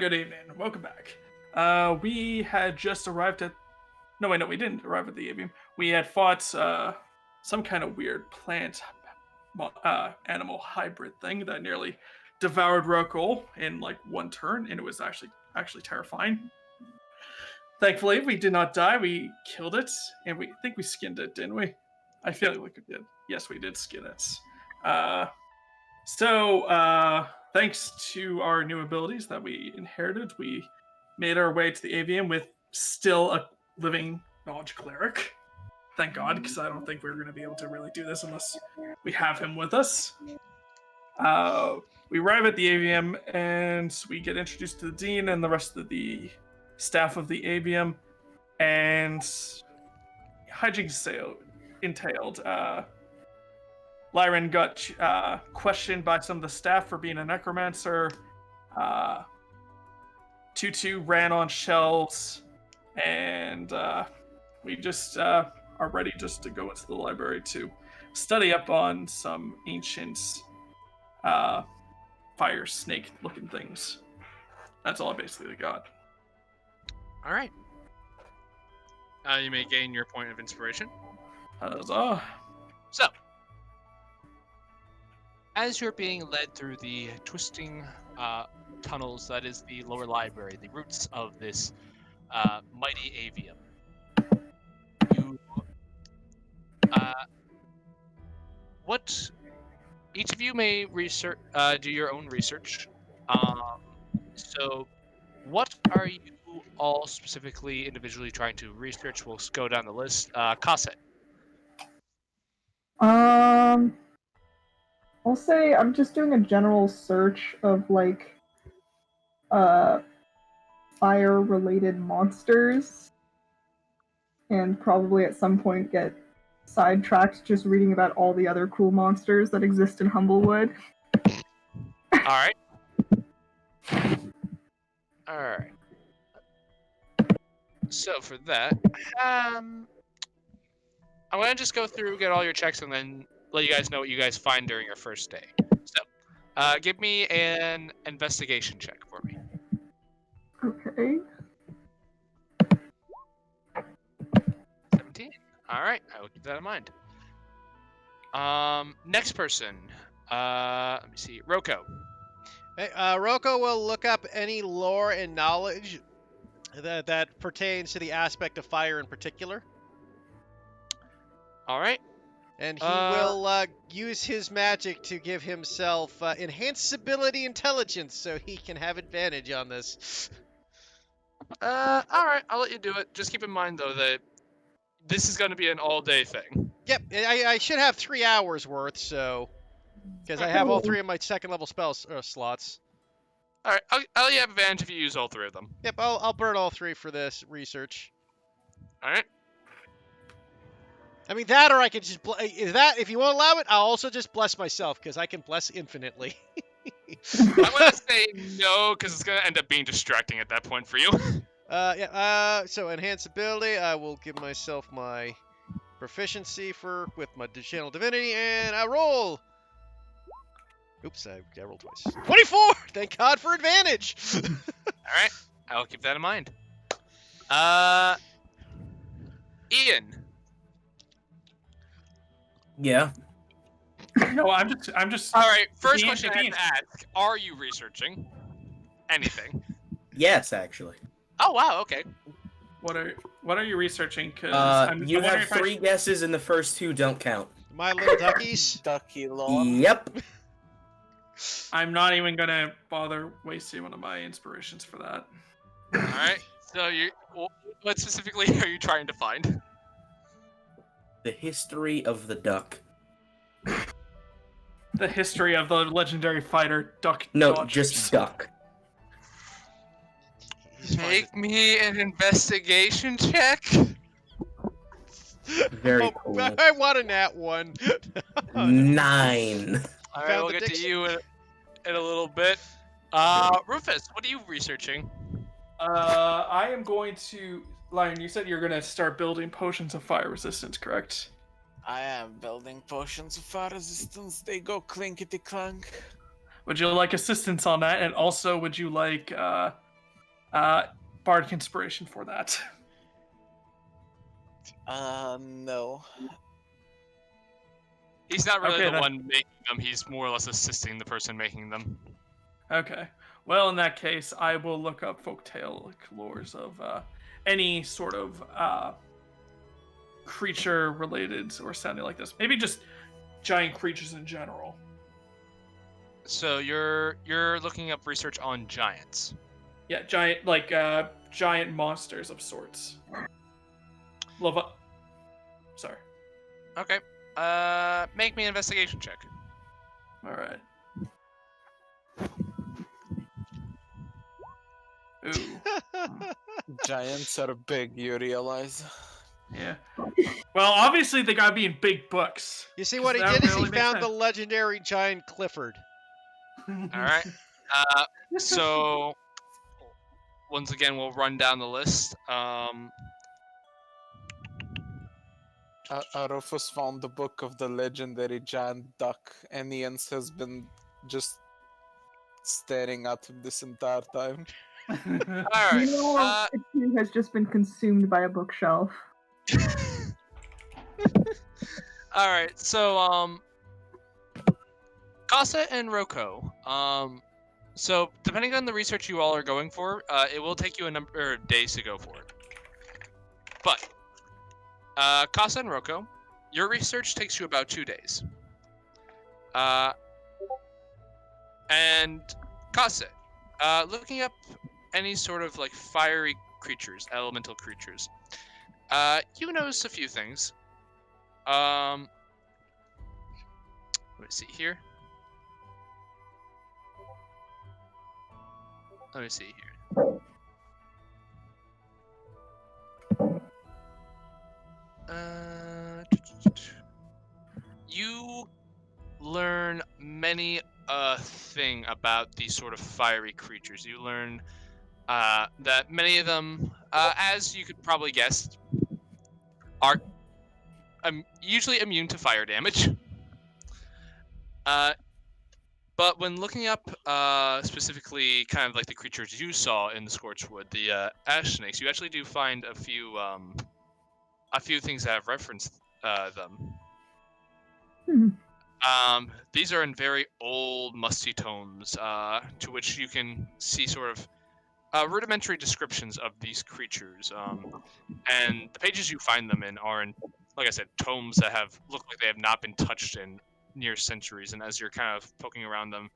Good evening. Welcome back. We had just arrived at. No, wait, no, we didn't arrive at the avium. We had fought some kind of weird plant animal hybrid thing that nearly devoured Rokol in like one turn, and it was actually terrifying. Thankfully, we did not die. We killed it, and we think we skinned it, didn't we? I feel like we did. Yes, we did skin it. Uh, Thanks to our new abilities that we inherited, we made our way to the avium with still a living knowledge cleric. Thank God, because I don't think we're going to be able to really do this unless we have him with us. We arrive at the avium and we get introduced to the dean and the rest of the staff of the avium, and hijinks entailed. Lyran got questioned by some of the staff for being a necromancer. Tutu ran on shelves, and we just are ready just to go into the library to study up on some ancient fire snake looking things. That's all I basically got. All right. You may gain your point of inspiration. Huzzah. So, as you're being led through the twisting tunnels that is the lower library, the roots of this mighty avium, you what each of you may research, do your own research. So, what are you all specifically, individually trying to research? We'll go down the list. Cosset. I'll say I'm just doing a general search of like fire-related monsters, and probably at some point get sidetracked just reading about all the other cool monsters that exist in Humblewood. All right. So for that, I'm gonna just go through, get all your checks, and then let you guys know what you guys find during your first day. So, give me an investigation check for me. Okay. 17. All right, I will keep that in mind. Next person. Let me see. Roko. Hey, Roko will look up any lore and knowledge that pertains to the aspect of fire in particular. All right. And he will use his magic to give himself enhanced ability intelligence so he can have advantage on this. All right, I'll let you do it. Just keep in mind, though, that this is going to be an all-day thing. Yep, I should have 3 hours worth, so... Because I have all 3 of my second-level spell slots. All right, I'll let you have advantage if you use all 3 of them. Yep, I'll burn all 3 for this research. All right. I mean, that or I could just... if you won't allow it, I'll also just bless myself, because I can bless infinitely. I'm going to say no, because it's going to end up being distracting at that point for you. So enhance ability, I will give myself my proficiency with my channel divinity, and I roll! Oops, I rolled twice. 24! Thank God for advantage! Alright, I'll keep that in mind. Ian. Yeah. No, I'm just. All right. First Ian, question I have to ask: are you researching anything? Yes, actually. Oh wow. Okay. What are you researching? Because you have 3 guesses, and the first 2 don't count. My little duckies. Ducky lore. Yep. I'm not even gonna bother wasting one of my inspirations for that. All right. So what specifically are you trying to find? The history of the duck. The history of the legendary fighter Duck. No, Dodgers. just duck. Make me an investigation check. Very cool. I want a nat 1. 9. All right, we'll get to you in a little bit. Rufus, what are you researching? I am going to... Lion, you said you're going to start building potions of fire resistance, correct? I am building potions of fire resistance. They go clinkety clunk. Would you like assistance on that? And also, would you like Bardic inspiration for that. No. He's not really Okay, the then. one making them. He's more or less assisting the person making them. Okay. Well, in that case, I will look up folktale lores of any sort of creature related or sounding like this. Maybe just giant creatures in general. So you're looking up research on giants. Yeah, giant monsters of sorts. Sorry. Okay. Make me an investigation check. All right. Ooh. Giants are big, you realize? Yeah. Well, obviously they gotta be in big books. You see 'cause what he that did would is he only make found the sense. legendary giant Clifford. All right. So once again, we'll run down the list. Arufus found the book of the legendary giant duck, and Ian's has been just staring at him this entire time. All right. It too has just been consumed by a bookshelf. All right. So Casa and Roko. So depending on the research you all are going for, it will take you a number of days to go for it. But Casa and Roko, your research takes you about 2 days. And Casa, looking up any sort of like fiery creatures, elemental creatures, you notice a few things. Let me see here. Let me see here. You learn many a thing about these sort of fiery creatures. You learn that many of them, as you could probably guess, are usually immune to fire damage. But when looking up specifically kind of like the creatures you saw in the Scorchwood, the ash snakes, you actually do find a few things that have referenced them. These are in very old, musty tomes, to which you can see sort of rudimentary descriptions of these creatures. And the pages you find them in are in, like I said, tomes that look like they have not been touched in near centuries. And as you're kind of poking around them,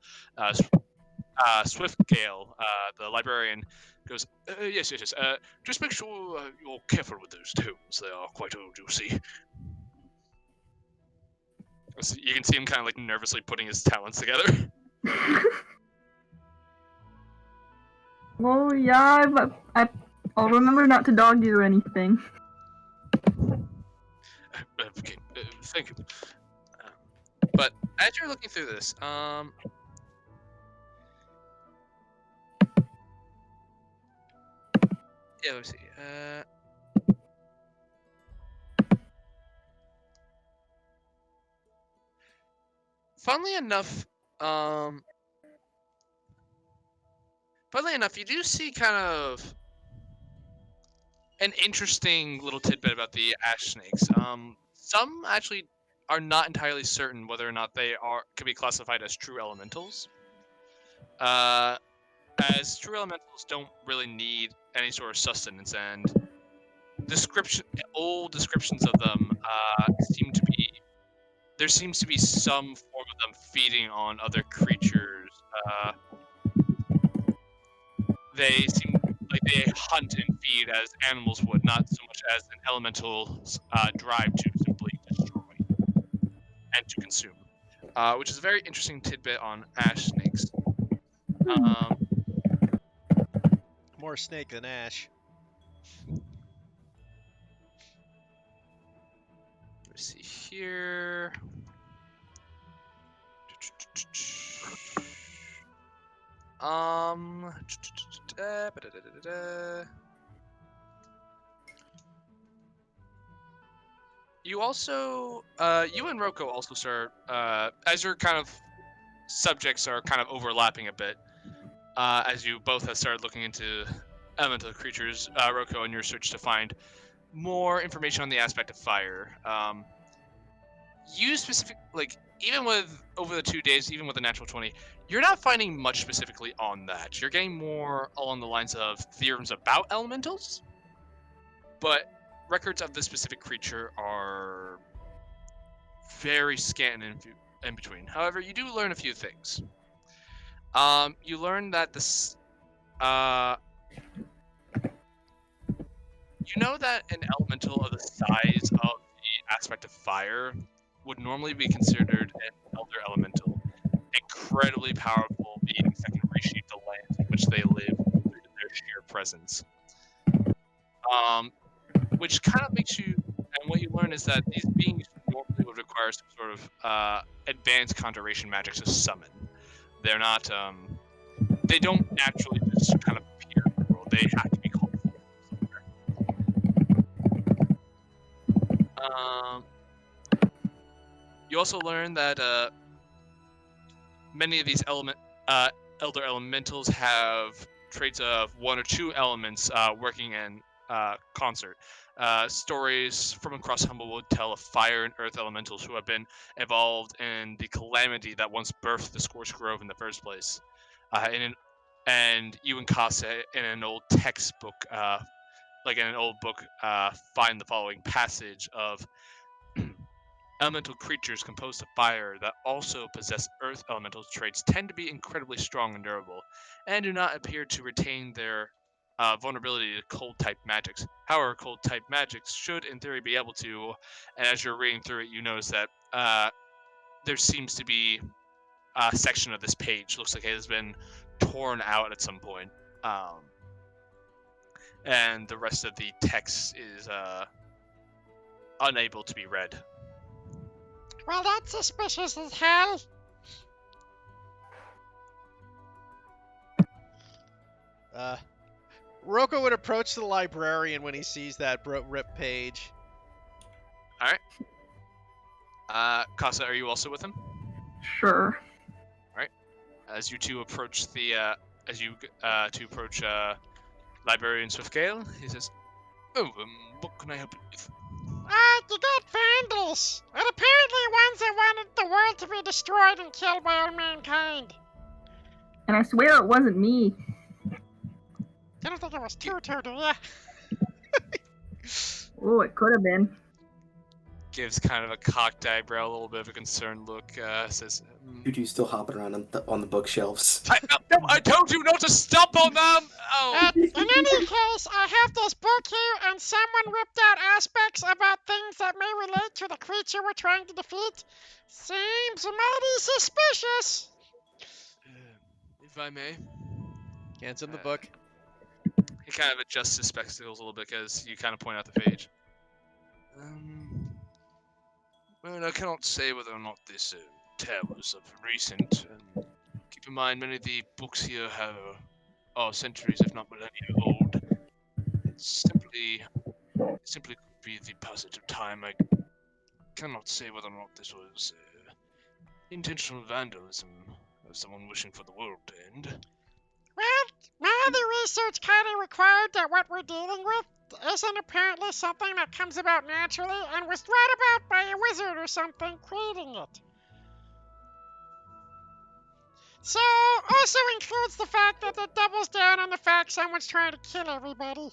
Swiftgale, the librarian, goes, yes. Just make sure you're careful with those tomes. They are quite old, you see. So you can see him kind of like nervously putting his talents together. Well, yeah, but I'll remember not to dog you or anything. Okay, thank you. But as you're looking through this, yeah, let's see. Funnily enough, you do see kind of an interesting little tidbit about the ash snakes. Some actually are not entirely certain whether or not they could be classified as true elementals. As true elementals don't really need any sort of sustenance, and old descriptions of them there seems to be some form of them feeding on other creatures. They seem like they hunt and feed as animals would, not so much as an elemental's drive to simply destroy and to consume, which is a very interesting tidbit on ash snakes. More snake than ash. Let's see here. You also, you and Roko also start, as your kind of subjects are kind of overlapping a bit, as you both have started looking into elemental creatures, Roko, in your search to find more information on the aspect of fire. You specific, like, even with over the 2 days, even with a natural 20, you're not finding much specifically on that. You're getting more along the lines of theorems about elementals, but records of this specific creature are very scant in between. However, you do learn a few things. You learn that this, you know that an elemental of the size of the aspect of fire would normally be considered an elder elemental, incredibly powerful beings that can reshape the lands in which they live due to their sheer presence. Which kind of makes you, and what you learn is that these beings normally would require some sort of advanced conjuration magic to summon. They're not, they don't naturally just kind of appear in the world. They have to be called forth. You also learn that many of these elder elementals have traits of one or two elements working in concert. Stories from across Humblewood tell of fire and earth elementals who have been evolved in the calamity that once birthed the Scorched Grove in the first place. And you and Kase in an old textbook, like in an old book, find the following passage of elemental creatures composed of fire that also possess earth elemental traits tend to be incredibly strong and durable, and do not appear to retain their vulnerability to cold type magics. However, cold type magics should, in theory, be able to, and as you're reading through it, you notice that there seems to be a section of this page, looks like it has been torn out at some point, and the rest of the text is unable to be read. Well, that's suspicious as hell. Roko would approach the librarian when he sees that ripped page. Alright. Kasa, are you also with him? Sure. As you two approach the, two approach Librarian Swiftgale, he says, "Oh, what can I help you with?" You got vandals, and apparently ones that wanted the world to be destroyed and killed by all mankind. And I swear it wasn't me. I don't think it was Tutu, do ya? Oh, it could have been. Gives kind of a cocked eyebrow, a little bit of a concerned look, says, Tutu's still hopping around on the bookshelves. I told you not to stomp on them! Oh. In any case, I have this book here, and someone ripped out aspects about things that may relate to the creature we're trying to defeat. Seems mighty suspicious. If I may. Hands him the book. He kind of adjusts his spectacles a little bit as you kind of point out the page. Well, I cannot say whether or not this tale was of recent. Keep in mind, many of the books here are centuries, if not millennia, old. It simply could be the passage of time. I cannot say whether or not this was intentional vandalism of someone wishing for the world to end. Well, my other research kind of required that what we're dealing with isn't apparently something that comes about naturally and was brought about by a wizard or something creating it. So, also includes the fact that it doubles down on the fact someone's trying to kill everybody.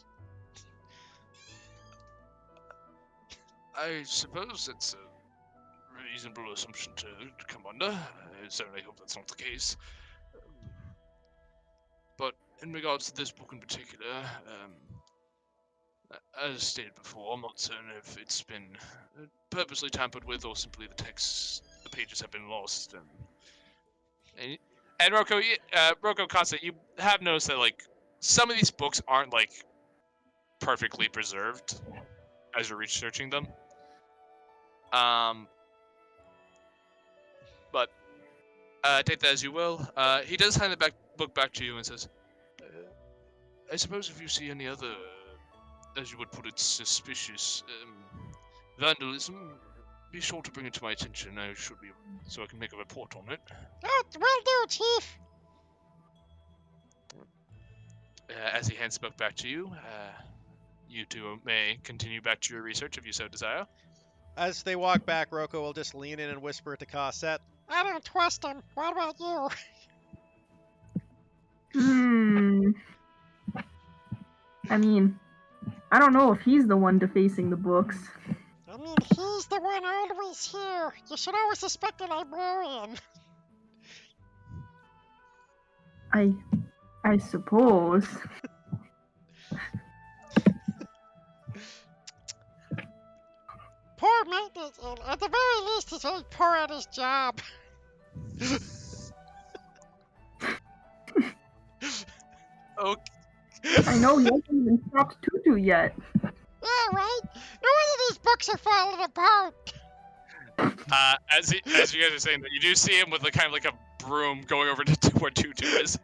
I suppose it's a reasonable assumption to come under. I certainly hope that's not the case. But in regards to this book in particular, as stated before, I'm not certain if it's been purposely tampered with or simply the pages have been lost. And Roko Kasa, you have noticed that like some of these books aren't like perfectly preserved as you're researching them. But take that as you will. He does hand the book back to you and says, I suppose if you see any other, as you would put it, suspicious vandalism, be sure to bring it to my attention. So I can make a report on it. Oh, will do, Chief. as he hands the book back to you, you two may continue back to your research if you so desire. As they walk back, Roko will just lean in and whisper it to Cosette. I don't trust him. What about you? I mean, I don't know if he's the one defacing the books. I mean, he's the one always here. You should always suspect a librarian. I suppose. Poor maintenance, and at the very least, he's very poor at his job. Okay. I know he hasn't even stopped Tutu yet. Yeah, right? No wonder these books are falling apart. As you guys are saying that, you do see him with a kind of like a broom going over to where Tutu is.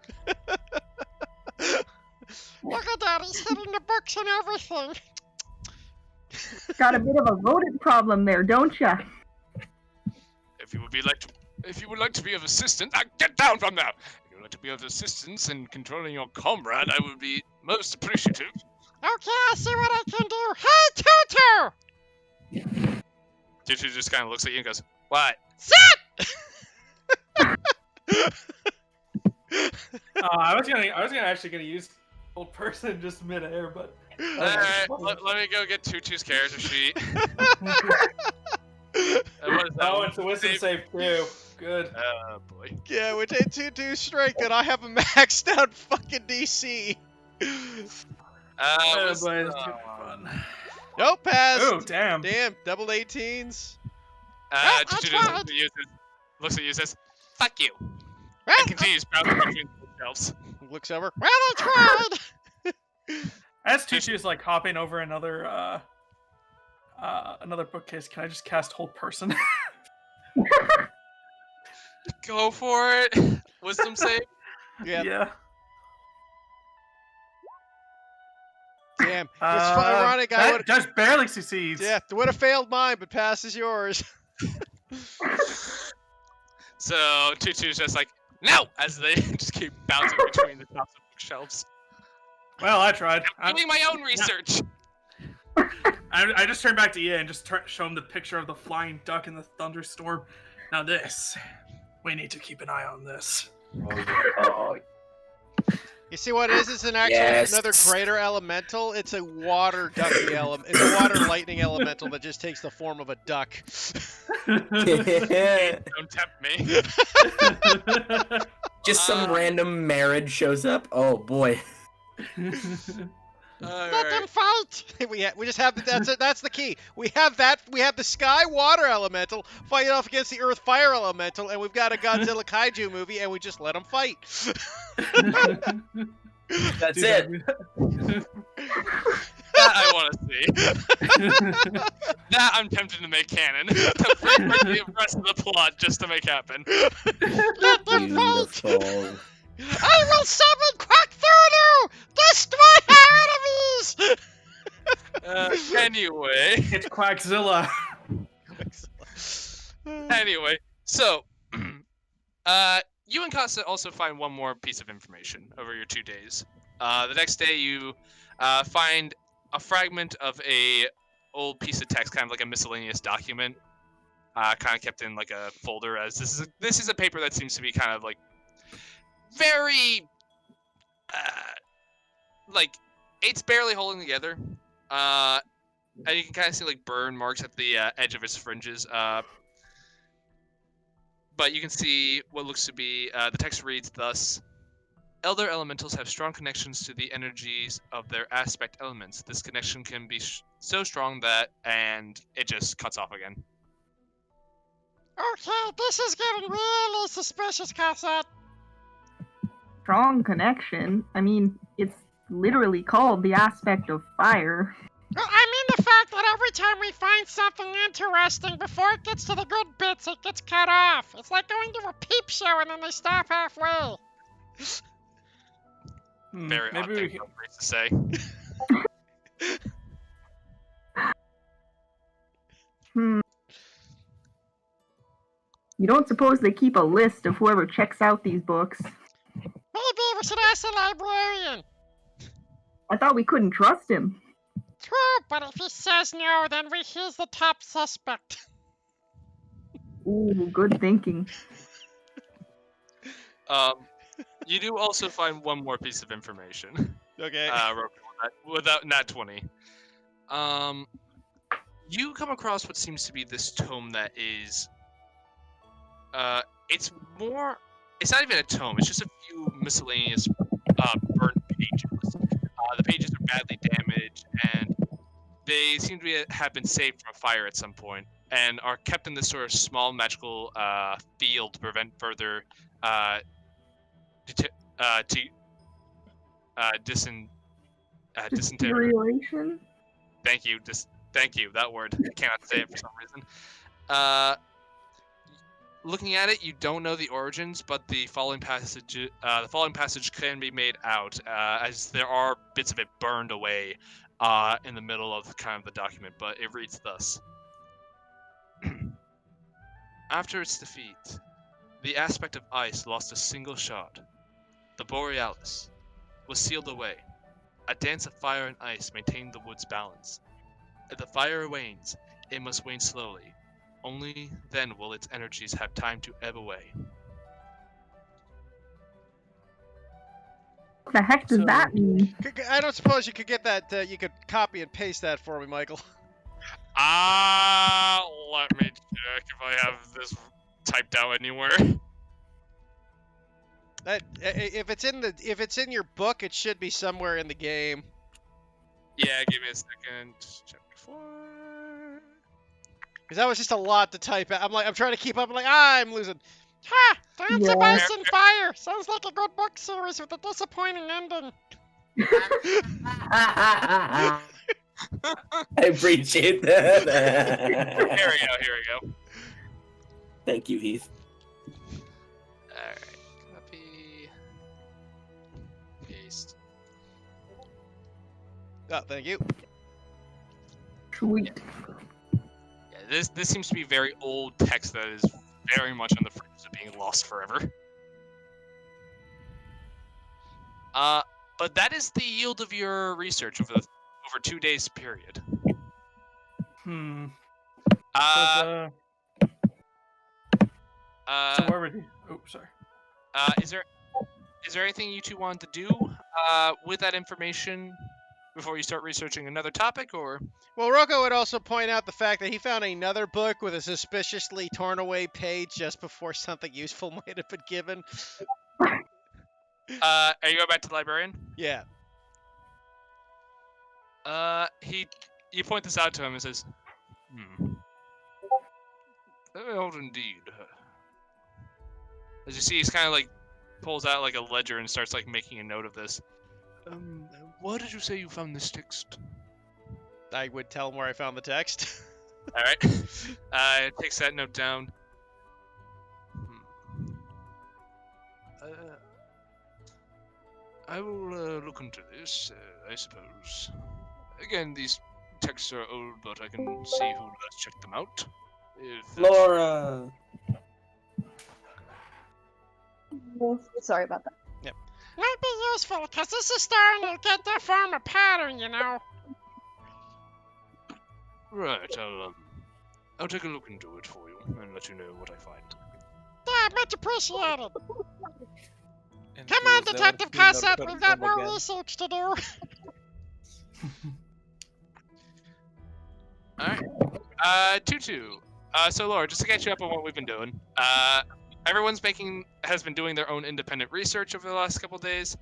Look at that, he's hitting the books and everything. Got a bit of a rodent problem there, don't ya? If you would like to be of assistance, get down from there. If you would like to be of assistance in controlling your comrade, I would be most appreciative. Okay, I'll see what I can do. Hey, Tutu! Tutu just kind of looks at you and goes, "What?" Sit! I was actually gonna use old person just midair, but Alright, let me go get Tutu's character sheet. What is that? oh, it's a wisdom save too. Good. Oh boy. Yeah, with a 2-2 strength, and I have a maxed out fucking DC. Oh, Was, boy, it's gonna be fun. Nope, passed. Oh, damn. Damn, double 18s. Tutu just looks at you and says, "Fuck you," Well, and continues browsing between the shelves. Looks over. well, I tried. As Tutu's like hopping over another bookcase, can I just cast Hold Person? Go for it. Wisdom save. Yeah. Yeah. Damn. It's ironic. I That would. just barely succeeds. Yeah, would have failed mine, but passes yours. So Tutu's just like, "No!" as they just keep bouncing between the tops of bookshelves. Well, I tried. I'm doing my own research. I just turned back to Ian and just show him the picture of the flying duck in the thunderstorm. Now this, we need to keep an eye on this. Oh, You see what it is? It's an actual Yes. another greater elemental. It's a water ducky element. It's a water lightning elemental that just takes the form of a duck. Don't tempt me. just some random marriage shows up. Oh boy. Let them Alright. fight. we just have that's the key. We have the sky water elemental fight off against the earth fire elemental, and we've got a Godzilla kaiju movie, and we just let them fight. That's it. That I want to see. That I'm tempted to make canon. To bring the rest of the plot just to make happen. Let them fight. Beautiful. I will summon Quackthulu! Destroy our enemies! Anyway. It's Quackzilla. Anyway, so you and Costa also find one more piece of information over your 2 days. The next day, you find a fragment of a old piece of text, kind of like a miscellaneous document, kind of kept in like a folder. As this is a paper that seems to be kind of like very like it's barely holding together. And you can kind of see like burn marks at the edge of its fringes. But you can see what looks to be the text reads thus: Elder elementals have strong connections to the energies of their aspect elements. This connection can be so strong that, and it just cuts off again. Okay, this is getting really suspicious, Cosette. Strong connection. I mean, it's literally called the aspect of fire. Well, I mean the fact that every time we find something interesting, before it gets to the good bits, it gets cut off. It's like going to a peep show and then they stop halfway. Very odd maybe thing we can, for a priest to say. You don't suppose they keep a list of whoever checks out these books? Maybe we should ask the librarian. I thought we couldn't trust him. True, but if he says no, then he's the top suspect. Ooh, good thinking. You do also find one more piece of information. Okay. Without nat 20. You come across what seems to be this tome that is. It's not even a tome. It's just a few miscellaneous burnt pages. The pages are badly damaged, and they seem to have been saved from a fire at some point, and are kept in this sort of small magical field to prevent further dysentery. Deterioration? Thank you. Thank you. That word. I cannot say it for some reason. Looking at it, you don't know the origins, but the following passage can be made out, as there are bits of it burned away in the middle of kind of the document. But it reads thus: After its defeat, the aspect of ice lost a single shard. The Borealis was sealed away. A dance of fire and ice maintained the wood's balance. If the fire wanes, it must wane slowly. Only then will its energies have time to ebb away. What the heck does So- that mean? I don't suppose you could get that. You could copy and paste that for me, Michael. Let me check if I have this typed out anywhere. If it's in your book, it should be somewhere in the game. Yeah, give me a second. Chapter 4. Because that was just a lot to type out. I'm trying to keep up. I'm like, I'm losing. Ha! Dance of Yeah. Ice and Fire! Sounds like a good book series with a disappointing ending. I appreciate that. Here we go. Thank you, Heath. Alright, copy. Paste. Oh, thank you. Sweet. Yeah, this seems to be very old text that is very much on the fringe of being lost forever. But that is the yield of your research over 2 days period. Hmm. Uh, So where would he? Oh, sorry. is there anything you two want to do with that information before you start researching another topic, or? Well, Rocco would also point out the fact that he found another book with a suspiciously torn away page just before something useful might have been given. Are you going back to the librarian? Yeah. You point this out to him and says, very old indeed. As you see, he's kind of like pulls out like a ledger and starts like making a note of this. Why did you say you found this text? I would tell him where I found the text. All right. Takes that note down. I will look into this, I suppose. Again, these texts are old, but I can see who last checked them out. Laura. Sorry about that. Might be useful, because this is starting to get to form a pattern, you know. Right, I'll take a look into it for you and let you know what I find. Yeah, much appreciated. And Come he on, was never Detective seen or Cossette, heard we've got from more again. research to do. Alright. Tutu. So Laura, just to catch you up on what we've been doing. Everyone's has been doing their own independent research over the last couple days.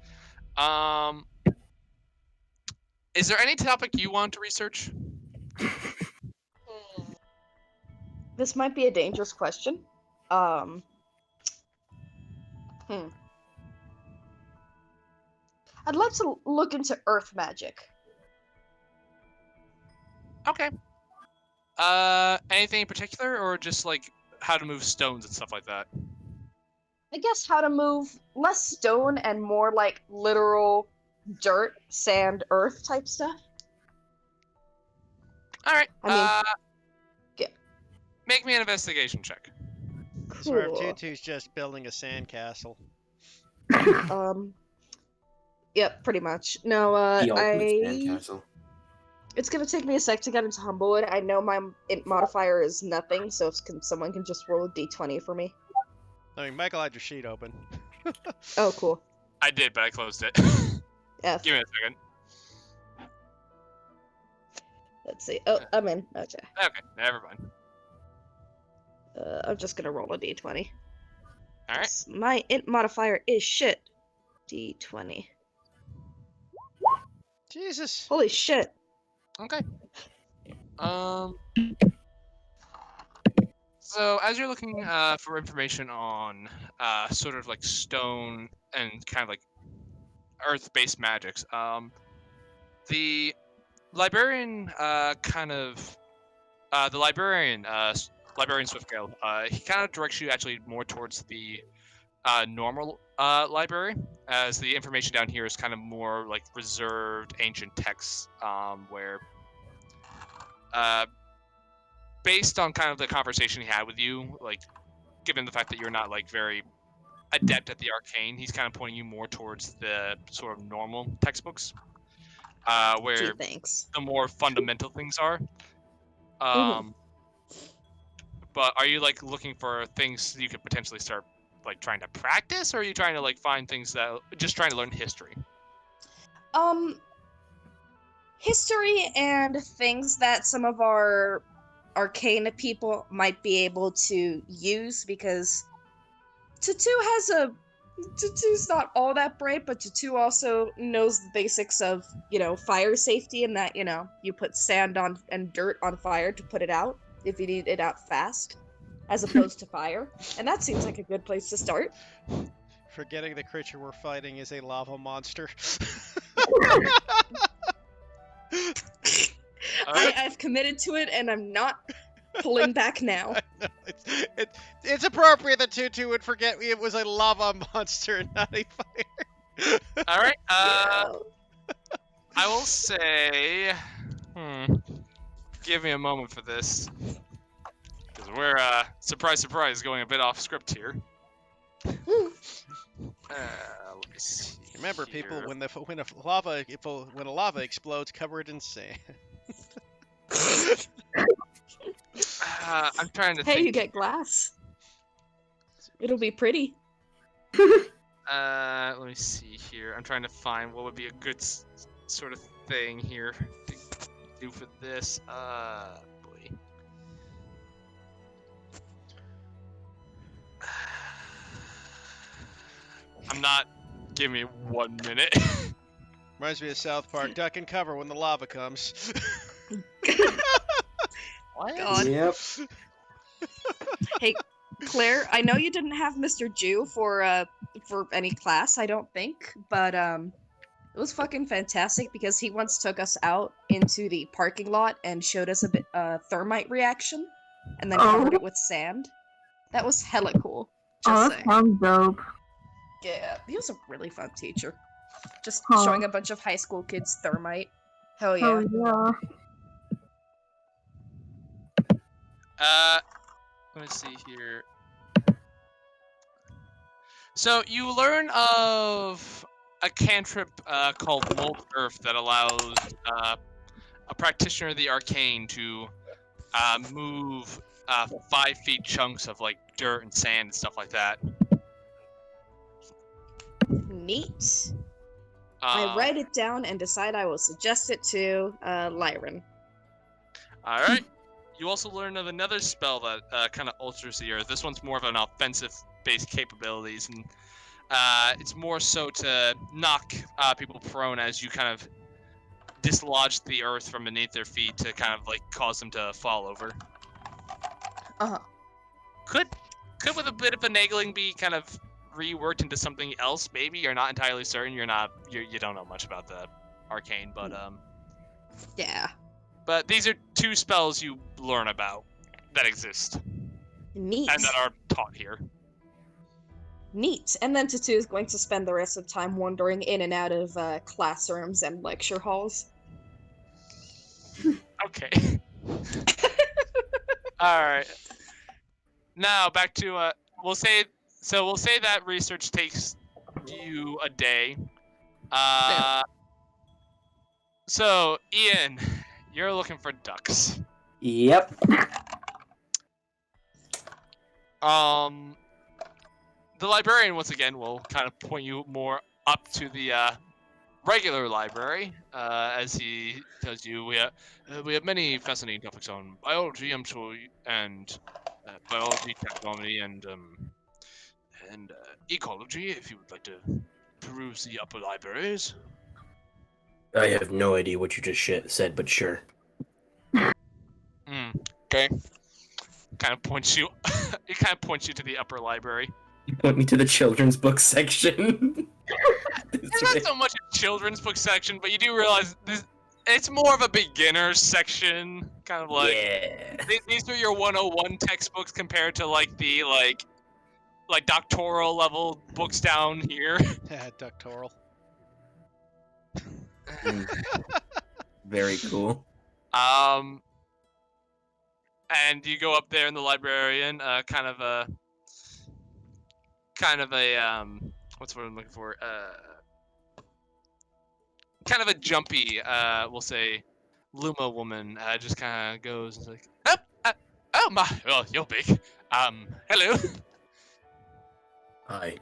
Is there any topic you want to research? This might be a dangerous question. I'd like to look into earth magic. Okay. Anything in particular, or just like how to move stones and stuff like that? I guess how to move less stone and more like literal dirt, sand, earth type stuff. All right. I mean, yeah. Make me an investigation check. Swerve Cool. Tutu's just building a sandcastle. Yep, pretty much. No, The ultimate sandcastle. It's gonna take me a sec to get into Humblewood. I know my int modifier is nothing, so if someone can just roll a d20 for me. I mean, Michael had your sheet open. Oh, cool. I did, but I closed it. F. Give me a second. Let's see. Oh, I'm in. Okay. Okay, never mind. I'm just gonna roll a d20. All right. My int modifier is shit. D20. Jesus. Holy shit. Okay. So as you're looking for information on sort of like stone and kind of like earth-based magics, the librarian librarian Swiftgale, he kind of directs you actually more towards the normal library, as the information down here is kind of more like reserved ancient texts, where based on kind of the conversation he had with you, like given the fact that you're not like very adept at the arcane, he's kind of pointing you more towards the sort of normal textbooks, where Gee, thanks. the more fundamental things are. Mhm. But are you like looking for things you could potentially start like trying to practice, or are you trying to like find things that just trying to learn history? History and things that some of our arcane people might be able to use, because Tutu's not all that bright, but Tutu also knows the basics of, fire safety, and that, you put sand on and dirt on fire to put it out if you need it out fast, as opposed to fire. And that seems like a good place to start. Forgetting the creature we're fighting is a lava monster. I've committed to it, and I'm not pulling back now. It's appropriate that Tutu would forget it was a lava monster and not a fire. All right. Yeah. I will say, give me a moment for this, because we're surprise, going a bit off script here. Let me see. Remember, here. people, when a lava explodes, cover it in sand. I'm trying to Hey, think. you get glass. It'll be pretty. Let me see here. I'm trying to find what would be a good sort of thing here to do for this. Boy. I'm not. Give me 1 minute. Reminds me of South Park. Duck and cover when the lava comes. What? God. Yep. Hey, Claire, I know you didn't have Mr. Jew for any class, I don't think, but it was fucking fantastic because he once took us out into the parking lot and showed us a bit thermite reaction, and then covered it with sand. That was hella cool. Just That saying. sounds dope. Yeah, he was a really fun teacher. Just Huh. showing a bunch of high school kids thermite. Hell yeah. Oh yeah. Let me see here. So you learn of a cantrip called Mold Earth that allows a practitioner of the arcane to move 5 feet chunks of like dirt and sand and stuff like that. Neat. I write it down and decide I will suggest it to Lyran. All right. You also learn of another spell that kind of alters the earth. This one's more of an offensive-based capabilities, and it's more so to knock people prone as you kind of dislodge the earth from beneath their feet to kind of like cause them to fall over. Uh-huh. Could with a bit of finagling be kind of reworked into something else? Maybe you're not entirely certain. You don't know much about the arcane, but Yeah. But these are 2 spells you learn about that exist Neat. and that are taught here. Neat. And then Tutu is going to spend the rest of the time wandering in and out of classrooms and lecture halls. Okay. All right. Now back to we'll say that research takes you a day. So, Ian, you're looking for ducks. Yep. The librarian once again will kind of point you more up to the regular library, as he tells you we have many fascinating topics on biology, I'm sure, and biology, taxonomy, and ecology. If you would like to peruse the upper libraries. I have no idea what you just said, but sure. Okay. Kind of points you. It kind of points you to the upper library. You point me to the children's book section. It's not so much a children's book section, but you do realize it's more of a beginner section. Kind of like, yeah. these are your 101 textbooks compared to like the like doctoral level books down here. Doctoral. Very cool. And you go up there, and the librarian, kind of a what's what I'm looking for? Kind of a jumpy, we'll say, Luma woman, just kind of goes and is like, oh my, well, you're big. Hello. Hi.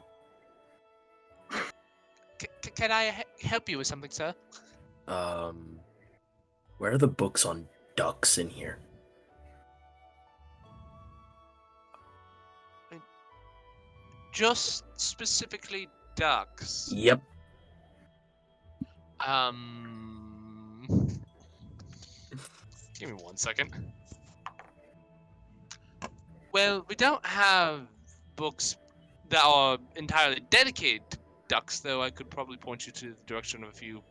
Can I help you with something, sir? Where are the books on ducks in here? Just specifically ducks. Yep. Give me 1 second. Well, we don't have books that are entirely dedicated to ducks, though I could probably point you to the direction of a few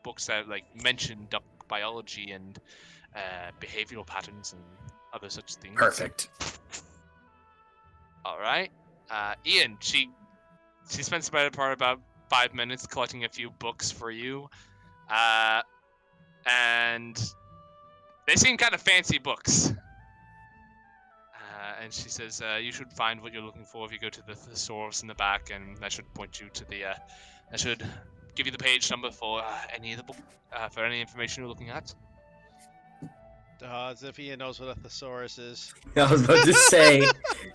books that like mention duck biology and behavioral patterns and other such things. Perfect. All right. Ian, she spends the better part about 5 minutes collecting a few books for you, and they seem kind of fancy books. And she says, you should find what you're looking for if you go to the thesaurus in the back, and that should point you to the, that should give you the page number for any of the book, for any information you're looking at. As if Ian knows what a thesaurus is. I was about to say,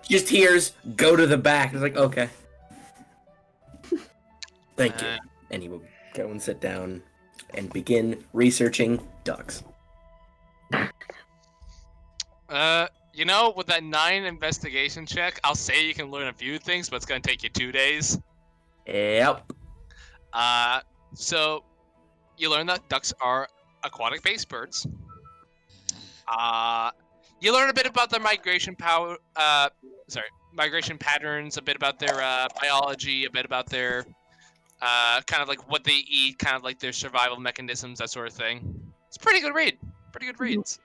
just hears, go to the back. It's like, okay. Thank you. And he will go and sit down and begin researching ducks. You know, with that 9 investigation check, I'll say you can learn a few things, but it's going to take you 2 days. Yep. So, you learn that ducks are aquatic-based birds. You learn a bit about their migration patterns, a bit about their biology, a bit about their kind of like what they eat, kind of like their survival mechanisms, that sort of thing. It's a pretty good read. Pretty good reads.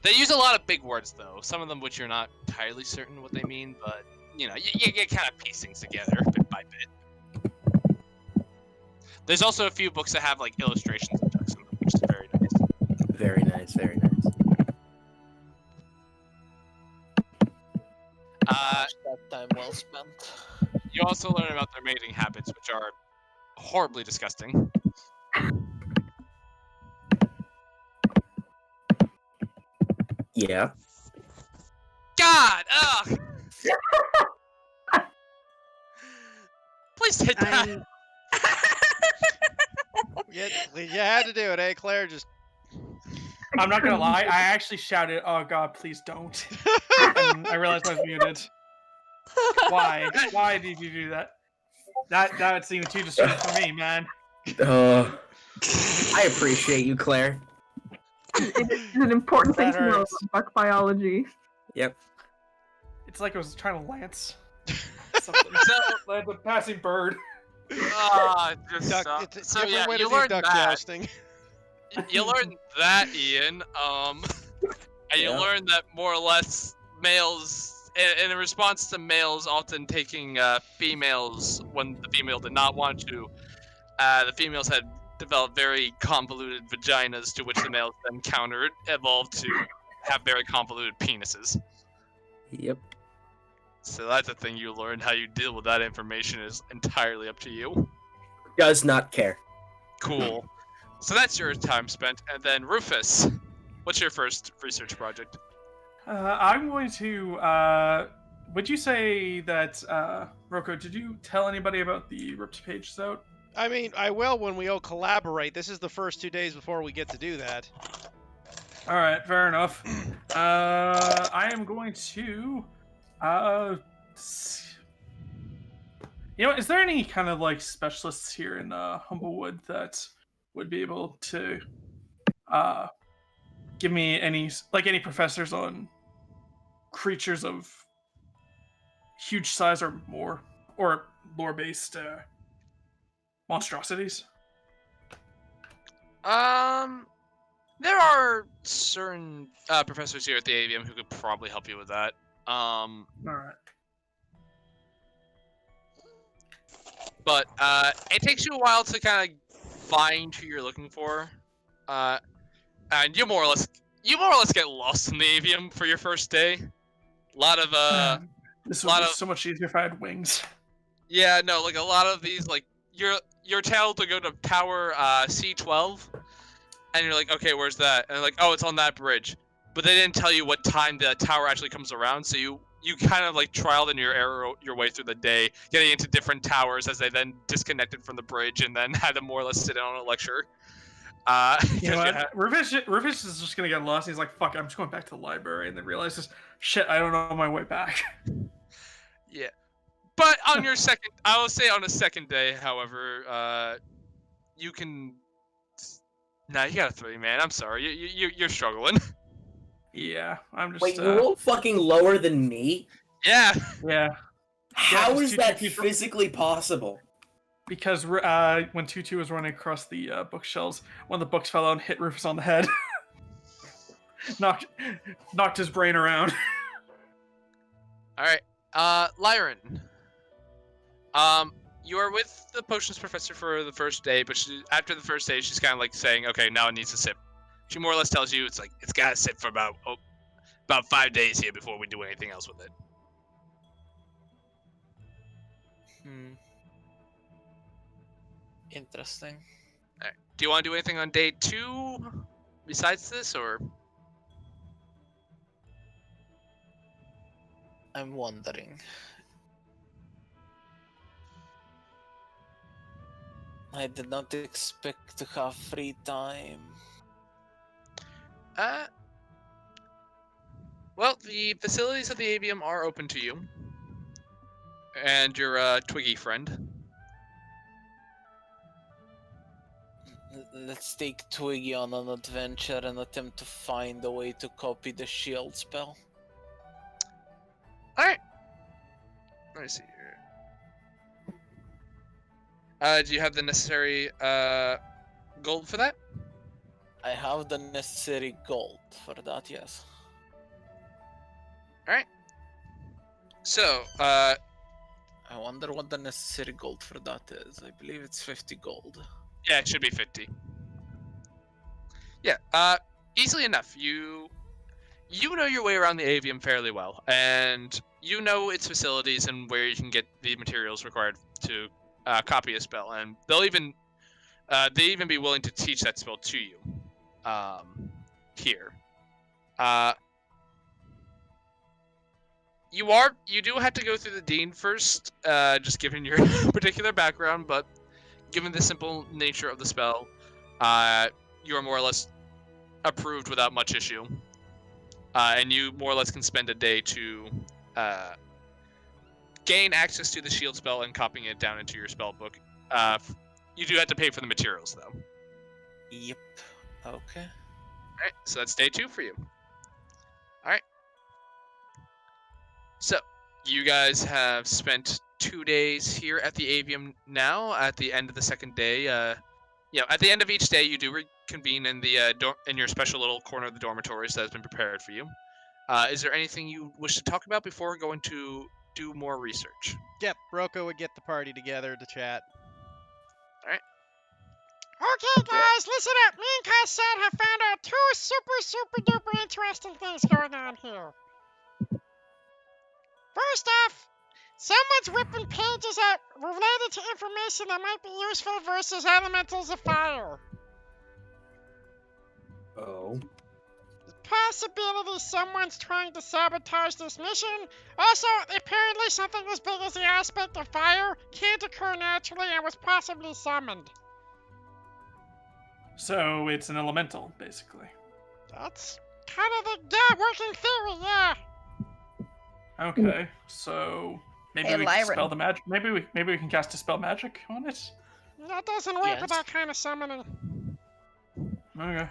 They use a lot of big words, though. Some of them which you're not entirely certain what they mean, but, you know, you kind of piece things together bit by bit. There's also a few books that have, like, illustrations of ducks in them, which is very nice. Very nice, very nice. That time well spent. You also learn about their mating habits, which are horribly disgusting. Yeah. God! Ugh! Please hit that! Yeah, you had to do it, eh, Claire? Just. I'm not gonna lie, I actually shouted, "Oh God, please don't!" And I realized I was muted. Why? Why did you do that? That seemed too distinct for me, man. I appreciate you, Claire. It's an important thing That to know hurts. about duck biology. Yep. It's like I was trying to lance something. Like a passing bird. Just Duck, it's a so different yeah, way to you do learned duck that. jousting. You learned that, Ian. And you Yeah. learned that more or less males, in response to males often taking females when the female did not want to, the females had developed very convoluted vaginas, to which the males then evolved to have very convoluted penises. Yep. So that's a thing you learned. How you deal with that information is entirely up to you. does not care. Cool. So that's your time spent. And then Rufus, what's your first research project? I'm going to. Would you say that, Roko? Did you tell anybody about the ripped pages out? I mean, I will when we all collaborate. This is the first 2 days before we get to do that. All right, fair enough. I am going to. You know, is there any kind of like specialists here in Humblewood that would be able to give me any professors on creatures of huge size or more, or lore-based monstrosities? There are certain professors here at the AVM who could probably help you with that. All right. But it takes you a while to kind of find who you're looking for, and you more or less get lost in the avium for your first day. A lot of This lot would be of- so much easier if I had wings. yeah, no, like a lot of these, like you're told to go to tower C12, and you're like, okay, where's that? And they're like, oh, it's on that bridge, but they didn't tell you what time the tower actually comes around, so you kind of like trialed and error your way through the day, getting into different towers as they then disconnected from the bridge and then had to more or less sit in on a lecture. You know 'Cause what? Rufus is just gonna get lost. He's like, "Fuck, I'm just going back to the library," and then realizes, "Shit, I don't know my way back." yeah. But on your second, I will say on a second day, however, you can. Nah, you got a 3, man. I'm sorry, you're struggling. Yeah, I'm just. Wait, you rolled fucking lower than me? Yeah. Yeah, How just is two that keys- physically possible? because when Tutu was running across the bookshelves, one of the books fell out and hit Rufus on the head. knocked his brain around. All right. Lyran. You are with the potions professor for the first day, but after the first day, she's kind of like saying, "Okay, now it needs to sit." She more or less tells you it's gotta sit for about 5 days here before we do anything else with it. Interesting. All right. Do you want to do anything on day 2 besides this, or? I'm wondering. I did not expect to have free time. Well, the facilities of the ABM are open to you and your Twiggy friend. Let's take Twiggy on an adventure and attempt to find a way to copy the shield spell. All right. Let me see here. Do you have the necessary gold for that? I have the necessary gold for that, yes. All right. So, I wonder what the necessary gold for that is. I believe it's 50 gold. yeah, it should be 50. Yeah. Easily enough. You know your way around the avium fairly well, and you know its facilities and where you can get the materials required to copy a spell, and they'll even be willing to teach that spell to you here. You do have to go through the dean first, just given your particular background, but given the simple nature of the spell, you are more or less approved without much issue. And you more or less can spend a day to gain access to the shield spell and copying it down into your spell book. You do have to pay for the materials, though. Yep. Okay. Alright, so that's day 2 for you. Alright. So, you guys have spent 2 days here at the avium now. At the end of the second day, at the end of each day, you do reconvene in the in your special little corner of the dormitories that has been prepared for you. Is there anything you wish to talk about before going to do more research? Yep, Roko would get the party together to chat. Okay, guys, listen up. Me and Cassette have found out 2 super duper interesting things going on here. First off, Someone's ripping pages out related to information that might be useful versus elementals of fire. Oh. Possibility someone's trying to sabotage this mission. Also, apparently something as big as the aspect of fire can't occur naturally and was possibly summoned. So it's an elemental, basically. That's kind of the working theory, yeah. Okay, so maybe Hey, we can Lyran. spell the magic. Maybe we can cast dispel magic on it. That doesn't work Yes. with that kind of summoning. Okay.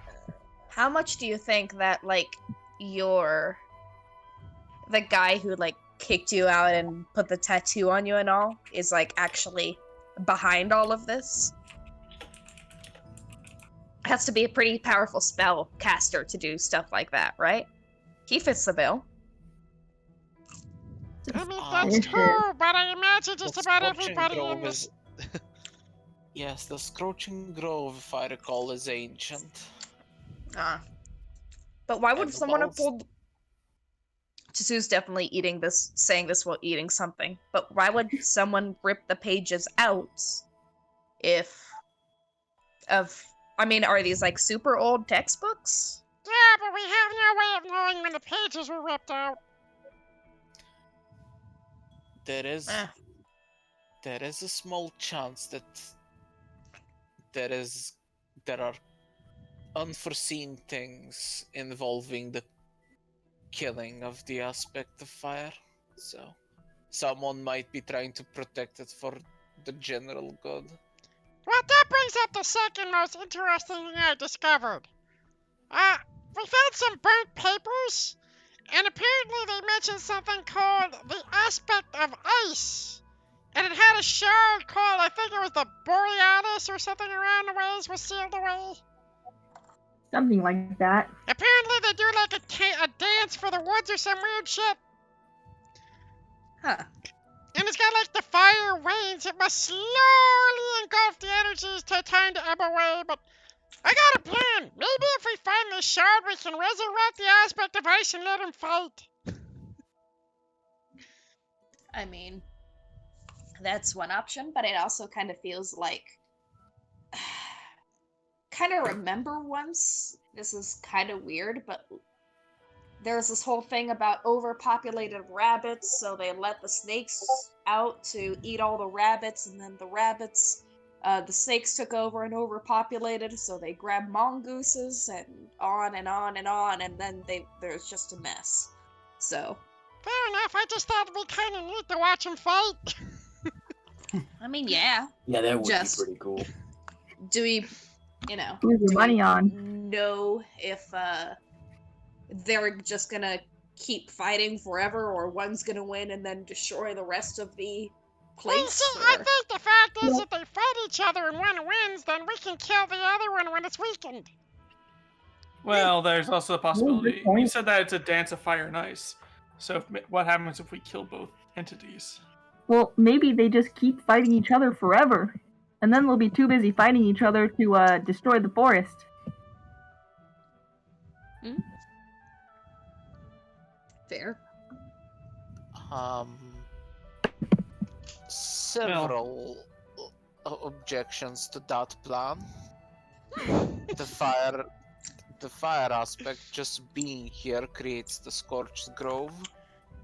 How much do you think that like the guy who like kicked you out and put the tattoo on you and all is like actually behind all of this? Has to be a pretty powerful spell caster to do stuff like that, right? He fits the bill. I mean, Ah, that's sure. true, but I imagine just The about Scorching everybody in Grove this. is. Yes, the Scorching Grove, if I recall, is ancient. But why would And someone have balls. pulled? Tsu's definitely eating this, saying this while eating something. But why would someone rip the pages out? I mean, are these like super old textbooks? Yeah, but we have no way of knowing when the pages were ripped out. There is Eh. there is a small chance that there are unforeseen things involving the killing of the aspect of fire. So someone might be trying to protect it for the general good. Well, that brings up the second most interesting thing I discovered. We found some burnt papers, and apparently they mentioned something called the aspect of ice. And it had a shard called, I think it was the Borealis or something around the ways was sealed away. Something like that. Apparently they do like a dance for the woods or some weird shit. Huh. And it's got like the fire wanes. It must slowly engulf the energies to time to ebb away, but I got a plan. Maybe if we find this shard, we can resurrect the aspect of ice and let him fight. I mean, that's one option, but it also kind of feels like. Kind of remember once, this is kind of weird, but there's this whole thing about overpopulated rabbits, so they let the snakes out to eat all the rabbits, and then the snakes took over and overpopulated, so they grabbed mongooses, and on and on and on, and then there's just a mess. So. Fair enough, I just thought it'd be kind of neat to watch him fight. I mean, yeah. Yeah, that would Just- be pretty cool. Do we, Who's your do we money on? know if they're just gonna keep fighting forever, or one's gonna win and then destroy the rest of the Well, you place? see, I or- think the fact is Well- if they fight each other and one wins, then we can kill the other one when it's weakened. Well, there's also the possibility. You point. said that it's a dance of fire and ice. So what happens if we kill both entities? Well, maybe they just keep fighting each other forever. And then they'll be too busy fighting each other to destroy the forest. Fair. Several objections to that plan. the fire aspect just being here creates the scorched grove,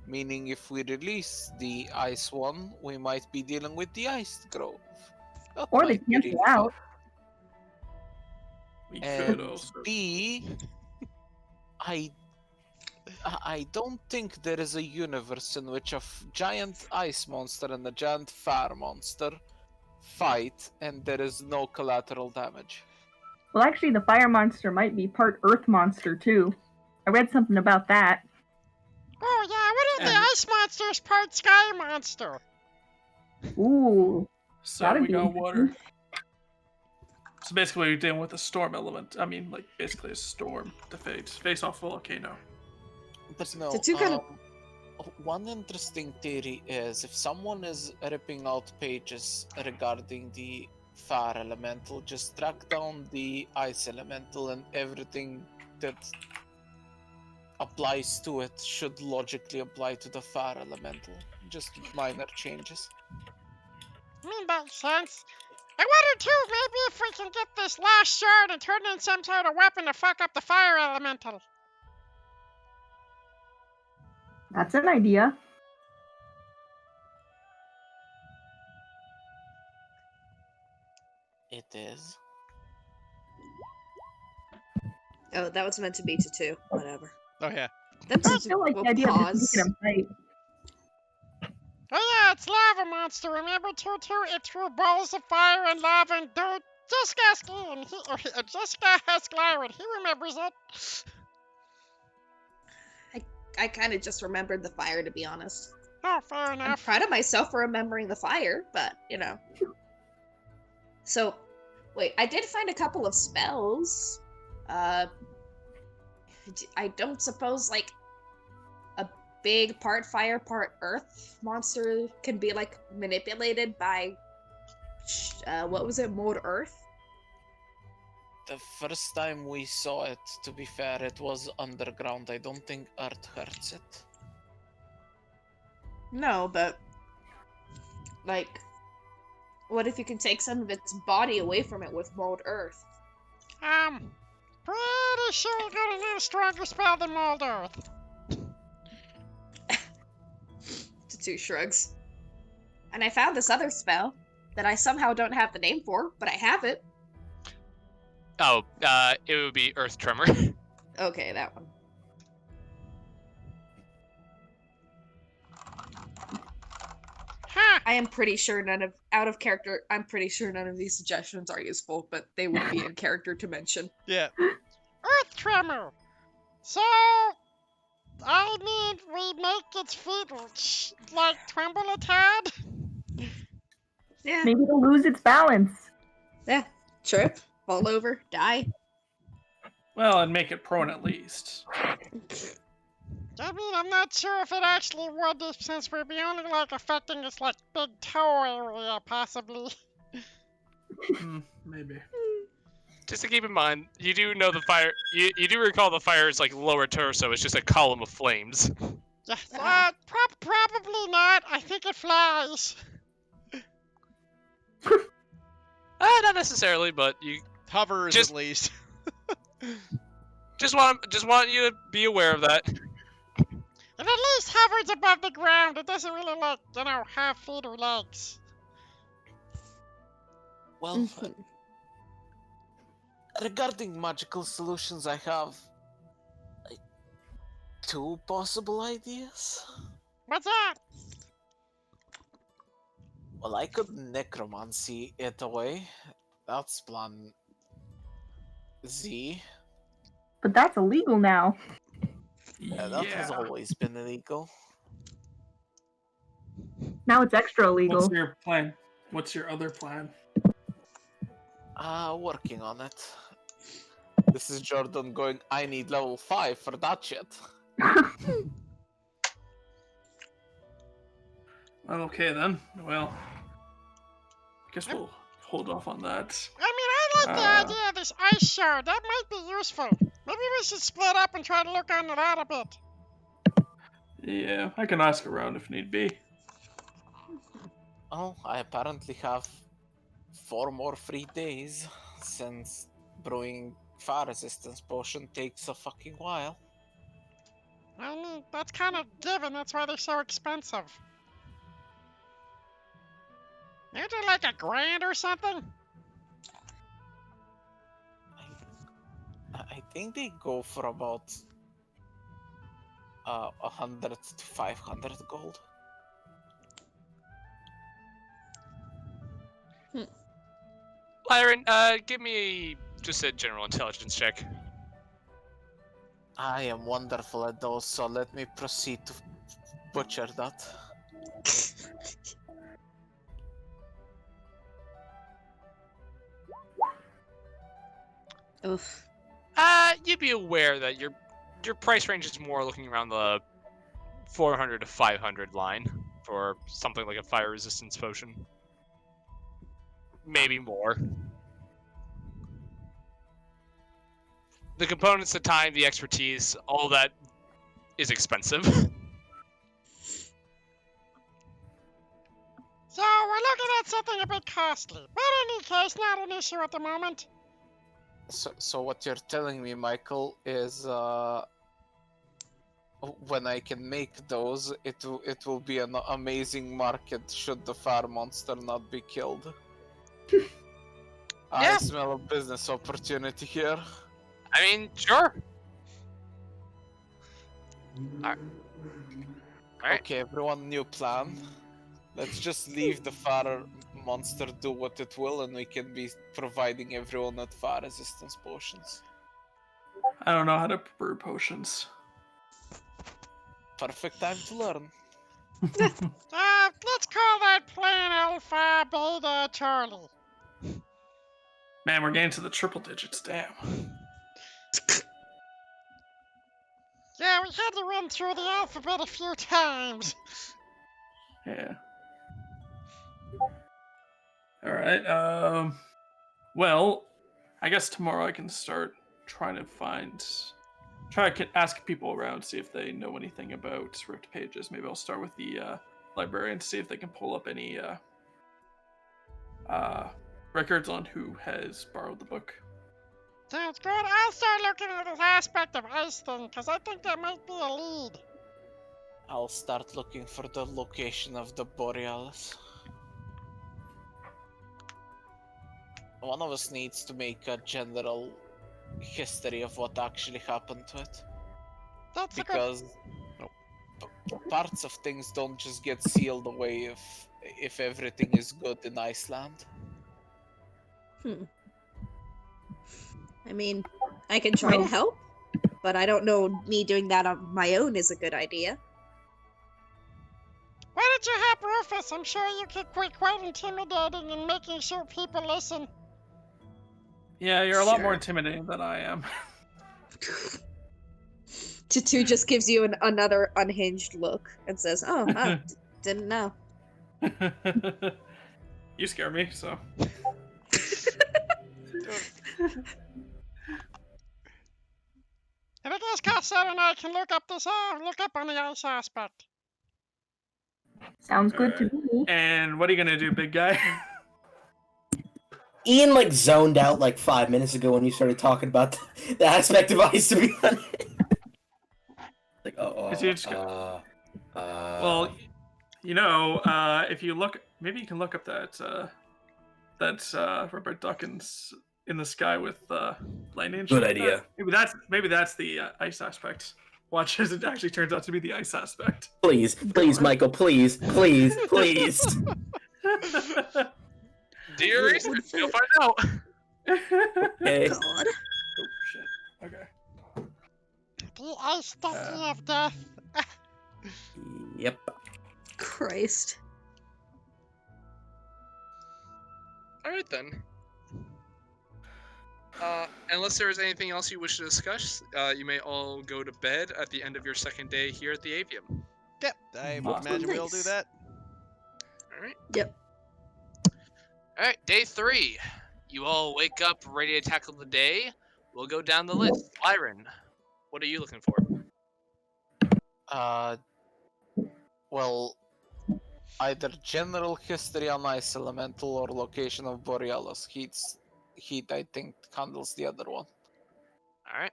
meaning if we release the ice one, we might be dealing with the iced grove. That Or they might be cancel really out. We And could also. B, I don't think there is a universe in which a giant ice monster and a giant fire monster fight and there is no collateral damage. Well, actually, the fire monster might be part earth monster, too. I read something about that. Oh yeah, what if the And- ice monster's part sky monster? Ooh. So That'd we be got interesting. water. So basically, we're dealing with a storm element. I mean, like basically a storm to face off a volcano. But no, So two kind of- one interesting theory is if someone is ripping out pages regarding the fire elemental, just track down the ice elemental and everything that applies to it should logically apply to the fire elemental. Just minor changes. Makes sense. I wonder too, maybe if we can get this last shard and turn it into some sort of weapon to fuck up the fire elemental. That's an idea. It is. Oh, that was meant to be to 2. Whatever. Oh yeah. I still like the idea of just making him fight. Oh yeah, it's lava monster. Remember, Tutu? It threw balls of fire and lava and dirt. Just ask Ian. Just ask Lyron. He remembers it. I kind of just remembered the fire, to be honest. Oh, fair I'm enough. proud of myself for remembering the fire, but, So, wait, I did find a couple of spells. I don't suppose, like, a big part fire, part earth monster can be, like, manipulated by, what was it, Mold Earth? The first time we saw it, to be fair, it was underground. I don't think Earth hurts it. No, but, like, what if you can take some of its body away from it with Mold Earth? Pretty sure you got a little stronger spell than Mold Earth. Two shrugs. And I found this other spell that I somehow don't have the name for, but I have it. Oh, it would be Earth Tremor. Okay, that one. Huh. I am pretty sure I'm pretty sure none of these suggestions are useful, but they would be in character to mention. Yeah. Earth Tremor. So, I mean, we make its feet, like, tremble a tad? Yeah. Maybe it'll lose its balance. Yeah. Trip, fall over, die. Well, and make it prone at least. I mean, I'm not sure if it actually would, since we'd be only, like, affecting its, like, big toe area, possibly. Maybe. Just to keep in mind, you do know the fire. You do recall the fire's like lower torso is just a column of flames. Yeah, probably not. I think it flies. Not necessarily, but you Hovers Just- at least. just want you to be aware of that. It at least hovers above the ground. It doesn't really, like, have feet or legs. Well, regarding magical solutions, I have like 2 possible ideas. What's that? Well, I could necromancy it away. That's plan Z. But that's illegal now. Yeah, that has always been illegal. Now it's extra illegal. What's your plan? What's your other plan? Working on it. This is Jordan going, I need level 5 for that shit. Okay then. Well, I guess we'll hold off on that. I mean, I like the idea of this ice shard. That might be useful. Maybe we should split up and try to look into that a bit. Yeah, I can ask around if need be. Oh, I apparently have 4 more free days, since brewing fire resistance potion takes a fucking while. I mean, that's kind of given. That's why they're so expensive. Aren't they like $1,000 or something? I think they go for about 100 to 500 gold. Lyron, give me just a general intelligence check. I am wonderful at those, so let me proceed to butcher that. Oof. You'd be aware that your price range is more looking around the 400 to 500 line for something like a fire resistance potion. Maybe more. The components, the time, the expertise, all that is expensive. So we're looking at something a bit costly, but in any case, not an issue at the moment. So what you're telling me, Michael, is when I can make those, it will be an amazing market should the fire monster not be killed. I Yeah. smell a business opportunity here. I mean, sure. Alright. Okay, everyone, new plan. Let's just leave the fire monster do what it will, and we can be providing everyone with fire resistance potions. I don't know how to brew potions. Perfect time to learn. Let's call that plan Alpha Beta Charlie. Man, we're getting to the triple digits. Damn. Yeah, we had to run through the alphabet a few times. Yeah. All right. Well, I guess tomorrow I can start trying to ask people around, see if they know anything about ripped pages. Maybe I'll start with the librarian to see if they can pull up any records on who has borrowed the book. Sounds good. I'll start looking at this aspect of ice thing, because I think that might be a lead. I'll start looking for the location of the Borealis. One of us needs to make a general history of what actually happened to it. That's Because parts of things don't just get sealed away if everything is good in Iceland. I mean, I can try to Well- help, but I don't know me doing that on my own is a good idea. Why don't you help Rufus? I'm sure you could be quite intimidating in making sure people listen. Yeah, you're a lot more Sure. intimidating than I am. Tutu just gives you another unhinged look and says, "Oh, wow, didn't know." You scare me, so. And I guess Cassette and I can look up on the ice aspect. Sounds good to Alright. me. And what are you gonna do, big guy? Ian like zoned out like 5 minutes ago when you started talking about the aspect of ice, to be honest. Like, Is he just well, if you look, maybe you can look up that rubber duck in the sky with lightning. Good idea. Maybe that's the ice aspect. Watch as it actually turns out to be the ice aspect. please, Michael, please. Do your research. You'll find out. Okay. God. Oh shit. Okay. The ice ducky of death. Yep. Christ. All right then. Unless there is anything else you wish to discuss, you may all go to bed at the end of your second day here at the Avium. Yep, I would Awesome. imagine we'll do Nice. that. All right. Yep. All right, day 3. You all wake up ready to tackle the day. We'll go down the list. Lyron, what are you looking for? Well, either general history on ice elemental or location of Borealis. Heat, I think, handles the other one. All right.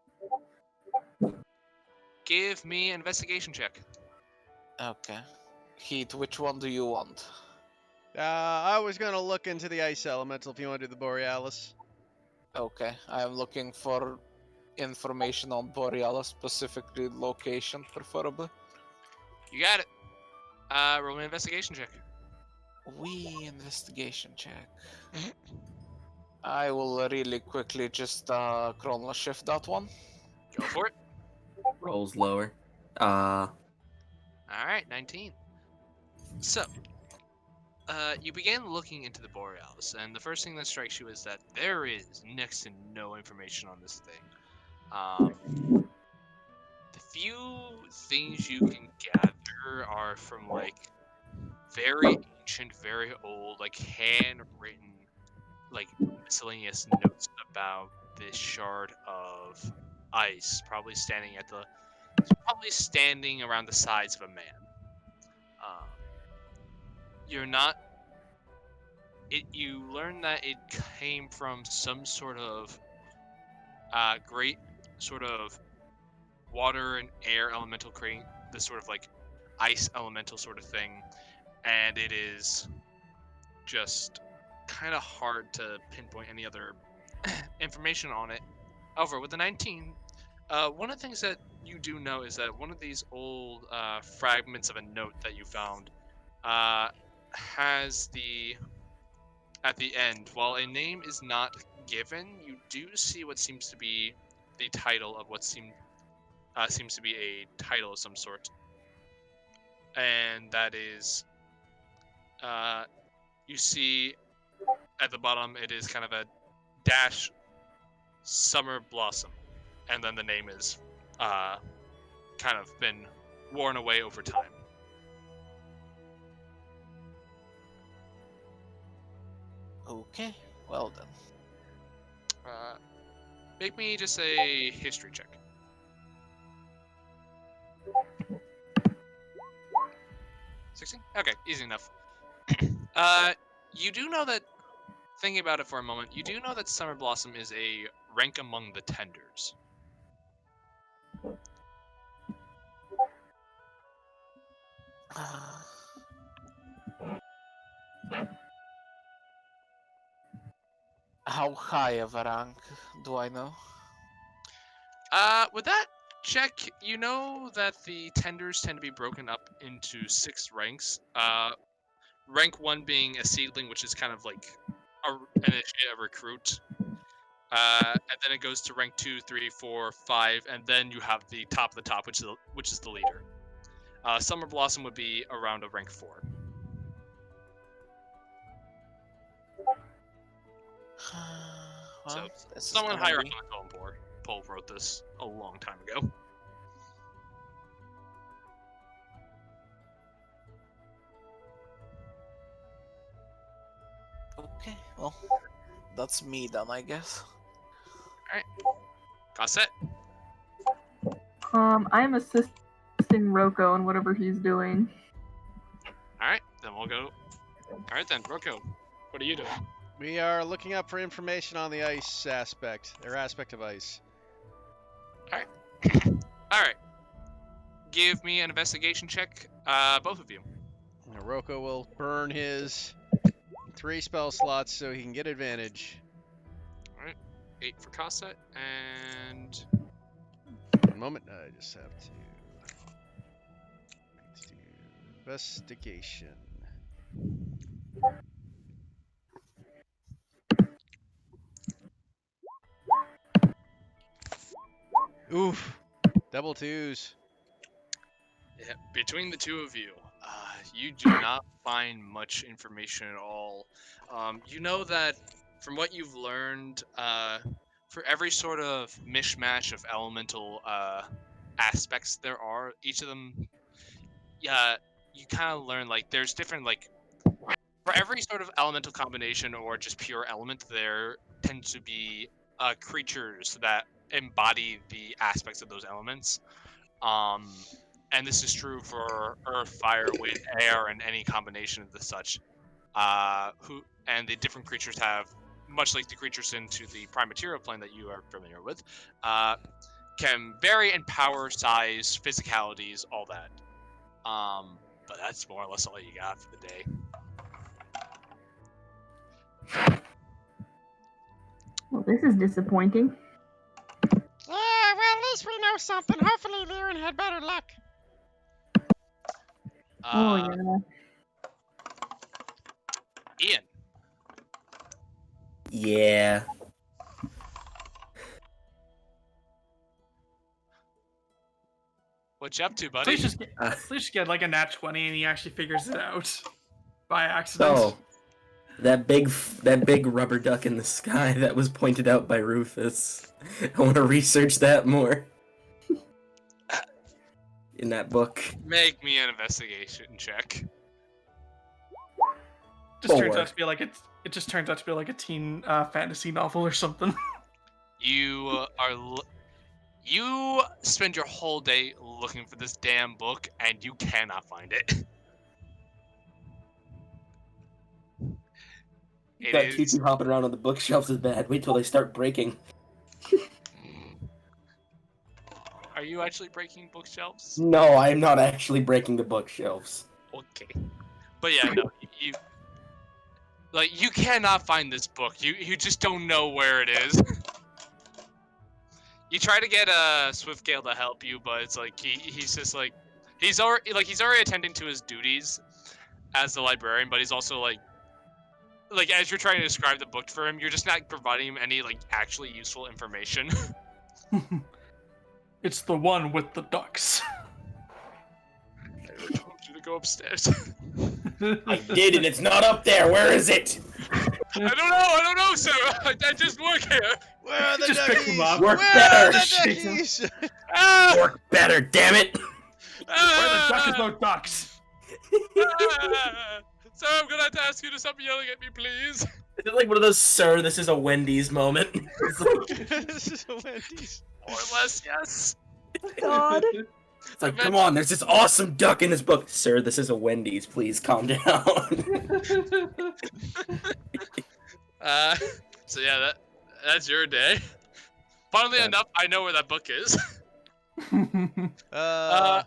Give me an investigation check. Okay. Heat, which one do you want? I was gonna look into the ice elemental if you want to do the Borealis. Okay, I am looking for information on Borealis, specifically location, preferably. You got it. Roll me an investigation check. Investigation check. I will really quickly just chrono shift that one. Go for it. Rolls lower. All right, 19. So, you begin looking into the Borealis, and the first thing that strikes you is that there is next to no information on this thing. The few things you can gather are from like very ancient, very old, like handwritten, like miscellaneous notes about this shard of ice, probably standing at the It's probably standing around the size of a man. You're not. You learn that it came from some sort of great sort of water and air elemental creating this sort of like ice elemental sort of thing, and it is just kind of hard to pinpoint any other information on it. However, with the 19, one of the things that you do know is that one of these old fragments of a note that you found has at the end, while a name is not given, you do see what seems to be the title of what seems to be a title of some sort, and that is you see at the bottom it is kind of a dash Summer Blossom, and then the name is kind of been worn away over time. Okay, well then. Make me just a history check. 16? Okay, easy enough. You do know that, thinking about it for a moment, you do know that Summer Blossom is a rank among the tenders. How high of a rank do I know? With that check, you know that the tenders tend to be broken up into 6 ranks. Rank 1 being a seedling, which is kind of like a recruit. And then it goes to rank 2, 3, 4, 5, and then you have the top of the top, which is the leader. Summer Blossom would be around a rank 4. Well, So this is someone gonna higher up be... on the totem pole wrote this a long time ago. Okay, well, that's me then, I guess. Cassette. I'm assisting Roko in whatever he's doing. Alright, then we'll go. Alright then, Roko, what are you doing? We are looking up for information on the ice aspect, or aspect of ice. Alright. Give me an investigation check, both of you. Now, Roko will burn his 3 spell slots so he can get advantage. Alright. 8 for Cassette, and 1 moment, I just have to do investigation. Oof. Double 2s. yeah, between the two of you, you do not find much information at all. You know that from what you've learned, for every sort of mishmash of elemental aspects there are, each of them, yeah, you kind of learn like there's different like for every sort of elemental combination or just pure element, there tends to be creatures that embody the aspects of those elements. And this is true for earth, fire, wind, air, and any combination of the such. The different creatures have, much like the creatures into the prime material plane that you are familiar with, can vary in power, size, physicalities, all that. But that's more or less all you got for the day. Well, this is disappointing. Yeah, well, at least we know something. Hopefully, Lyran had better luck. Oh yeah. Ian. Yeah. What you up to, buddy? Please just get like a nat 20 and he actually figures it out by accident. So, that big rubber duck in the sky that was pointed out by Rufus. I want to research that more. In that book. Make me an investigation check. Just turns 4. out to be like it just turns out to be like a teen fantasy novel or something. You You spend your whole day looking for this damn book, and you cannot find it. It That is. Tutu hopping around on the bookshelves is bad. Wait till they start breaking. Are you actually breaking bookshelves? No, I am not actually breaking the bookshelves. Okay. But yeah, no, you you cannot find this book. You just don't know where it is. You try to get Swiftgale to help you, but it's like he's just like he's already attending to his duties as the librarian, but he's also like as you're trying to describe the book for him, you're just not providing him any like actually useful information. It's the one with the ducks. I told you to go upstairs. I did, and it's not up there. Where is it? I don't know, sir. I just work here. Where are the Just pick duckies? them up. Work Where better. are the duckies? Ah! Work better, damn it! Where the duck is no ducks. Sir, I'm gonna have to ask you to stop yelling at me, please. Is it like one of those "Sir, this is a Wendy's" moment? It's like, This is a Wendy's. More or less, yes. God. it's like, come on, there's this awesome duck in this book. Sir, this is a Wendy's. Please calm down. So yeah, that's your day. Funnily Yeah. enough, I know where that book is. Uh,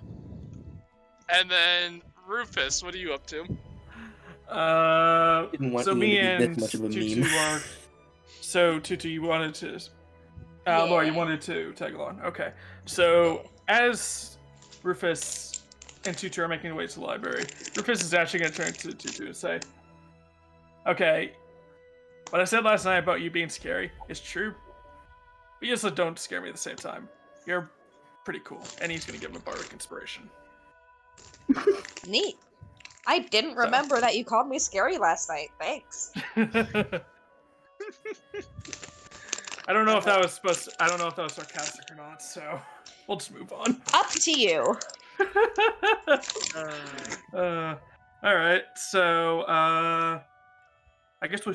And then Rufus, what are you up to? Didn't want So Ian me to be and this much of a Tutu meme. are. So Tutu, you wanted to. Laura, you wanted to tag along. Okay. So as Rufus and Tutu are making their way to the library, Rufus is actually going to turn to Tutu and say, "Okay, what I said last night about you being scary is true, but you also don't scare me at the same time. You're pretty cool." And he's going to give him a bardic inspiration. Neat. I didn't remember that you called me scary last night. Thanks. I don't know if that was I don't know if that was sarcastic or not, so we'll just move on. Up to you. All right, so I guess we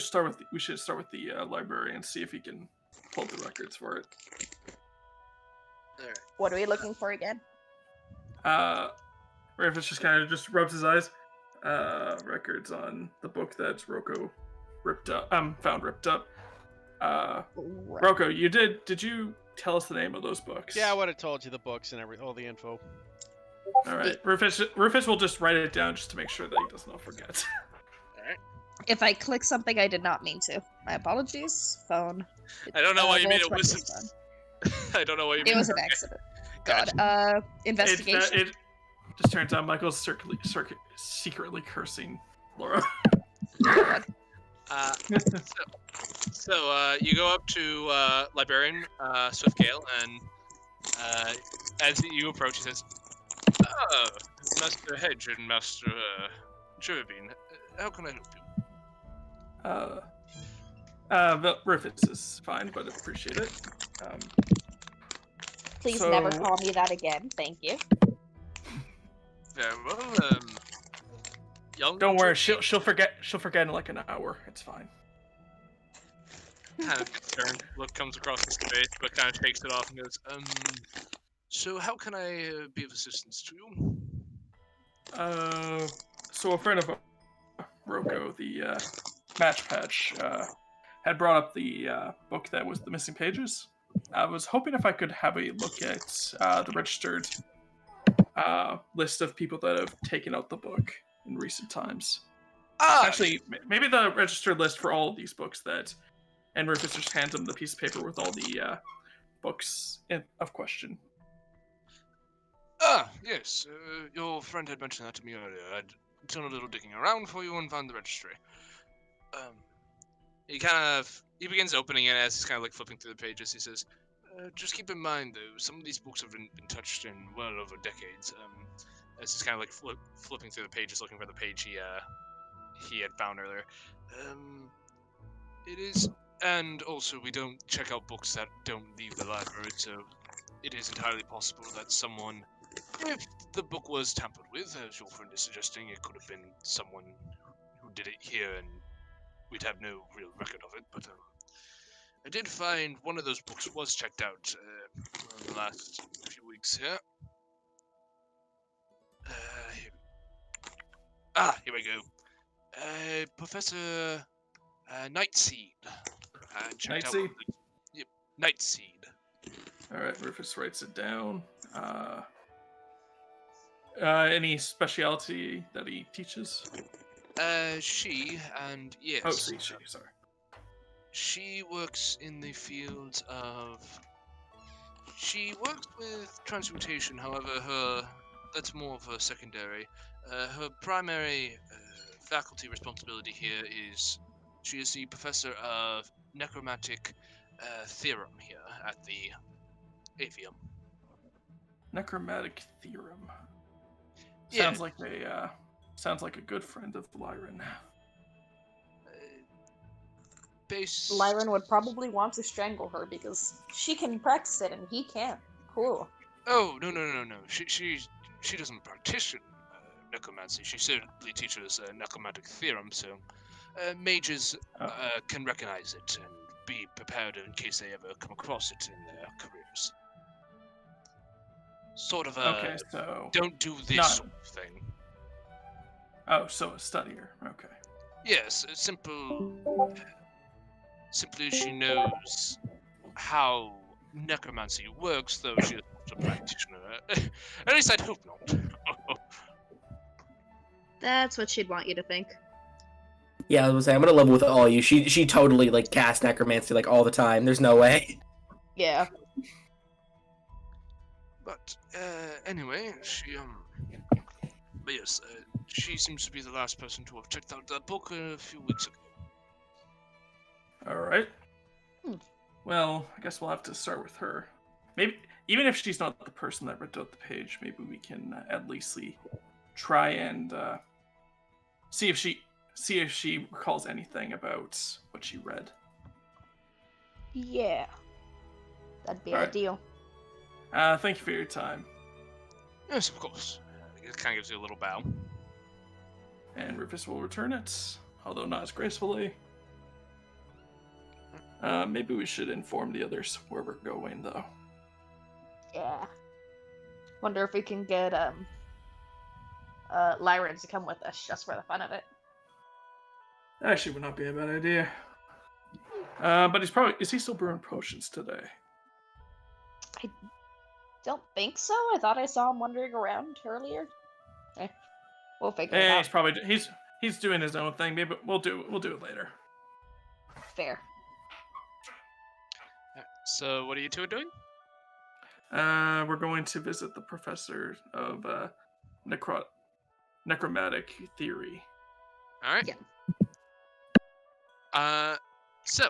should start with the library and see if he can pull up the records for it. What are we looking for again? Rufus just kind of just rubs his eyes. Records on the book that Rocco found ripped up. Rocco, did you tell us the name of those books? yeah, I would have told you the books and all the info. All right, Rufus will just write it down just to make sure that he does not forget. If I click something I did not mean to. My apologies. Phone. I don't know why you roll made a 20 whistle. is done. I don't know why you made It was an okay. accident. Gotcha. God. Investigation. It just turns out Michael's secretly cursing Laura. So you go up to librarian Swiftgale, and as you approach, he says, "Oh, Master Hedge and Master Cherubin, how can I help you?" Rufus is fine, but I appreciate it. Please so- never call me that again. Thank you. Very well. Young Don't worry, she'll forget in like an hour. It's fine. Kind of concerned look comes across his face, but kind of shakes it off and goes, so how can I be of assistance to you? So a friend of Rocco, the Match Patch, had brought up the book that was the missing pages. I was hoping if I could have a look at the registered list of people that have taken out the book in recent times. Actually, maybe the registered list for all of these books and Rufus just hands him the piece of paper with all the books of question. Yes. Your friend had mentioned that to me earlier. I'd done a little digging around for you and found the registry. He begins opening it as he's kind of like flipping through the pages. He says, just keep in mind, though, some of these books have been touched in well over decades. As he's kind of like flipping through the pages, looking for the page he had found earlier. It is, and also we don't check out books that don't leave the library, so it is entirely possible that someone, if the book was tampered with, as your friend is suggesting, it could have been someone who did it here, and we'd have no real record of it. But I did find one of those books was checked out in the last few weeks here. Here. Here we go. Professor Nightseed. Checked out. Nightseed? Yep, Nightseed. All right, Rufus writes it down. Any specialty that he teaches? Yes. Oh, she, sorry. She works in the field of. She works with transmutation, however, that's more of her secondary. Her primary faculty responsibility here is she is the professor of necromantic theorem here at the Avium. Necromantic theorem. Yeah. Sounds like a good friend of Lyran. Lyran would probably want to strangle her because she can practice it and he can't. Cool. Oh no. She doesn't practice necromancy. She certainly teaches necromantic theorem, so mages can recognize it and be prepared in case they ever come across it in their careers. Sort of a Okay, so don't do this not- sort of thing. Oh, so a studier. Okay. Yes, simply she knows how necromancy works, though she is not a practitioner. At least I'd hope not. That's what she'd want you to think. Yeah, I was saying, I'm gonna level with all you. She totally like casts necromancy like all the time. There's no way. Yeah. But anyway, but yes, she seems to be the last person to have checked out that book a few weeks ago. All right. Hmm. Well, I guess we'll have to start with her. Maybe even if she's not the person that ripped out the page, maybe we can at least try and see if she recalls anything about what she read. Yeah. That'd be All right. ideal. Thank you for your time. Yes, of course. It kind of gives you a little bow. And Rufus will return it, although not as gracefully. Maybe we should inform the others where we're going, though. Yeah. Wonder if we can get Lyran to come with us just for the fun of it. Actually, would not be a bad idea. But is he still brewing potions today? Don't think so. I thought I saw him wandering around earlier. We'll figure it out. He's doing his own thing. Maybe we'll do it later. Fair. So, what are you two doing? We're going to visit the professor of necromantic theory. All right. Yeah. So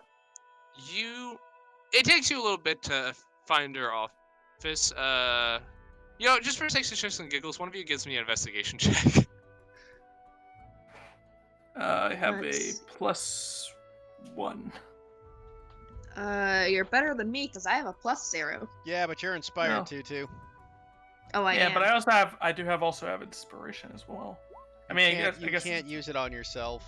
it takes you a little bit to find her office. Just for sakes of shits and giggles, one of you gives me an investigation check. I have Let's- a +1. You're better than me because I have a +0. Yeah, but you're inspired No. too. Oh, I Yeah, am. but I do also have inspiration as well. I mean, I You guess can't use it on yourself.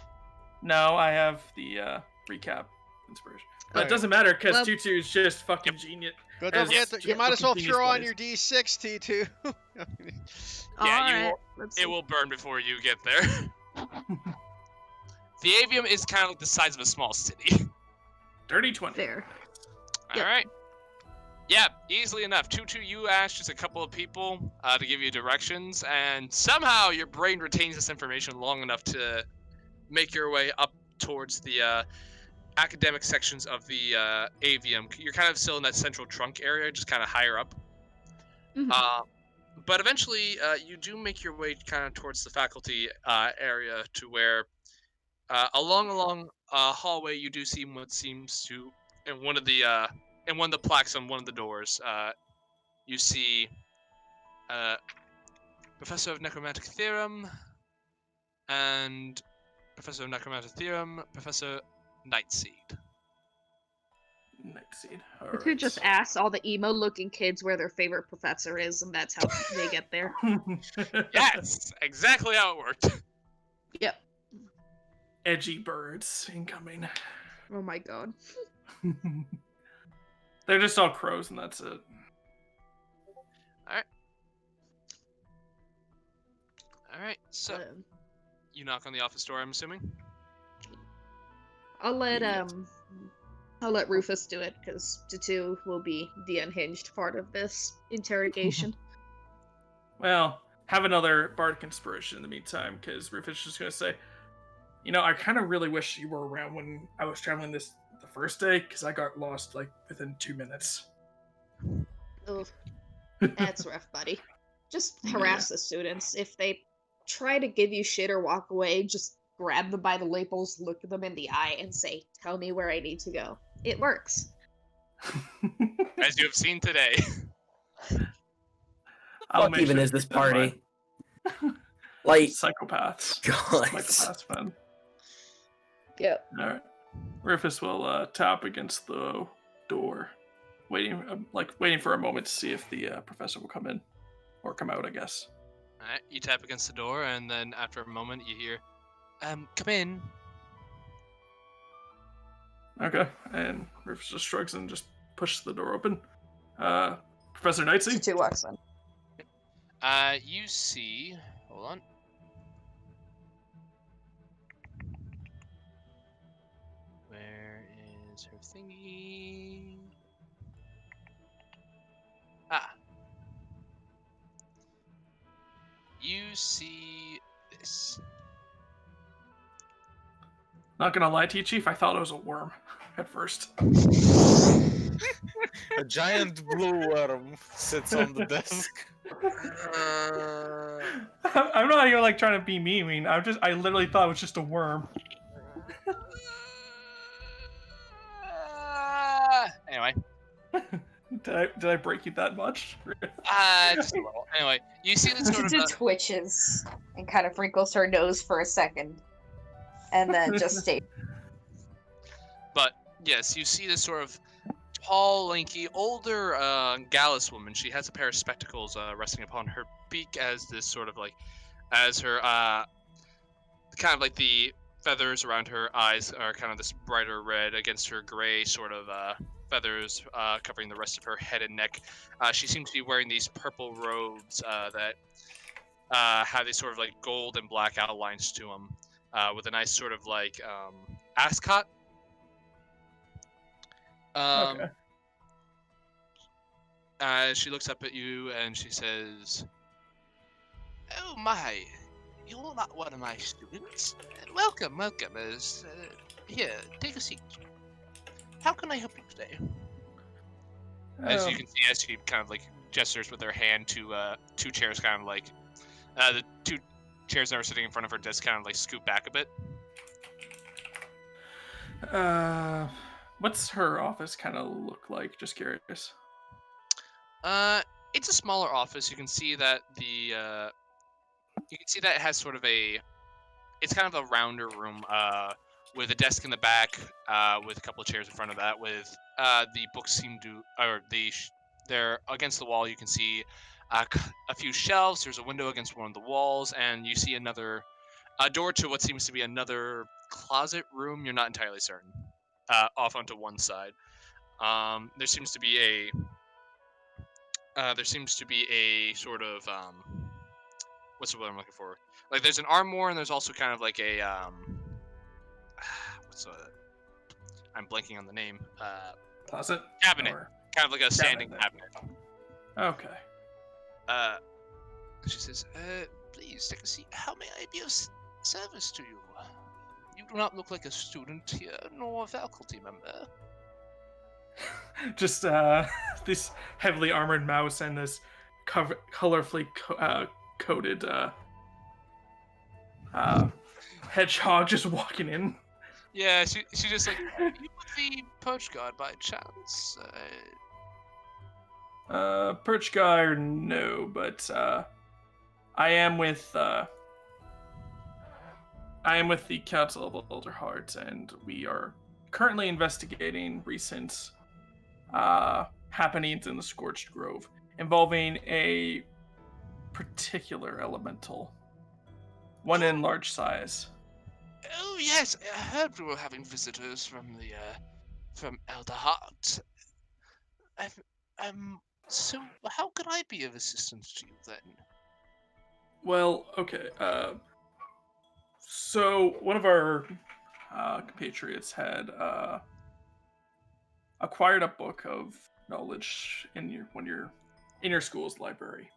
no, I have the recap inspiration. But Okay. it doesn't matter because Well- Tutu is just fucking genius. But don't Yes, forget, you yeah, might as well fucking throw on genius your D6, T2. Yeah, you Alright, will- let's It see. will burn before you get there. The Avium is kind of like the size of a small city. Dirty 20. Fair. All Yep. right. Yeah, easily enough. Tutu, you asked just a couple of people to give you directions, and somehow your brain retains this information long enough to make your way up towards the academic sections of the Avium. You're kind of still in that central trunk area, just kind of higher up. Mhm. But eventually, you do make your way kind of towards the faculty area, to where along a hallway you do see what seems to in one of the plaques on one of the doors. You see Professor of Necromantic Theorem and Professor of Necromantic Theorem, Professor Nightseed. Nightseed. We could just ask all the emo-looking kids where their favorite professor is, and that's how they get there. Yes, exactly how it worked. Yep. Edgy birds incoming. Oh my god. They're just all crows, and that's it. All right. So Um, you knock on the office door, I'm assuming. I'll let Yes. I'll let Rufus do it because Tutu will be the unhinged part of this interrogation. Well, have another bardic inspiration in the meantime, because Rufus is just gonna say, I kind of really wish you were around when I was traveling the first day, because I got lost like within 2 minutes. Ugh, that's rough, buddy. Just harass the students. If they try to give you shit or walk away, just grab them by the lapels, look them in the eye, and say, "Tell me where I need to go." It works. As you have seen today. I'll What make even sure is to this keep that in mind. party? Like, Psychopaths. God. Psychopaths, man. Yep. All right. Rufus will tap against the door, waiting for a moment to see if the professor will come in or come out, I guess. All right. You tap against the door, and then after a moment, you hear, "Come in." Okay, and Rufus just shrugs and just pushes the door open. Professor Knightsey? Tutu walks in. You see. Hold on. Where is her thingy? You see this. Not gonna lie to you, Chief, I thought it was a worm at first. A giant blue worm sits on the desk. I'm not even like trying to be mean. I literally thought it was just a worm. Anyway. Did I break you that much? Just a little. Anyway, you see this sort of. Tutu twitches and kind of wrinkles her nose for a second, and then just stays. But yes, you see this sort of tall, lanky, older Gallus woman. She has a pair of spectacles resting upon her beak as this sort of like, as her kind of like the feathers around her eyes are kind of this brighter red against her gray sort of feathers covering the rest of her head and neck. She seems to be wearing these purple robes that have these sort of like gold and black outlines to them, with a nice sort of like ascot. Okay. She looks up at you and she says, "Oh my, you're not one of my students. Welcome. Here, take a seat. How can I help you today?" As you can see, as she kind of like gestures with her hand to two chairs, kind of like the two chairs that are sitting in front of her desk, kind of like scoot back a bit. What's her office kind of look like? Just curious. It's a smaller office. You can see that it has sort of it's kind of a rounder room, with a desk in the back, with a couple of chairs in front of that, with the books they're against the wall. You can see a few shelves. There's a window against one of the walls, and you see a door to what seems to be another closet room. You're not entirely certain. Off onto one side. There seems to be a sort of what's the word I'm looking for? Like there's an armoire and there's also kind of like a I'm blanking on the name. Closet? Cabinet. Or... Kind of like a standing Cabinet. cabinet. Okay. She says, "Please take a seat. How may I be of service to you? You do not look like a student here, nor a faculty member." Just this heavily armored mouse and this colorfully coated hedgehog just walking in. Yeah, she just like, "You with the poach guard by chance?" Perch guy, no, but I am with the Council of Elder Hearts, and we are currently investigating recent happenings in the Scorched Grove involving a particular elemental, one in large size. Oh yes, I heard we were having visitors from Elder Heart. So how could I be of assistance to you then? Well, okay. So one of our compatriots had acquired a book of knowledge in your school's library,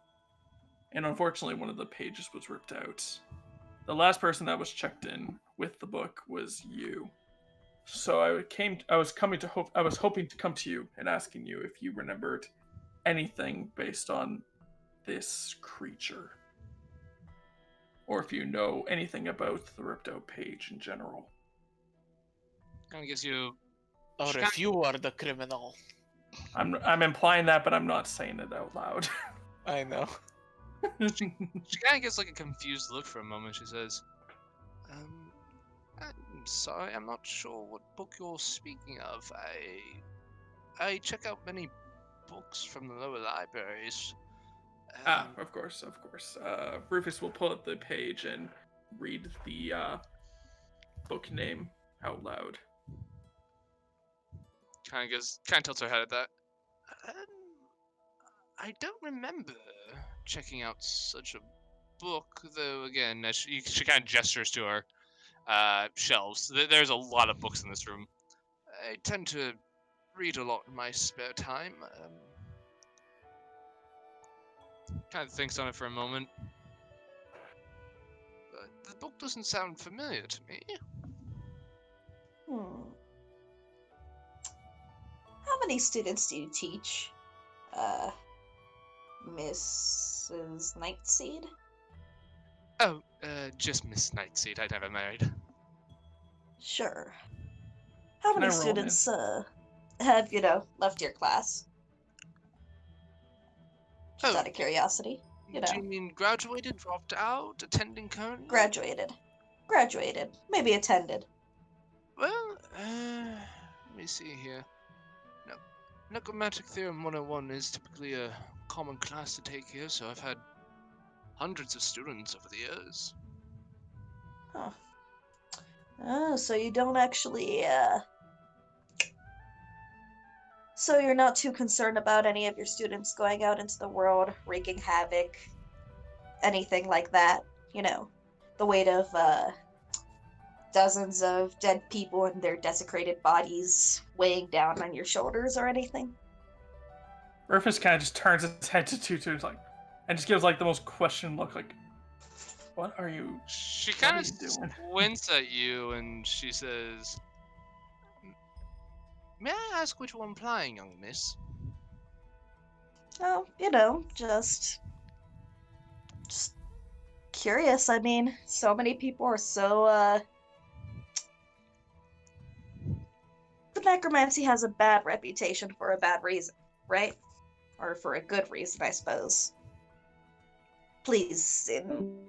and unfortunately, one of the pages was ripped out. The last person that was checked in with the book was you. So I was hoping to come to you and asking you if you remembered anything based on this creature, or if you know anything about the ripped out page in general. Kind of gives you. Or She if you are the criminal. I'm implying that, but I'm not saying it out loud. I know. She kind of gets like a confused look for a moment. She says, I'm sorry, I'm not sure what book you're speaking of. I check out many books from the lower libraries. Of course, of course. Rufus will pull up the page and read the book name out loud. Kind of tilts her head at that. Um, I don't remember checking out such a book, though. Again, as she kind of gestures to her shelves. There's a lot of books in this room. I tend to read a lot in my spare time. Kind of thinks on it for a moment. But the book doesn't sound familiar to me. Hmm. How many students do you teach, uh, Mrs. Nightseed? Oh, just Miss Nightseed. I never married. Sure. How Can many I roll, students, have, left your class? Just Oh, out of curiosity. do you mean graduated, dropped out, attending currently? Graduated. Graduated. Maybe attended. Well, let me see here. No, Necromantic Theorem 101 is typically a common class to take here, so I've had hundreds of students over the years. Huh. Oh, so you don't actually, So you're not too concerned about any of your students going out into the world, wreaking havoc, anything like that? The weight of, dozens of dead people and their desecrated bodies weighing down on your shoulders or anything? Rufus kind of just turns his head to Tutu, like, and just gives like the most questioned look, like, "What are you?" She What kind are of you doing? squints at you and she says, May I ask what you're implying, young miss? Oh, just curious. I mean, so many people are so, the necromancy has a bad reputation for a bad reason, right? Or for a good reason, I suppose. Please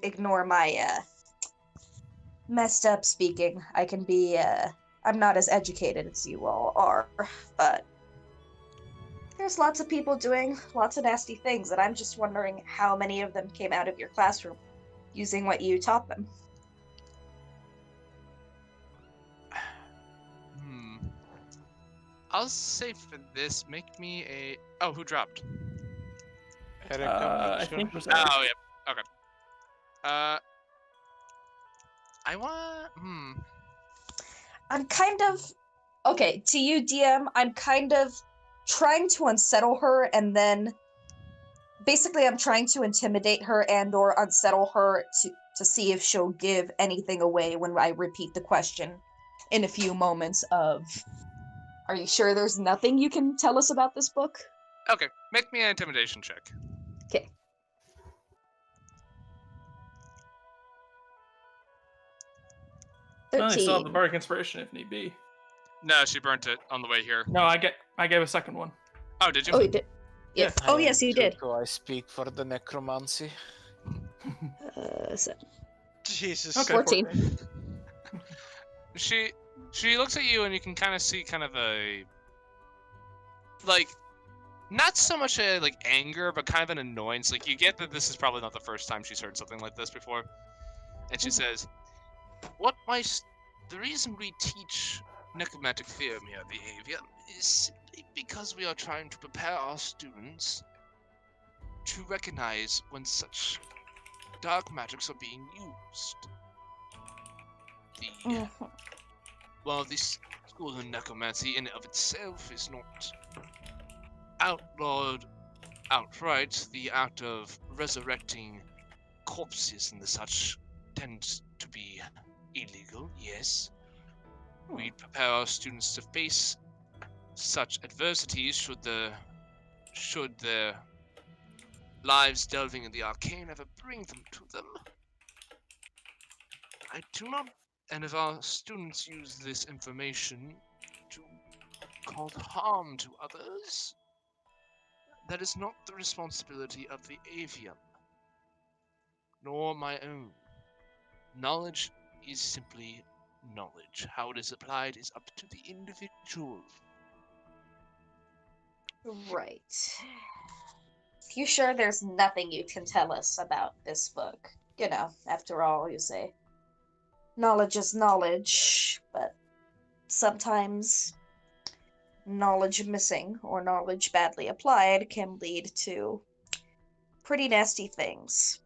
ignore my, messed up speaking. I can be, I'm not as educated as you all are, but there's lots of people doing lots of nasty things, and I'm just wondering how many of them came out of your classroom using what you taught them. I'll say for this, make me a. Oh, who dropped? Erica, I think it was Oh, Eric. yeah. Okay. I want. I'm kind of okay, to you, DM, I'm kind of trying to unsettle her, and then basically I'm trying to intimidate her and or unsettle her to see if she'll give anything away when I repeat the question in a few moments of, are you sure there's nothing you can tell us about this book? Okay, make me an intimidation check. Okay. Well, they still have 13. the bardic inspiration if need be. No, she burnt it on the way here. No, I gave a second one. Oh, did you? Oh, you did. Yeah. Yeah. Oh, yes, you did. Do I speak for the necromancy? So Jesus. Okay. 14. She looks at you and you can kind of see kind of a like not so much a like anger, but kind of an annoyance. Like you get that this is probably not the first time she's heard something like this before, and she says, the reason we teach necromantic theorem here, behavior, is because we are trying to prepare our students to recognize when such dark magics are being used. The While this school of necromancy in and of itself is not outlawed outright, the act of resurrecting corpses and the such tends to be illegal, yes. We prepare our students to face such adversities should their lives delving in the arcane ever bring them to them. I do not, and if our students use this information to cause harm to others, that is not the responsibility of the avium, nor my own. Knowledge is simply knowledge. How it is applied is up to the individual. Right. You sure there's nothing you can tell us about this book? You know, after all, you say knowledge is knowledge, but sometimes knowledge missing or knowledge badly applied can lead to pretty nasty things.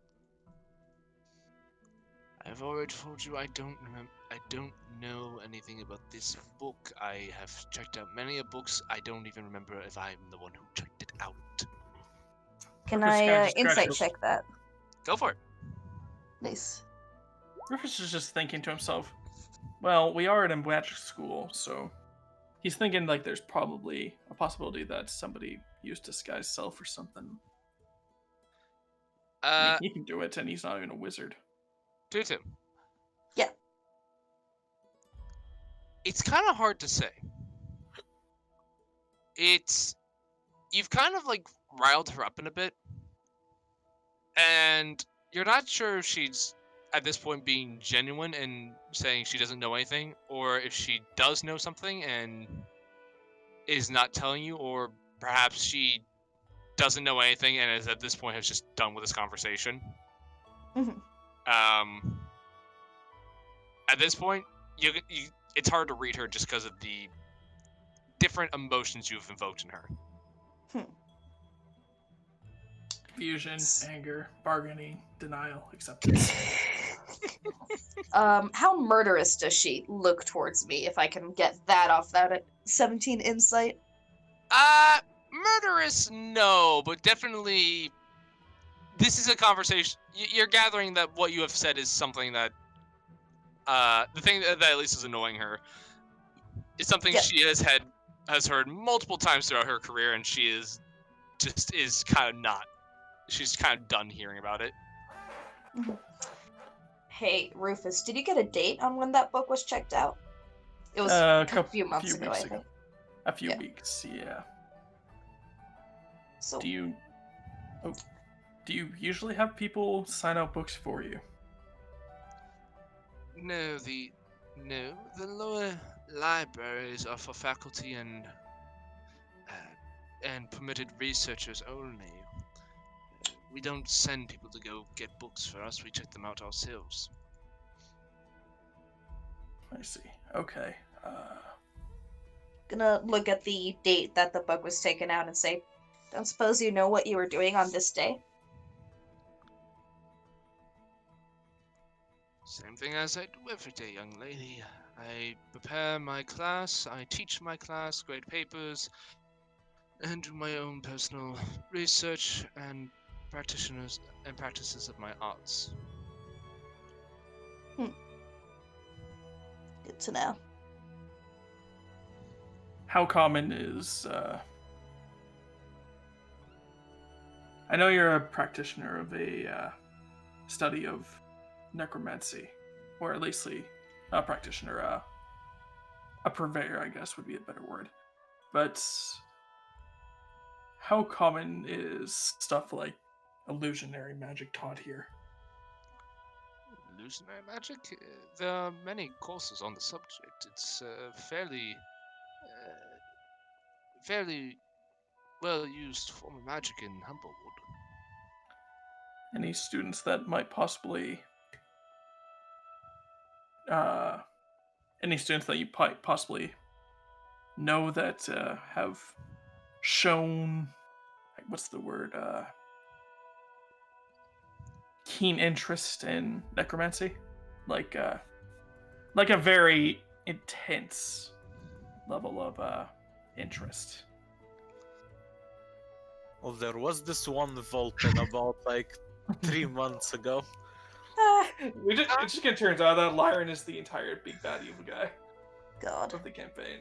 I've already told you I don't know anything about this book. I have checked out many a books. I don't even remember if I'm the one who checked it out. Can Rufus kinda I just insight crashes. check that? Go for it. Nice. Rufus is just thinking to himself, well, we are at a magic school, so he's thinking like there's probably a possibility that somebody used disguise self or something. I mean, he can do it, and he's not even a wizard. Do too. Yeah. It's kind of hard to say. You've kind of like riled her up in a bit, and you're not sure if she's at this point being genuine and saying she doesn't know anything, or if she does know something and is not telling you, or perhaps she doesn't know anything and is at this point has just done with this conversation. Mhm. At this point, it's hard to read her just because of the different emotions you've invoked in her. Confusion, anger, bargaining, denial, acceptance. How murderous does she look towards me, if I can get that off that at 17 insight? Murderous, no, but definitely this is a conversation. You're gathering that what you have said is something that, the thing that at least is annoying her is something Yep. she has heard multiple times throughout her career, and she is kind of not. She's kind of done hearing about it. Hey, Rufus, did you get a date on when that book was checked out? It was A few months ago, weeks I think. A few Yeah. weeks, yeah. So Do you usually have people sign out books for you? No, the lower libraries are for faculty and permitted researchers only. We don't send people to go get books for us. We check them out ourselves. I see. Okay. gonna look at the date that the book was taken out and say, don't suppose you know what you were doing on this day? Same thing as I do every day, young lady. I prepare my class, I teach my class, grade papers, and do my own personal research and practices of my arts. Good to know. How common is I know you're a practitioner of a study of necromancy, or at least a practitioner, a purveyor, I guess would be a better word. But how common is stuff like illusionary magic taught here? Illusionary magic? There are many courses on the subject. It's fairly well used form of magic in Humblewood. Any students that might possibly any students that you possibly know that have shown, what's the word, keen interest in necromancy, like a very intense level of interest. Well, there was this one Vulcan about like 3 months ago. It just kind of turns out that Lyron is the entire big bad evil guy God. of the campaign.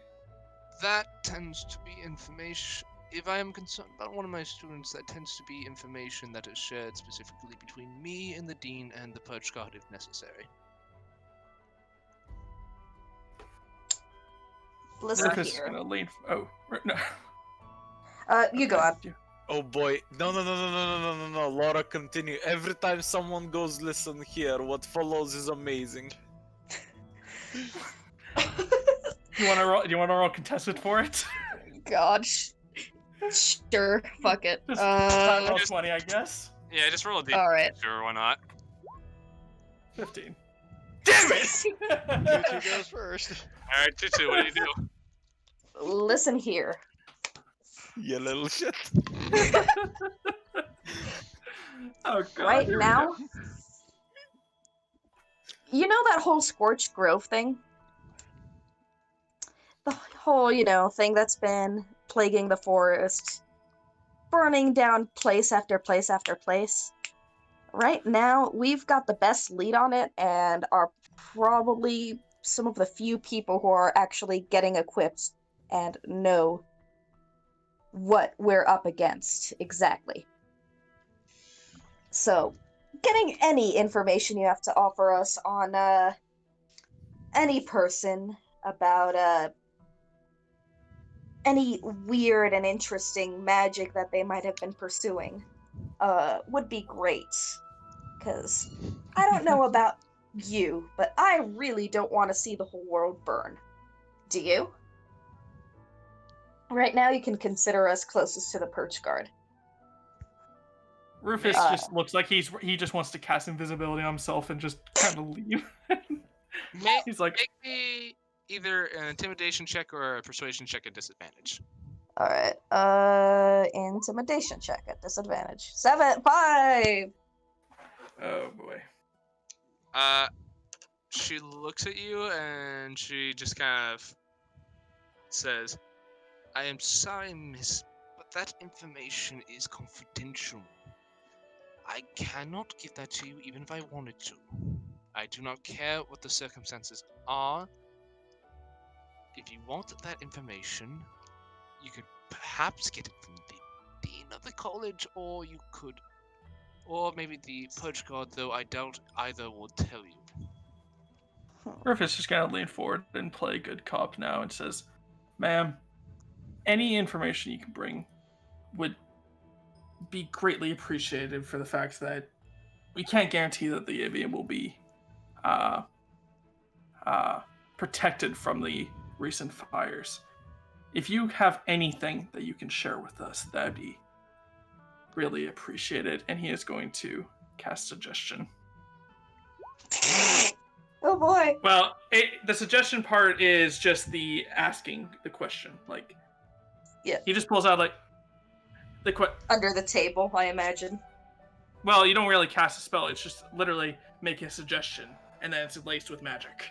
That tends to be information. If I am concerned about one of my students, that tends to be information that is shared specifically between me and the dean and the purge guard if necessary. Listen Rufus is here. gonna lean. Oh no. You go up. Oh boy, no, Laura, continue. Every time someone goes, listen here, what follows is amazing. You want to roll? You want to roll contested for it? God. Sure. Fuck it. Just roll Just- 20, I guess. Yeah, just roll a d. All right. Sure, why not? 15. Damn it! Tutu goes first. All right, Tutu, what do you do? Listen here. You little shit. Oh god. Right here we now, go. you know that whole Scorched Grove thing? The whole, thing that's been plaguing the forest, burning down place after place after place. Right now, we've got the best lead on it and are probably some of the few people who are actually getting equipped and know what we're up against exactly. So, getting any information you have to offer us on any person about any weird and interesting magic that they might have been pursuing would be great. Because I don't know about you, but I really don't want to see the whole world burn. Do you? Right now, you can consider us closest to the Perch Guard. Rufus just looks like he just wants to cast invisibility on himself and just kind of leave. He's like, Make me either an intimidation check or a persuasion check at disadvantage. Alright, intimidation check at disadvantage. 5! oh boy. She looks at you and she just kind of says, I am sorry, miss, but that information is confidential. I cannot give that to you even if I wanted to. I do not care what the circumstances are. If you want that information, you could perhaps get it from the dean of the college, or you could, or maybe the purge guard, though I doubt either will tell you. Rufus just gonna lean forward and play good cop now and says, ma'am, any information you can bring would be greatly appreciated for the fact that we can't guarantee that the avian will be protected from the recent fires. If you have anything that you can share with us, that'd be really appreciated. And he is going to cast suggestion. Oh boy! Well, the suggestion part is just the asking the question. Like, Yeah. he just pulls out like Under the table, I imagine. Well, you don't really cast a spell. It's just literally make a suggestion, and then it's laced with magic.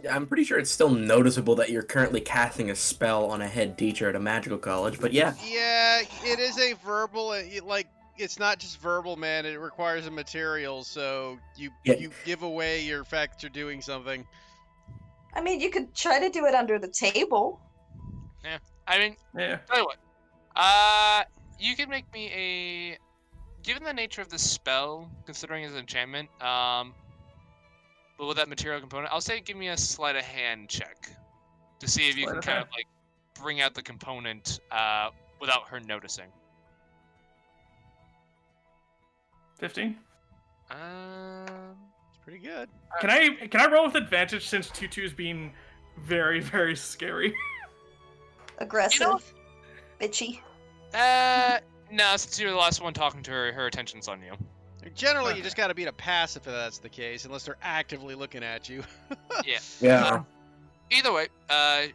I'm pretty sure it's still noticeable that you're currently casting a spell on a head teacher at a magical college, but yeah. Yeah, it is a verbal, it's not just verbal, man. It requires a material, so you give away your fact that you're doing something. I mean, you could try to do it under the table. Yeah, I mean, Yeah. tell you what. You can make me a. Given the nature of the spell, considering it's an enchantment, but with that material component, I'll say give me a sleight of hand check to see if you can kind of like bring out the component without her noticing. 15. It's pretty good. Can I roll with advantage since Tutu's being very, very scary? Aggressive. Bitchy. No, since you're the last one talking to her, her attention's on you. Generally, Okay. you just gotta beat a passive if that's the case, unless they're actively looking at you. Yeah. Yeah. Either way,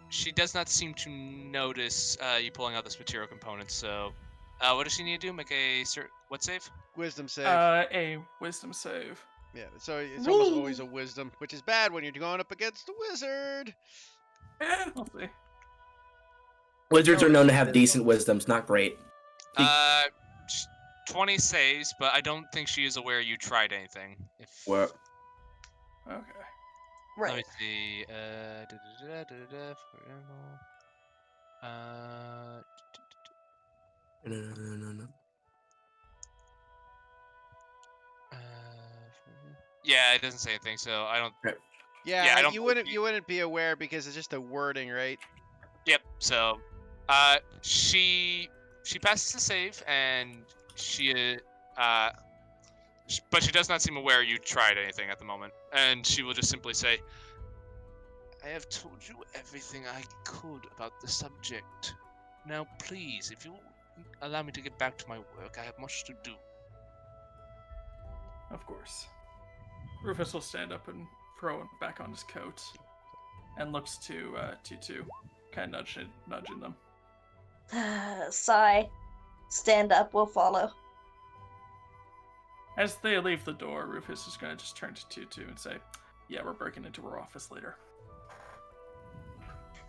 she does not seem to notice you pulling out this material component. So, what does she need to do? Make a what save? Wisdom save. A wisdom save. Yeah, so it's almost Whee! always a wisdom, which is bad when you're going up against a wizard. We'll see. Wizards No, are known to it's- have decent wisdoms, not great. 20 saves, but I don't think she is aware you tried anything. If Well, Okay. Let me Right. see. For example. no. Yeah, it doesn't say anything, so I don't. Yeah, Yeah, I don't you believe wouldn't be aware because it's just a wording, right? Yep. So, she passes the save, and but she does not seem aware you tried anything at the moment, and she will just simply say, "I have told you everything I could about the subject. Now, please, if you allow me to get back to my work, I have much to do." Of course. Rufus will stand up and throw it back on his coat, and looks to Tutu, kind of nudging them. Sigh. Stand up, we'll follow. As they leave the door, Rufus is going to just turn to Tutu and say, "Yeah, we're breaking into her office later."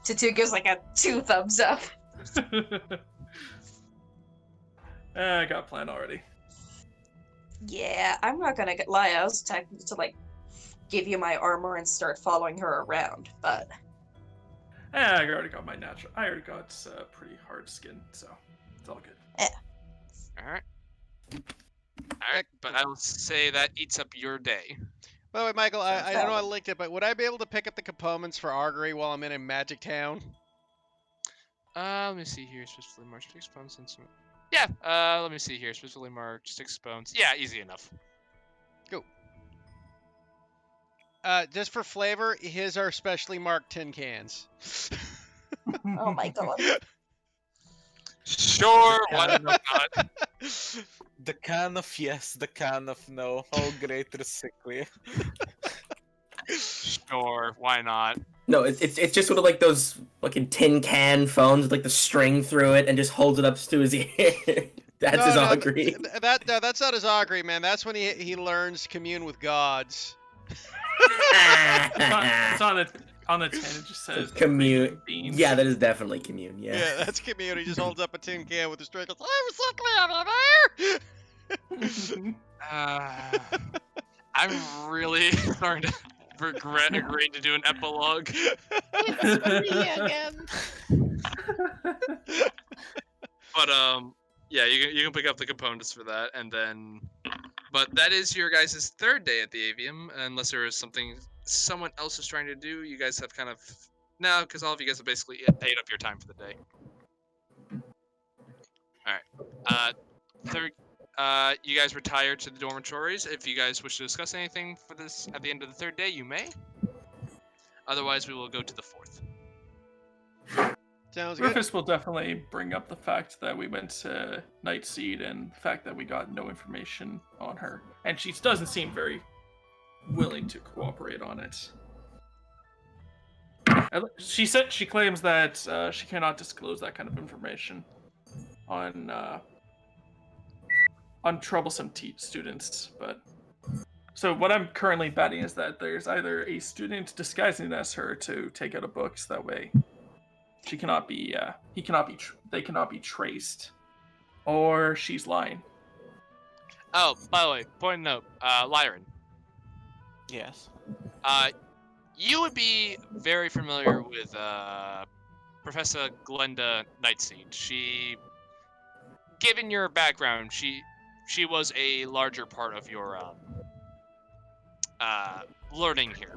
Tutu gives like a 2 thumbs up. I got a plan already. Yeah, I'm not gonna lie, I was tempted to like give you my armor and start following her around, but I already got my natural. I already got pretty hard skin, so it's all good. All right. All right, but I will say that eats up your day. By the way, Michael, I know I valid. linked it, but would I be able to pick up the components for augury while I'm in a magic town? Let me see here. Specifically marked 6 bones. Yeah. Let me see here. Specifically marked 6 bones. Yeah, easy enough. Just for flavor, his are specially marked tin cans. oh my god. Sure. Why not? The can of yes, the can of no. How great is sickly. Sure. Why not? No, it's just sort of like those fucking tin can phones with like the string through it and just holds it up to his ear. That's his augury. That's not his augury, man. That's when he learns to commune with gods. It's on the tin. It just says Commune. beans. Yeah, that is definitely commune. Yeah. Yeah, that's commune. He just holds up a tin can with a string. Goes, I'm sickly over there. I'm really starting to regret agreeing to do an epilogue. But yeah, you can pick up the components for that, and then. But that is your guys' third day at the avium, unless there is something someone else is trying to do. You guys have kind of no, because all of you guys have basically ate up your time for the day. All right. Third. You guys retire to the dormitories. If you guys wish to discuss anything for this at the end of the third day, you may. Otherwise, we will go to the fourth. Sounds good. Rufus will definitely bring up the fact that we went to Night Seed and the fact that we got no information on her. And she doesn't seem very willing to cooperate on it. She claims that she cannot disclose that kind of information on troublesome students. But so what I'm currently betting is that there's either a student disguising as her to take out of books. That way, she cannot be. They cannot be traced, or she's lying. Oh, by the way, point note, Lyran. Yes. You would be very familiar with Professor Glenda Nightseed. She, given your background, she was a larger part of your learning here.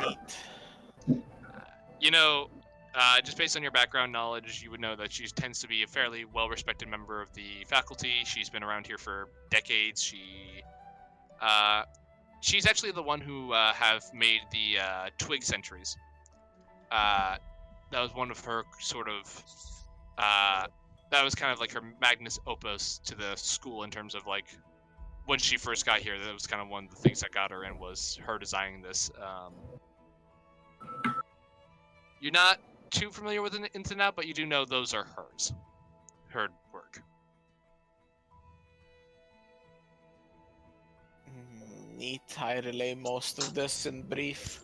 Neat. You know, just based on your background knowledge, you would know that she tends to be a fairly well-respected member of the faculty. She's been around here for decades. She's actually the one who have made the twig sentries. That was one of her sort of. That was kind of like her magnus opus to the school in terms of like when she first got here, that was kind of one of the things that got her in, was her designing this. You're not too familiar with the ins and out, but you do know those are hers. Her work. Neat. I relay most of this in brief.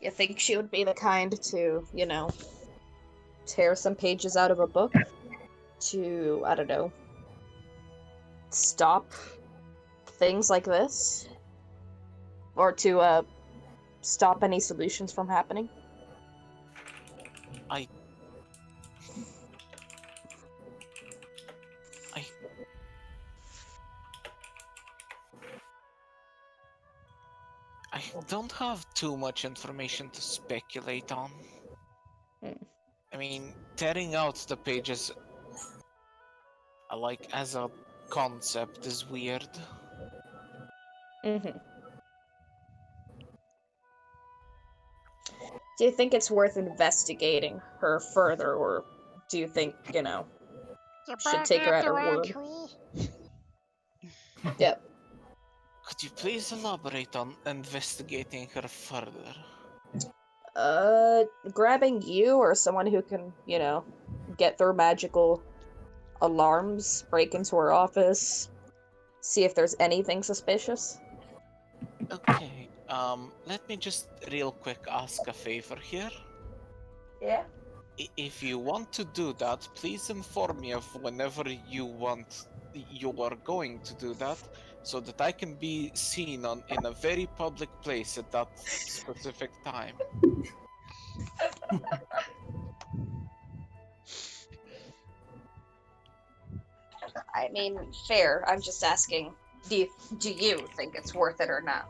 You think she would be the kind to, you know, tear some pages out of a book to, I don't know, stop things like this? Or to, stop any solutions from happening? I don't have too much information to speculate on. I mean, tearing out the pages, like, as a concept is weird. Mm-hmm. Do you think it's worth investigating her further, or do you think, you know, should take her at her word? Yep. Could you please elaborate on investigating her further? Grabbing you or someone who can, you know, get through magical alarms, break into her office, see if there's anything suspicious. Okay, let me just real quick ask a favor here. Yeah. If you want to do that, please inform me of whenever you are going to do that, so that I can be seen in a very public place at that specific time. I mean, fair. I'm just asking, do you think it's worth it or not?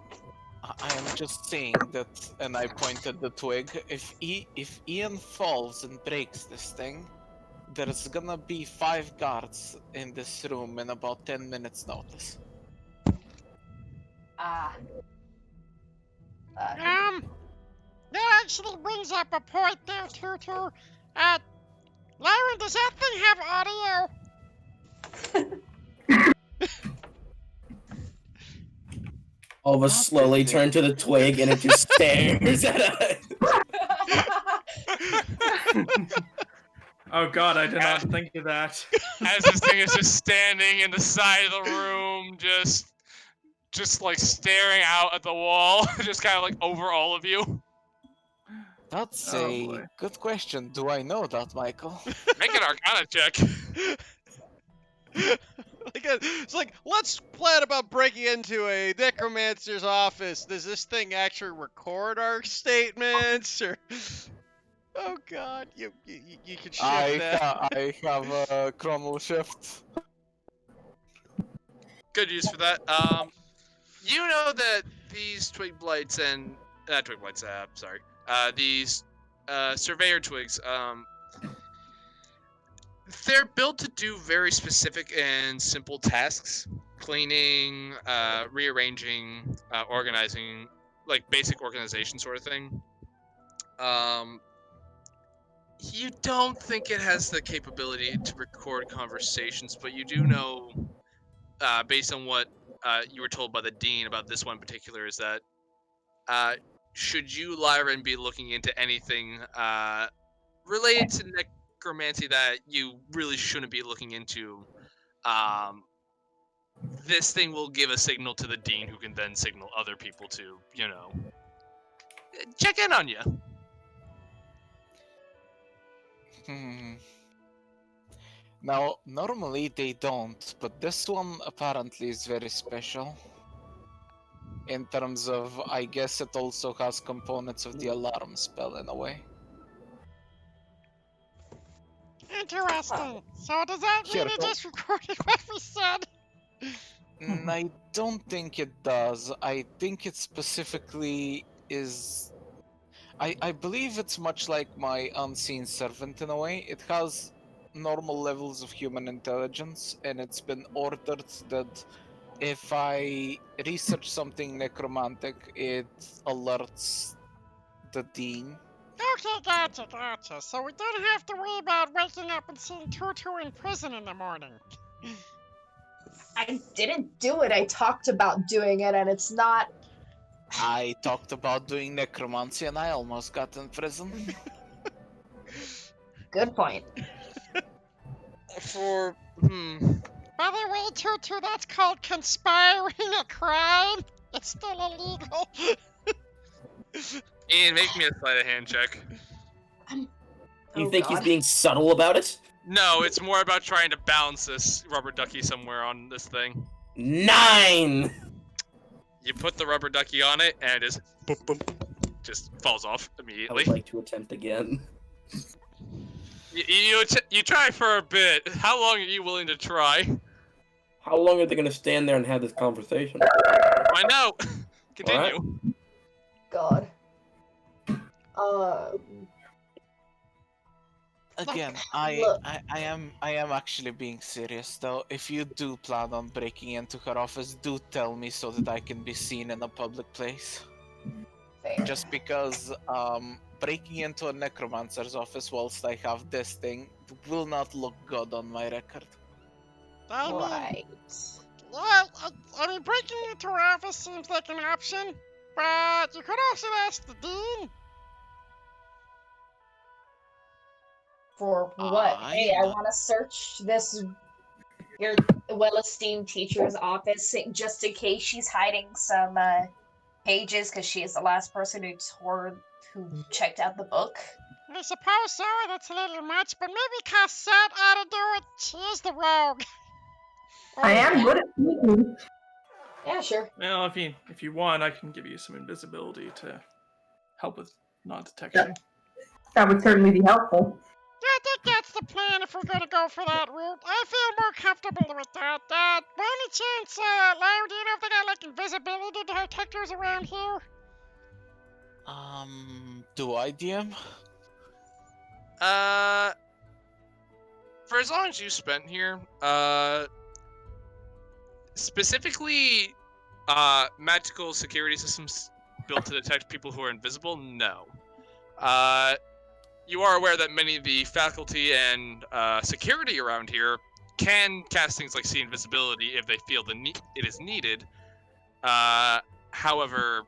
I am just saying that, and I pointed the twig. If Ian falls and breaks this thing, there's gonna be 5 guards in this room in about 10 minutes' notice. That actually brings up a point there, Tutu. Lyron, does that thing have audio? All of us slowly turn to the twig and it just stares at us. Oh god, I did not think of that. As this thing is just standing in the side of the room, just like staring out at the wall, just kind of like over all of you. That's Oh, a boy. good question. Do I know that, Michael? Make an Arcana check. It's like, let's plan about breaking into a necromancer's office. Does this thing actually record our statements? Or oh god, you can shift that. I have a chronal shift. Good use for that. You know that these twig blights and twig blights. Sorry. These surveyor twigs. They're built to do very specific and simple tasks: cleaning, rearranging, organizing, like basic organization sort of thing. You don't think it has the capability to record conversations, but you do know, based on what you were told by the dean about this one in particular, is that should you, Lyran, be looking into anything related to necromancy that you really shouldn't be looking into, this thing will give a signal to the dean, who can then signal other people to, you know, check in on you. Now, normally they don't, but this one apparently is very special. In terms of, I guess it also has components of the alarm spell in a way. Interesting. So does that Here, mean it go. just recorded what we said? I don't think it does. I think it specifically is... I believe it's much like my unseen servant in a way. It has normal levels of human intelligence, and it's been ordered that if I research something necromantic, it alerts the dean. Okay, gotcha. So we don't have to worry about waking up and seeing Tutu in prison in the morning. I didn't do it. I talked about doing it, and it's not. I talked about doing necromancy and I almost got in prison. Good point. For By the way, Tutu, that's called conspiring a crime. It's still illegal. Ian, make me a sleight of hand check. You Oh, think he's God. being subtle about it? No, it's more about trying to balance this rubber ducky somewhere on this thing. 9! You put the rubber ducky on it, and it just boop, boop, just falls off I immediately. would like to attempt again. You try for a bit. How long are you willing to try? How long are they going to stand there and have this conversation? Find out. Continue. God. Again, look. I am actually being serious though. If you do plan on breaking into her office, do tell me so that I can be seen in a public place. Fair. Just because breaking into a necromancer's office whilst I have this thing will not look good on my record. I mean, Right. well, I mean, breaking into her office seems like an option, but you could also ask the dean. For what? Hey, I know. want to search your well-esteemed teacher's office just in case she's hiding some pages because she is the last person who checked out the book. I suppose so, that's a little much, but maybe Cassette ought to do it. She is the rogue. I am good at sneaking. Yeah, sure. Well, if you want, I can give you some invisibility to help with non-detection. That would certainly be helpful. Yeah, I think that's the plan if we're gonna go for that route. I feel more comfortable with that. By any chance, Larry, do you know if they got, like, invisibility detectors around here? Do I, DM? For as long as you spent here, specifically, magical security systems built to detect people who are invisible, no. You are aware that many of the faculty and security around here can cast things like see invisibility if they feel it is needed. However,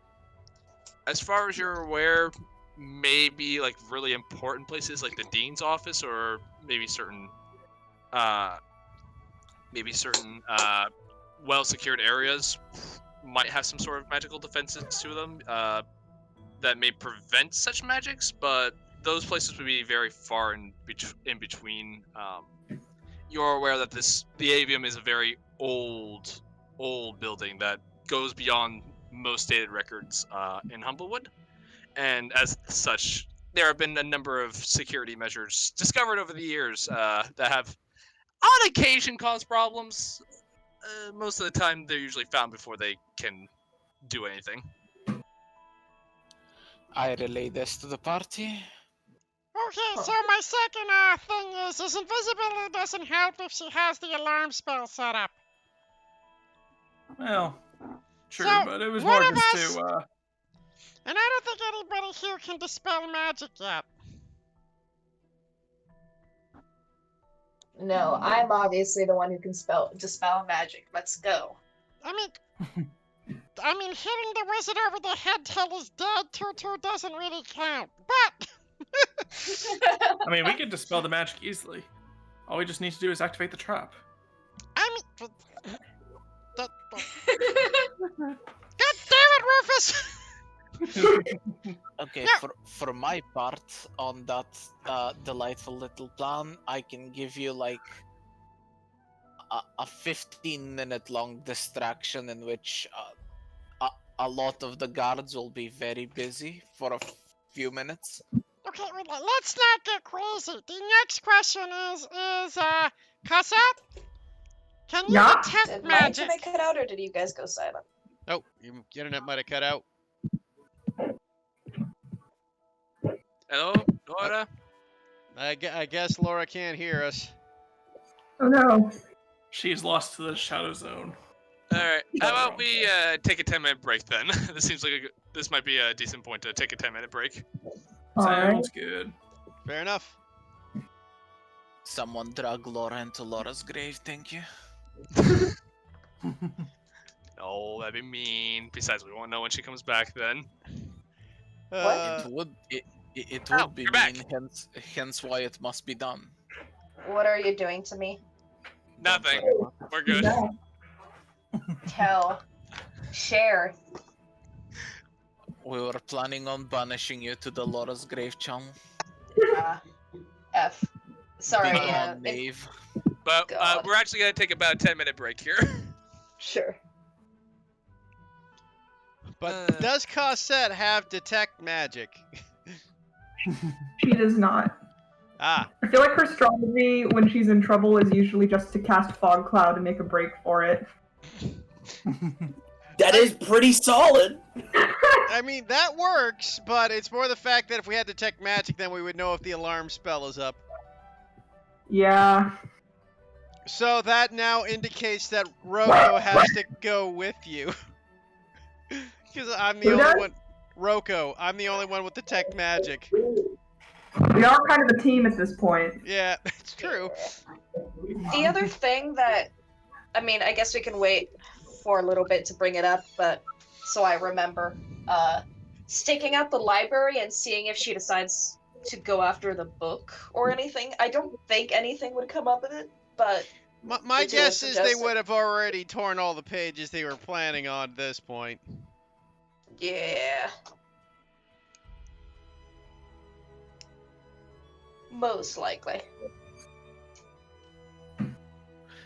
as far as you're aware, maybe like really important places like the dean's office or maybe certain well-secured areas might have some sort of magical defenses to them that may prevent such magics, but those places would be very far in between. You're aware that the avium is a very old building that goes beyond most dated records in Humblewood, and as such, there have been a number of security measures discovered over the years that have, on occasion, caused problems. Most of the time, they're usually found before they can do anything. I relay this to the party. Okay, so my second thing is invisibility doesn't help if she has the alarm spell set up. Well, true, So, but it was one more of just us- to, And I don't think anybody here can dispel magic yet. No, I'm obviously the one who can dispel magic. Let's go. I mean, hitting the wizard over the head till he's dead, Tutu, doesn't really count. But I mean, we could dispel the magic easily. All we just need to do is activate the trap. I mean, God damn it, Rufus! Okay, No. for my part on that delightful little plan, I can give you like a 15-minute long distraction in which a lot of the guards will be very busy for a few minutes. Okay, let's not get crazy. The next question is Cassette? Can you Yeah? detect Did my magic? internet cut out, or did you guys go silent? Oh, your internet might have cut out. Hello, Laura? I guess Laura can't hear us. Oh no. She's lost to the shadow zone. Alright, how about we take a 10-minute break then? This seems like this might be a decent point to take a 10-minute break. Alright. Sounds good. Fair enough. Someone drag Laura into Laura's grave, thank you. No, that'd be mean. Besides, we won't know when she comes back then. Uh, It Oh, would be you're back. mean, hence why it must be done. What are you doing to me? Don't Nothing. worry about it. We're good. No. Tell. Share. We were planning on banishing you to the Laura's grave channel. F. Sorry, Big yeah. on knave. But God. we're actually gonna take about a 10-minute break here. Sure. but does Cosette have detect magic? She does not. Ah, I feel like her strategy when she's in trouble is usually just to cast Fog Cloud and make a break for it. That is pretty solid. I mean, that works, but it's more the fact that if we had detect magic, then we would know if the alarm spell is up. Yeah. So that now indicates that Roko has to go with you. Because I'm the Who only does? one. Roko, I'm the only one with detect magic. We are kind of a team at this point. Yeah, that's true. The other thing that, I mean, I guess we can wait for a little bit to bring it up, but so I remember, staking out the library and seeing if she decides to go after the book or anything. I don't think anything would come up with it, but My Did you guess is they suggest it? would have already torn all the pages they were planning on at this point. yeah. Most likely.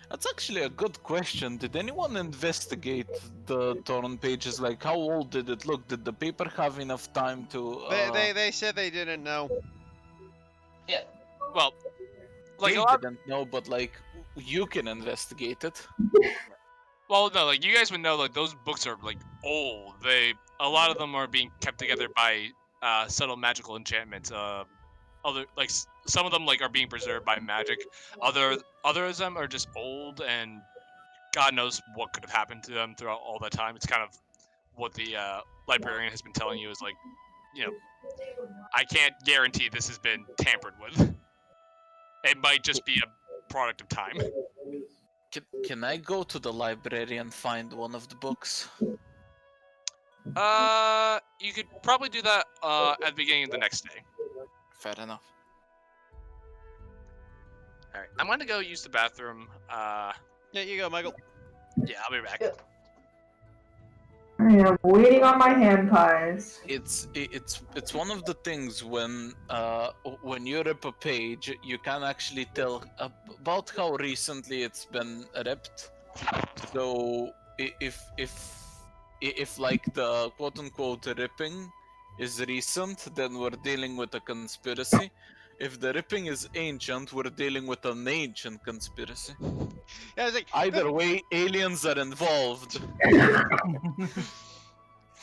That's actually a good question. Did anyone investigate the torn pages? Like, how old did it look? Did the paper have enough time to? They said they didn't know. Well, like They a lot. didn't know, but like, you can investigate it. Well, no, like you guys would know, like those books are like old. A lot of them are being kept together by subtle magical enchantments. Some of them like are being preserved by magic. Other of them are just old, and God knows what could have happened to them throughout all that time. It's kind of what the librarian has been telling you is like, I can't guarantee this has been tampered with. It might just be a product of time. Can I go to the library and find one of the books? You could probably do that at the beginning of the next day. Fair enough. All right, I'm gonna go use the bathroom. Yeah, you go, Michael. Yeah, I'll be back. I am waiting on my hand pies. It's one of the things when you rip a page, you can actually tell about how recently it's been ripped. So if like the quote unquote ripping is recent, then we're dealing with a conspiracy. If the ripping is ancient, we're dealing with an ancient conspiracy. Yeah, I was like, Either way, aliens are involved.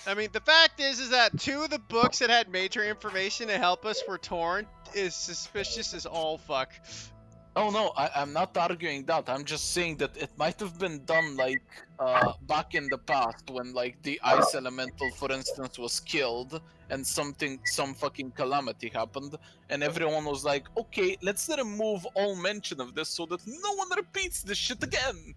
I mean, the fact is that two of the books that had major information to help us were torn is suspicious as all fuck. Oh no, I'm not arguing that. I'm just saying that it might have been done like back in the past when like the ice elemental, for instance, was killed and some fucking calamity happened, and everyone was like, okay, let's remove all mention of this so that no one repeats this shit again.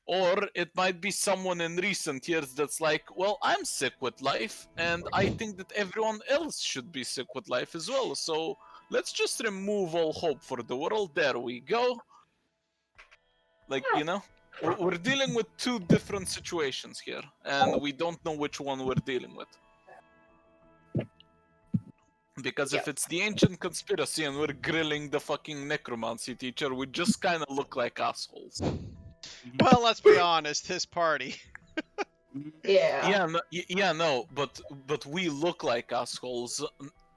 Or it might be someone in recent years that's like, well, I'm sick with life, and I think that everyone else should be sick with life as well, so let's just remove all hope for the world. There we go. Like, we're dealing with two different situations here, and we don't know which one we're dealing with. Because if it's the ancient conspiracy and we're grilling the fucking necromancy teacher, we just kind of look like assholes. Well, let's be honest, his party. Yeah. But we look like assholes.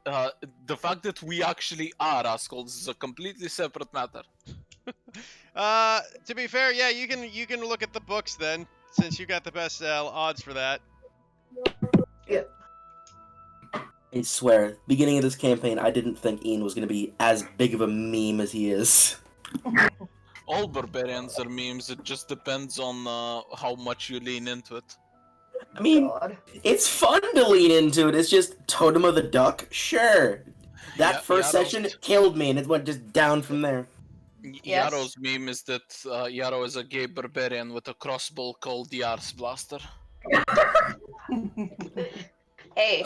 The fact that we actually are assholes is a completely separate matter. To be fair, yeah, you can look at the books then, since you got the best odds for that. I swear, beginning of this campaign, I didn't think Ian was going to be as big of a meme as he is. All barbarians are memes, it just depends on how much you lean into it. I mean, it's fun to lean into it, it's just Totem of the Duck, sure. That first session killed me, and it went just down from there. Yes? Yaro's meme is that Yaro is a gay barbarian with a crossbow called the Arse Blaster. Hey,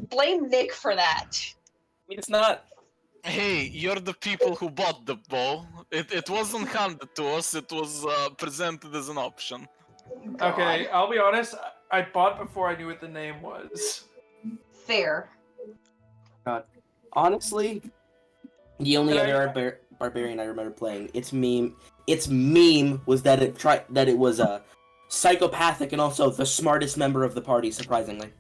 blame Nick for that. It's not. Hey, you're the people who bought the bow. It wasn't handed to us, it was presented as an option. Okay, God. I'll be honest. I bought before I knew what the name was. Fair. Honestly, the only Can other barbarian I remember playing, its meme was that it was a psychopathic and also the smartest member of the party, surprisingly.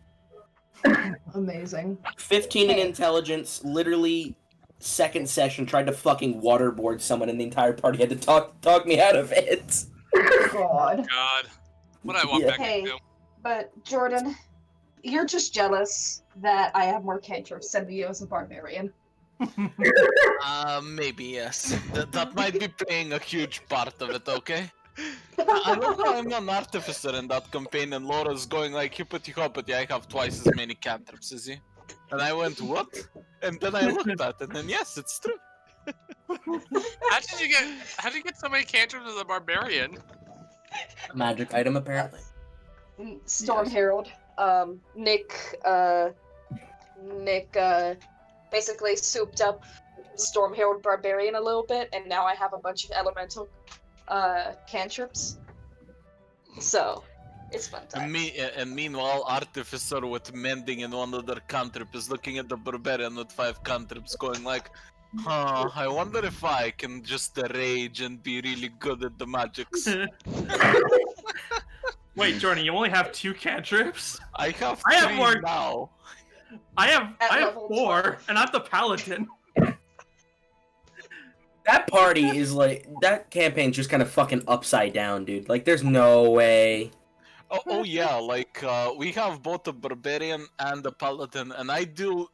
Amazing. 15 in Hey. intelligence, literally second session tried to fucking waterboard someone and the entire party had to talk me out of it. God. God. What I walk Yeah. back Hey. into. But, Jordan, you're just jealous that I have more cantrips than you as a barbarian. Maybe yes. That might be playing a huge part of it, okay? I love how I'm an artificer in that campaign and Laura's going like, hippity hoppity, I have twice as many cantrips as you. And I went, what? And then I looked at it and yes, it's true. How did you get so many cantrips as a barbarian? Magic item, apparently. Storm Herald. Nick basically souped up Storm Herald Barbarian a little bit, and now I have a bunch of elemental cantrips. So, it's fun time. And meanwhile, Artificer with mending in one of their cantrip is looking at the barbarian with 5 cantrips going like, huh, I wonder if I can just rage and be really good at the magics. Wait, Jordan, you only have 2 cantrips? I have I have 3 more- now. I have level 4, 12. and I'm the paladin. That party is like, that campaign's just kind of fucking upside down, dude. Like, there's no way. Oh yeah, like we have both a barbarian and a paladin, and I deal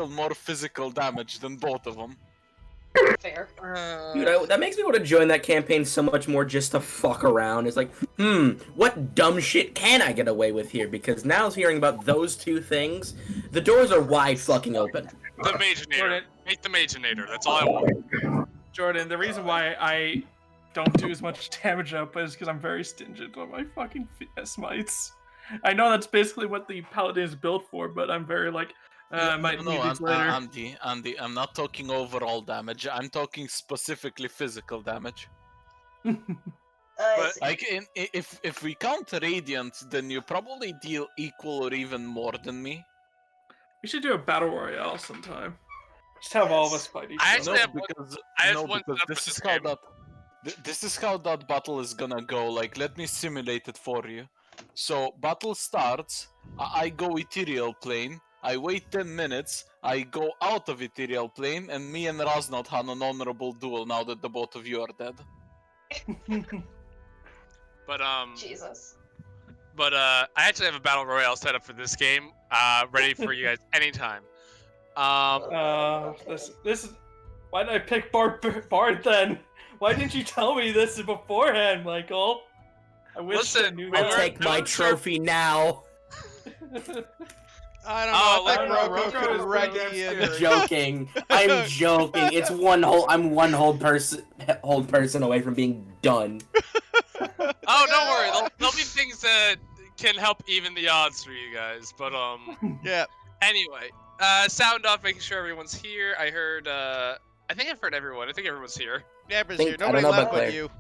more physical damage than both of them. Fair. Dude, that makes me want to join that campaign so much more just to fuck around. It's like, what dumb shit can I get away with here? Because now hearing about those 2 things, the doors are wide fucking open. The Maginator. Jordan. Make the Maginator. That's all I want. Jordan, the reason why I don't do as much damage up is because I'm very stingent on my fucking smites. I know that's basically what the paladin is built for, but I'm very like, I might need these later. Andy, I'm not talking overall damage. I'm talking specifically physical damage. But- Like, if we count radiant, then you probably deal equal or even more than me. We should do a battle royale sometime. Just have all of us fight each I other. actually have one- I have one because set up for this this is how game. this is how that battle is gonna go. Like, let me simulate it for you. So, battle starts. I go ethereal plane. I wait 10 minutes. I go out of ethereal plane, and me and Raznot had an honorable duel. Now that the both of you are dead. But Jesus. But I actually have a battle royale set up for this game, ready for you guys anytime. This is. Why did I pick Bard then? Why didn't you tell me this beforehand, Michael? I wish I Listen, knew we I'll that. take my trophy now. I don't know. Oh, I think I don't know, Rocco Rocco could is wreck pretty damn you. scary. Joking. I'm joking. It's I'm one whole person away from being done. Oh, don't worry. There'll be things that can help even the odds for you guys. But Yeah. anyway, sound off, making sure everyone's here. I heard. I think I've heard everyone. I think everyone's here. Nebra's Think- here. I don't Nobody know left about but Claire. you.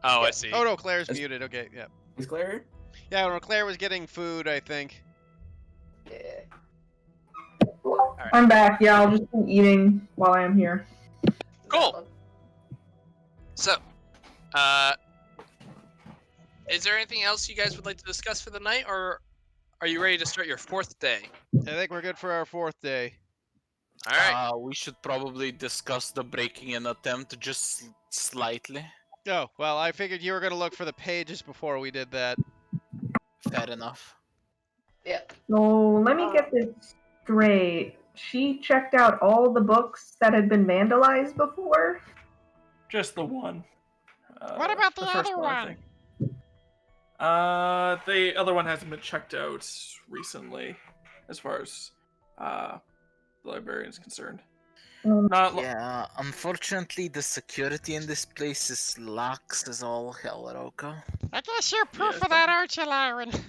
Oh, I see. Oh no, Claire's Is- muted. Okay, yeah. Is Claire here? Yeah, well, Claire was getting food, I think. Yeah. I'm back. Yeah, I'll just be eating while I am here. Cool. So, is there anything else you guys would like to discuss for the night, or are you ready to start your 4th day? I think we're good for our 4th day. All right. We should probably discuss the breaking in attempt just slightly. Oh, well, I figured you were going to look for the pages before we did that. Fair enough. So let me get this straight. She checked out all the books that had been vandalized before? Just the one. What about the first other I one? think. The other one hasn't been checked out recently, as far as the librarian is concerned. Not Yeah, unfortunately, the security in this place is lax as all hell, Roko. I guess you're proof Yeah, of that, aren't you, Lyron?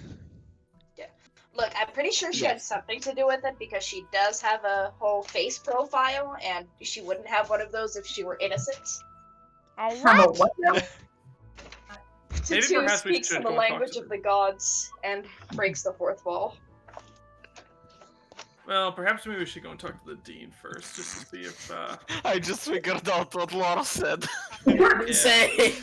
Look, I'm pretty sure she Yeah. had something to do with it because she does have a whole face profile, and she wouldn't have one of those if she were innocent. A Have a what? what now? Maybe Tatsu perhaps we speaks should in the go and talk language to of the gods and breaks the fourth wall. well, perhaps maybe we should go and talk to the dean first, just to see if. I just figured out what Laura said. Say.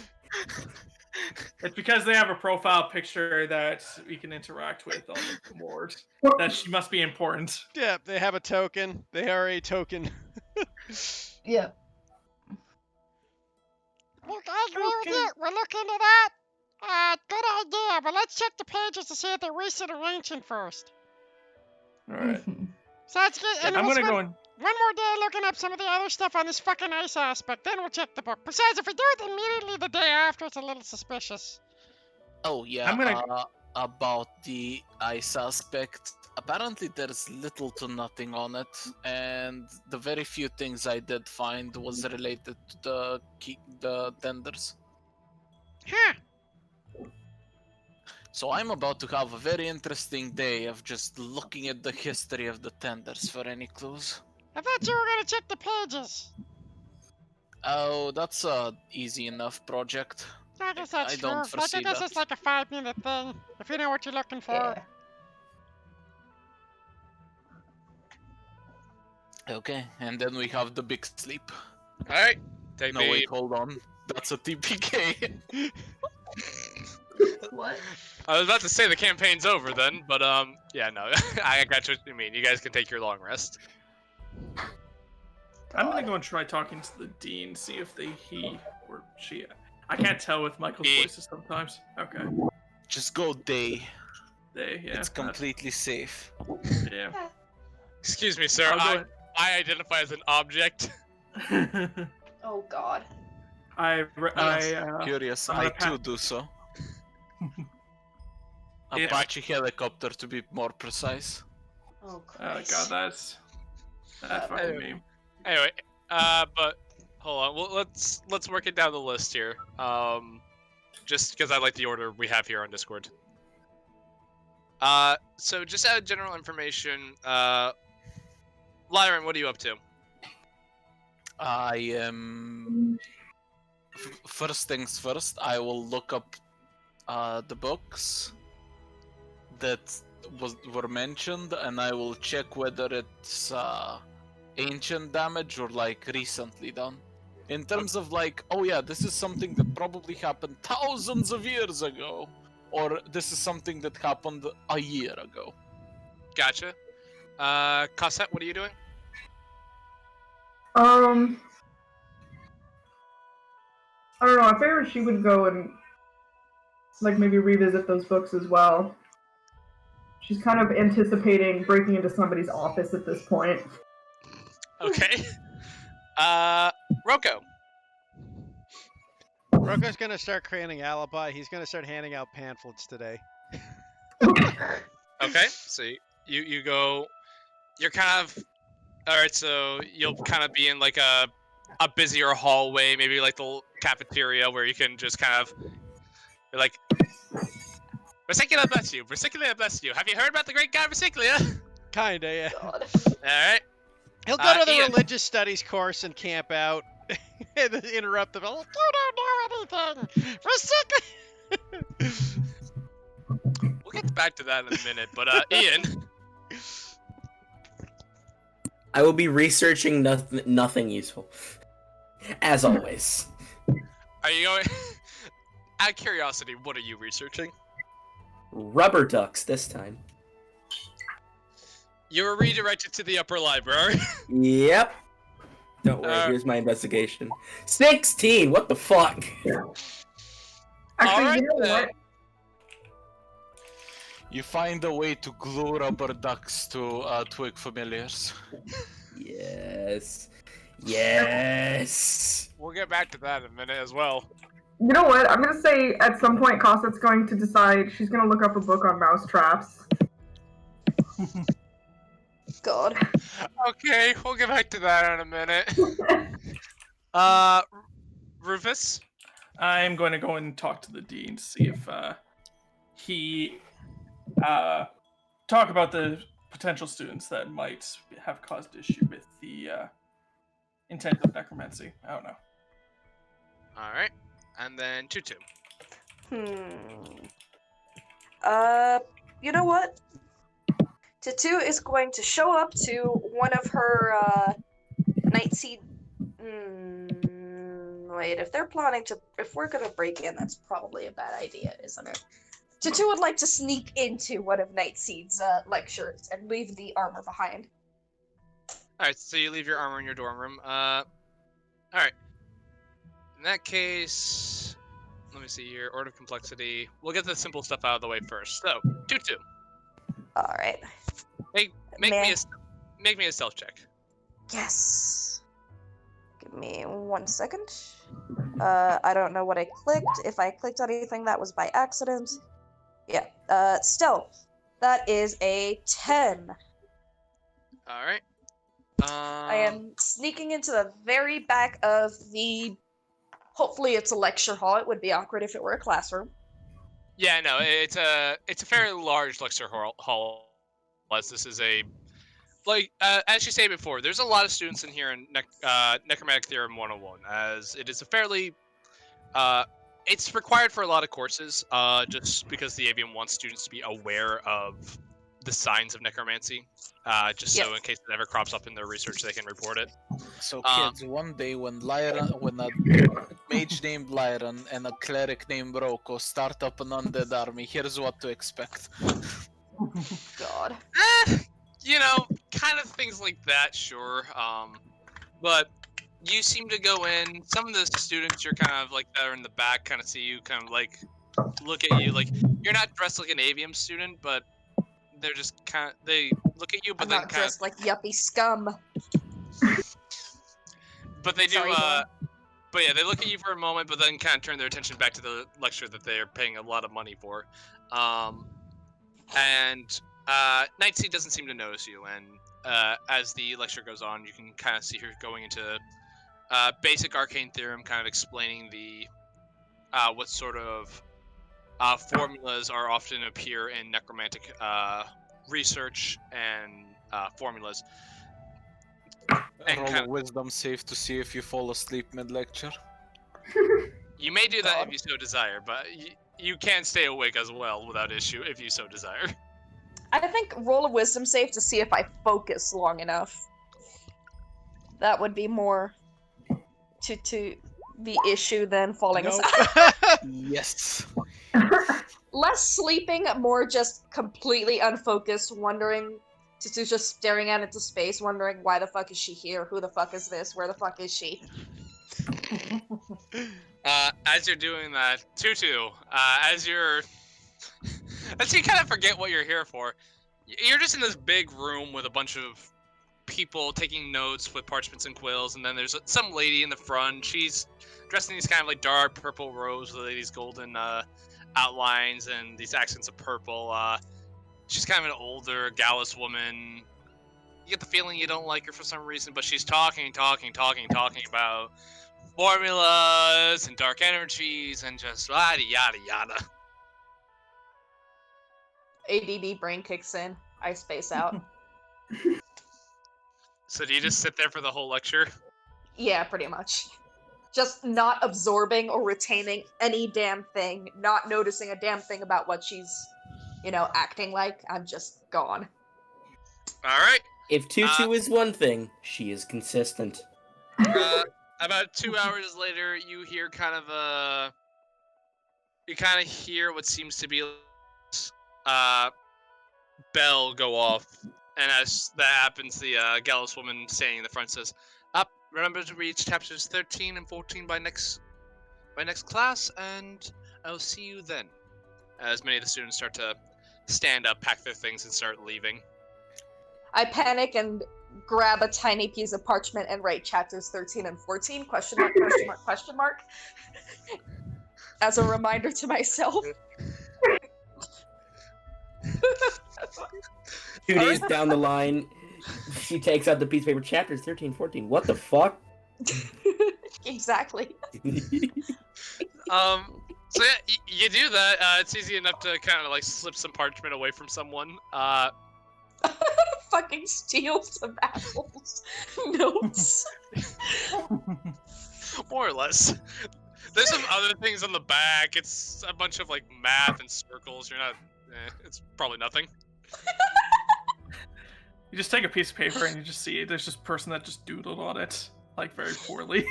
It's because they have a profile picture that we can interact with on the board. That she must be important. Yeah, they have a token. They are a token. Yeah. Look, I agree with you. We'll look into that. Good idea, but let's check the pages to see if they're recent or ancient first. Alright. Sounds good. And I'm we'll gonna spend go and. one more day looking up some of the other stuff on this fucking ice aspect, then we'll check the book. Besides, if we do it immediately the day after, it's a little suspicious. Oh yeah, I'm gonna- about the ice aspect. Apparently there's little to nothing on it, and the very few things I did find was related to the tenders. Huh. So I'm about to have a very interesting day of just looking at the history of the tenders for any clues. I thought you were gonna check the pages. Oh, that's a easy enough project. I guess that's I true. don't Like, I foresee guess that. it's like a 5-minute thing, if you know what you're looking for. Okay, and then we have the big sleep. All right. Take No, me. wait, hold on. That's a TPK. What? I was about to say the campaign's over then, but yeah, no, I got what you mean. You guys can take your long rest. I'm gonna go and try talking to the dean, see if he or she. I can't tell with Michael's voices sometimes. Okay. Just go day. They, yeah. It's completely safe. Yeah. Excuse me, sir. I'll go I identify as an object. Oh God. Curious, I'm I gonna too do so. Yeah. Apache helicopter to be more precise. Oh Oh Christ. god, that's fucking me. Anyway, but hold on. Well, let's work it down the list here. Just because I like the order we have here on Discord. So just out of general information, Lyron, what are you up to? I am. First things first, I will look up the books that were mentioned, and I will check whether it's ancient damage or like recently done. In terms of like, oh yeah, this is something that probably happened thousands of years ago, or this is something that happened a year ago. Gotcha. Cosette, what are you doing? I don't know. I figured she would go and like maybe revisit those books as well. She's kind of anticipating breaking into somebody's office at this point. Okay. Roko. Roko's gonna start creating alibi. He's gonna start handing out pamphlets today. Okay, so you go. You're kind of. All right, so you'll kind of be in like a busier hallway, maybe like the cafeteria, where you can just kind of. You're like. Versicula bless you. Versicula bless you. Have you heard about the great guy Versicula? Kinda, yeah. God. All right. He'll go to the Ian. religious studies course and camp out. And then interrupt them. You don't know anything. Recycle. We'll get back to that in a minute, but Ian. I will be researching nothing useful, as always. Are you going? Out of curiosity, what are you researching? Rubber ducks this time. You were redirected to the upper library. Yep. Don't worry, here's my investigation. 16! What the fuck? Actually, Alright you know then. what? You find a way to glue rubber ducks to twig familiars. Yes. Yes. We'll get back to that in a minute as well. You know what? I'm gonna say at some point, Cossette's going to decide she's gonna look up a book on mouse traps. God. Okay, we'll get back to that in a minute. Rufus? I'm going to go and talk to the dean, see if he talk about the potential students that might have caused issue with the intent of necromancy. I don't know. Alright. And then Tutu. You know what? Tatu is going to show up to one of her night seed. Wait, if we're gonna break in, that's probably a bad idea, isn't it? Tatu would like to sneak into one of Nightseed's lectures and leave the armor behind. Alright, so you leave your armor in your dorm room. Alright. In that case, let me see here. Order of complexity. We'll get the simple stuff out of the way first. So, Tutu. All right. Make me a stealth check. Yes. Give me 1 second. I don't know what I clicked. If I clicked anything, that was by accident. Yeah. Stealth. That is a 10. All right. I am sneaking into the very back of the. Hopefully, it's a lecture hall. It would be awkward if it were a classroom. Yeah, no, it's a fairly large lecture hall. As this is a as you say before, there's a lot of students in here in Necromantic Theorem 101, as it is a fairly it's required for a lot of courses, just because the AVM wants students to be aware of the signs of necromancy, just so in case it ever crops up in their research, they can report it. So, kids, one day when a mage named Lyran and a cleric named Roko start up an undead army, here's what to expect. God. You know, kind of things like that, sure. But you seem to go in. Some of the students you're kind of like that are in the back, kind of see you, kind of like look at you. Like you're not dressed like an avium student, but they're just they look at you, but I'm then not dressed like yuppie scum. But they do. Sorry, But yeah, they look at you for a moment, but then kind of turn their attention back to the lecture that they're paying a lot of money for. And Nightseed doesn't seem to notice you, and as the lecture goes on, you can kind of see her going into basic arcane theorem, kind of explaining the what sort of formulas are often appear in necromantic research and formulas. And Roll a wisdom save to see if you fall asleep mid-lecture. You may do that if you so desire, but you can stay awake as well without issue if you so desire. I think roll a wisdom save to see if I focus long enough. That would be more to the issue than falling asleep. Yes. Less sleeping, more just completely unfocused, wondering, just staring out into space, wondering why the fuck is she here? Who the fuck is this? Where the fuck is she? As you're doing that, Tutu, as you kind of forget what you're here for, you're just in this big room with a bunch of people taking notes with parchments and quills, and then there's some lady in the front. She's dressed in these kind of like dark purple robes with these golden outlines and these accents of purple. She's kind of an older, gallus woman. You get the feeling you don't like her for some reason, but she's talking about formulas and dark energies and just yada yada yada. ADD brain kicks in. I space out. So do you just sit there for the whole lecture? Yeah, pretty much. Just not absorbing or retaining any damn thing, not noticing a damn thing about what she's, acting like. I'm just gone. Alright. If Tutu is one thing, she is consistent. About 2 hours later, you hear hear what seems to be bell go off, and as that happens, the gallus woman standing in the front says, "Up, remember to read chapters 13 and 14 by next class, and I'll see you then." As many of the students start to stand up, pack their things, and start leaving. I panic and grab a tiny piece of parchment and write chapters 13 and 14, question mark, question mark, question mark, as a reminder to myself. 2 days down the line, She takes out the piece of paper. Chapters 13, 14. What the fuck? Exactly. So yeah, you do that. It's easy enough to kind of like slip some parchment away from someone. Fucking steal some apples. Notes. More or less. There's some other things on the back. It's a bunch of like math and circles. You're not. It's probably nothing. You just take a piece of paper and you just see there's this person that just doodled on it, like very poorly.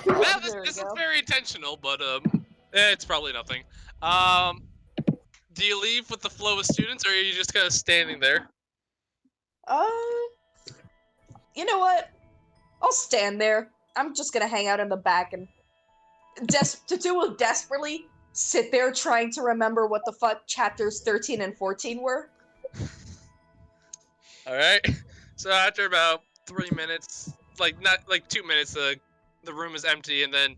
Well, There we this is go. very intentional, but it's probably nothing. Do you leave with the flow of students, or are you just kind of standing there? You know what? I'll stand there. I'm just gonna hang out in the back and Tutu will desperately sit there trying to remember what the fuck chapters 13 and 14 were. All right. So after about 3 minutes, like not like 2 minutes, the room is empty, and then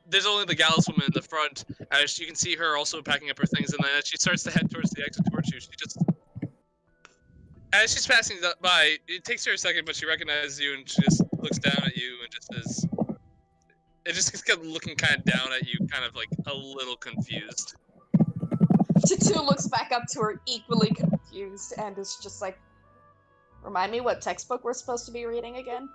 there's only the gallows woman in the front. As you can see her also packing up her things, and then as she starts to head towards the exit towards you, she just, as she's passing by, it takes her a second, but she recognizes you, and she just looks down at you and just says, it just kept looking kind of down at you, kind of like a little confused. Tutu looks back up to her equally confused and is just like, remind me what textbook we're supposed to be reading again?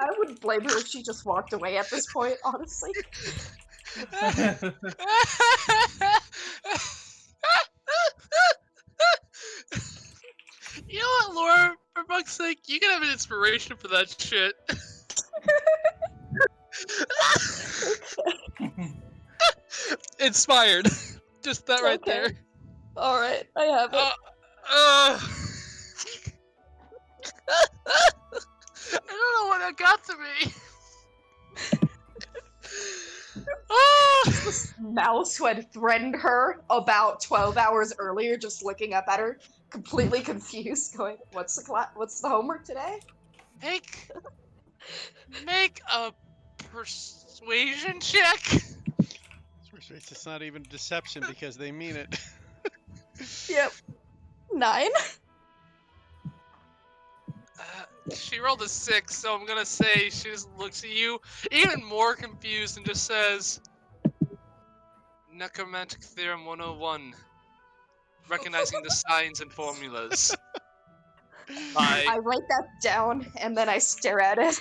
I wouldn't blame her if she just walked away at this point, honestly. You know what, Laura? For fuck's sake, you can have an inspiration for that shit. Inspired. Just that right Okay. there. Alright, I have it. I don't know what that got to me. This mouse who had threatened her about 12 hours earlier, just looking up at her, completely confused, going, what's the homework today? Make a persuasion check. It's not even deception because they mean it. Yep. 9? She rolled a 6, so I'm gonna say she just looks at you, even more confused, and just says, Necromantic Theorem 101. Recognizing the signs and formulas. I write that down, and then I stare at it.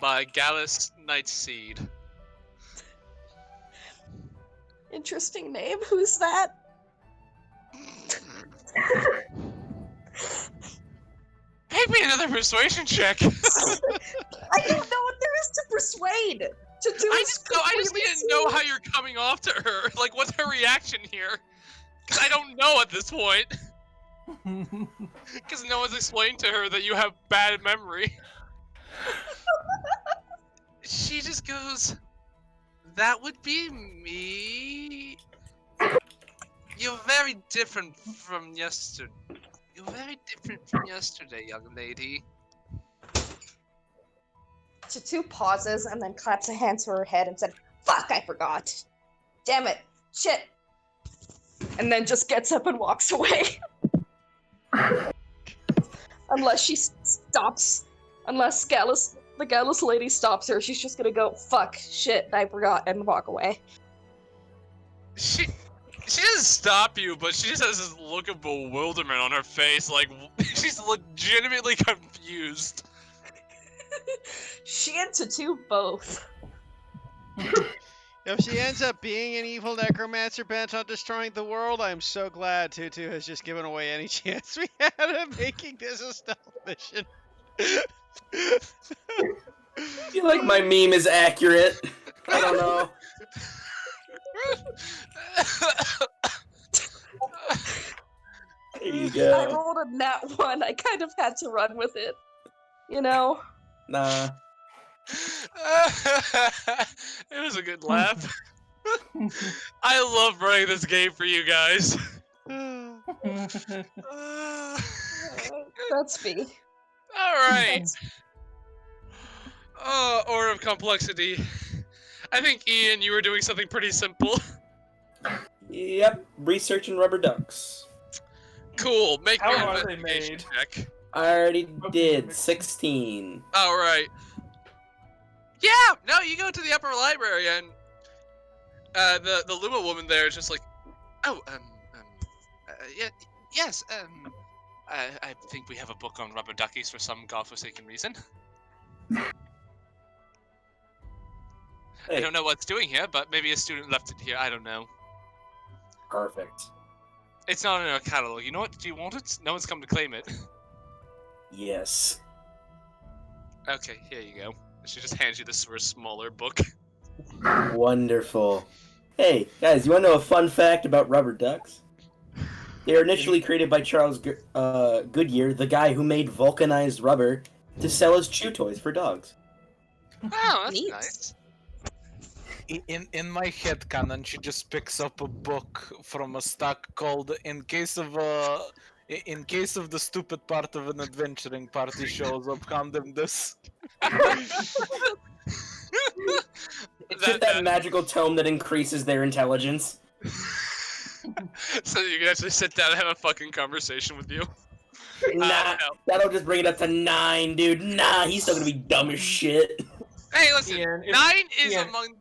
By Gallus Nightseed. Interesting name. Who's that? Make me another persuasion check. I don't know what there is to persuade. To do I just didn't know how you're coming off to her. Like, what's her reaction here? Because I don't know at this point. Because no one's explained to her that you have bad memory. She just goes, that would be me. You're very different from yesterday. You're very different from yesterday, young lady. Tutu pauses and then claps a hand to her head and said, fuck, I forgot. Damn it. Shit. And then just gets up and walks away. Unless she stops. Unless the Gallus lady stops her, she's just gonna go, fuck, shit, I forgot, and walk away. She doesn't stop you, but she just has this look of bewilderment on her face, like, she's legitimately confused. She and Tutu both. If she ends up being an evil necromancer bent on destroying the world, I am so glad Tutu has just given away any chance we had of making this a stealth mission. I feel like my meme is accurate. I don't know. There you I go. rolled a nat 1. I kind of had to run with it. You know? Nah. It was a good laugh. I love running this game for you guys. That's me. All right. Order of complexity. I think Ian, you were doing something pretty simple. Yep, researching rubber ducks. Cool. Make me How an are they investigation made? check. I already Okay, did mixed. 16. All right. Yeah. No, you go to the upper library and the Luma woman there is just like, oh, yeah, yes, I think we have a book on rubber duckies for some godforsaken reason. I Hey, don't know what it's doing here, but maybe a student left it here. I don't know. perfect. It's not in our catalog. You know what? Do you want it? No one's come to claim it. Yes. Okay, here you go. She just hands you this sort of smaller book. Wonderful. Hey, guys, you want to know a fun fact about rubber ducks? They were initially created by Charles Goodyear, the guy who made vulcanized rubber to sell as chew toys for dogs. Oh, that's Neat. nice. In my head canon, she just picks up a book from a stack called "In case of the stupid part of an adventuring party shows up, hand them this." It's just that magical tome that increases their intelligence. So you can actually sit down and have a fucking conversation with you. Nah, No. that'll just bring it up to 9, dude. Nah, he's still gonna be dumb as shit. Hey, listen. Ian, if- 9 is Ian. among.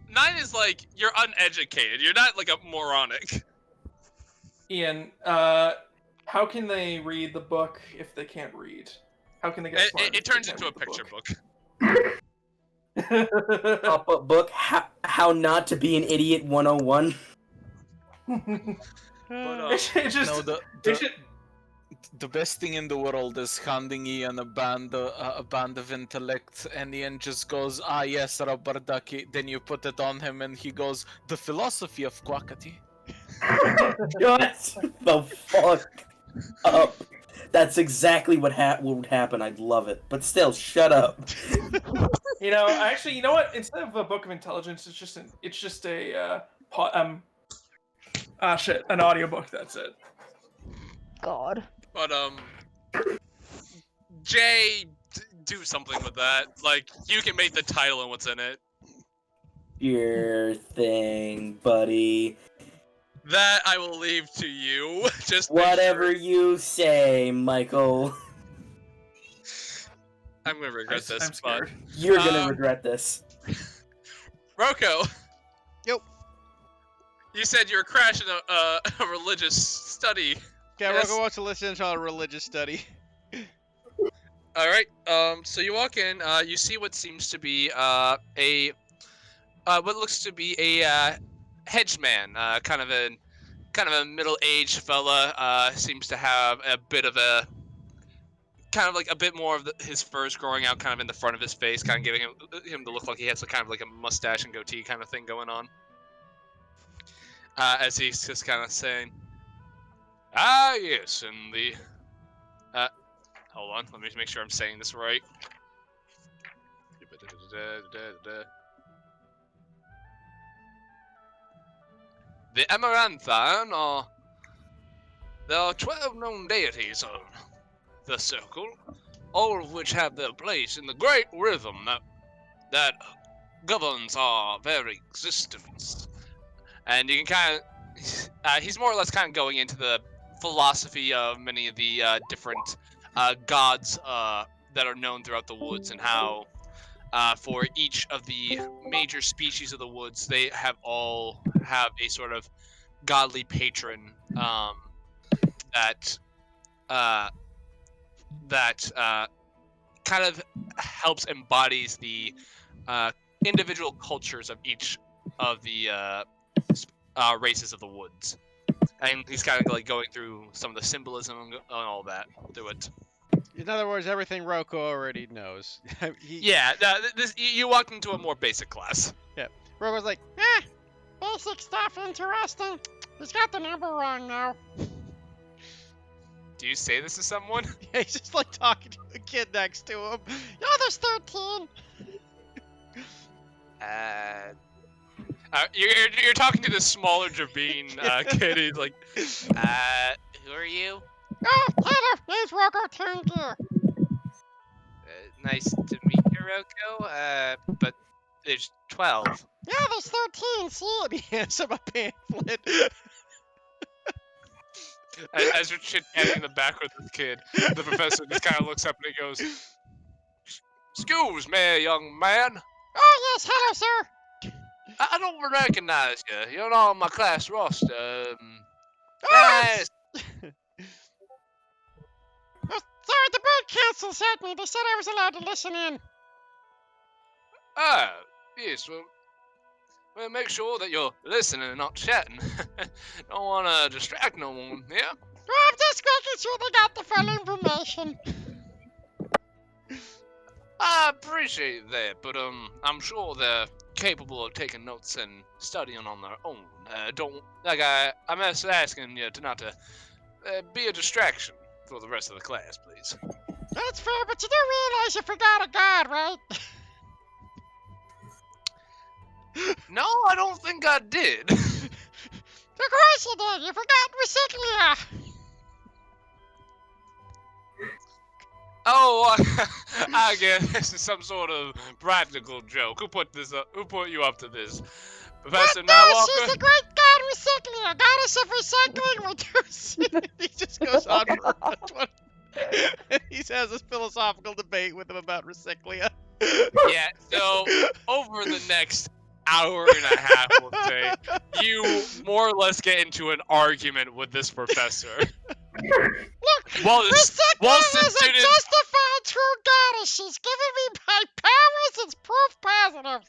9 is like you're uneducated. You're not like a moronic. Ian, how can they read the book if they can't read? How can they get smart? It if they turns can't into a read the picture book. Pop-up book, how not to be an idiot 101. But, It just, No, it should- the best thing in the world is handing Ian a band of intellect, and Ian just goes, "Ah, yes, rubber ducky." Then you put it on him, and he goes, "The philosophy of quackity." Shut the fuck up. That's exactly what would happen. I'd love it. But still, shut up. you know, actually, you know what? Instead of a book of intelligence, it's just an audiobook. That's it. God. But Jay, do something with that. Like you can make the title and what's in it. Your thing, buddy. That I will leave to you. Just make Whatever sure. you say, Michael. I'm gonna regret this. I'm scared. You're gonna regret this. Rocco. Yo. You said you were crashing a religious study. Yeah, Yes. Rocco wants to listen to a religious study. All right. So you walk in. You see what seems to be what looks to be a hedgeman. Kind of a middle-aged fella. Seems to have a bit of a kind of like a bit more of his fur's growing out, kind of in the front of his face, kind of giving him to look like he has a kind of like a mustache and goatee kind of thing going on. As he's just kind of saying, "Ah, yes, and the hold on, let me make sure I'm saying this right. The Amaranthine there are 12 known deities of the circle, all of which have their place in the great rhythm that governs our very existence." And you can kind of, he's more or less kind of going into the philosophy of many of the different gods that are known throughout the woods, and how for each of the major species of the woods, they all have a sort of godly patron that kind of helps embodies the individual cultures of each of the races of the woods. And he's kind of like going through some of the symbolism and all that through it. In other words, everything Rocco already knows. Yeah, you walked into a more basic class. Rocco's like, Basic stuff interesting. He's got the number wrong now. Do you say this to someone? yeah, he's just like talking to a kid next to him. Yeah, there's 13. You're talking to this smaller Jabeen kid. He's like, who are you? Oh, hello, there's Rocco Turner. Nice to meet you, Roko. But there's 12. Yeah, there's 13, see it? He hands him a pamphlet. As you're chit-chatting in the back with this kid, the professor just kind of looks up and he goes, "Excuse me, young man. Oh, yes, hello, sir. I don't recognize you. You're not on my class roster. Oh, Nice. Sorry, the bird council sent me. They said I was allowed to listen in. Ah, yes, well, make sure that you're listening and not chatting. Don't want to distract no one, yeah? Oh, I'm just making sure they got the full information. I appreciate that, but I'm sure they're capable of taking notes and studying on their own. I'm just asking you to not to be a distraction for the rest of the class, please. That's fair, but you do realize you forgot a god, right? No, I don't think I did. Of course you did. You forgot Recyclia. Oh, I guess this is some sort of practical joke. Who put this up? Who put you up to this? Professor No, Nightwalker? she's the great god Recyclia, goddess of recycling, reducing. He just goes on for 20. He has this philosophical debate with him about Recyclia. Yeah, so over the next hour and a half, we'll say, you more or less get into an argument with this professor. Look, While the Recyclia is a student- justified true goddess. She's giving me my powers. It's proof positive.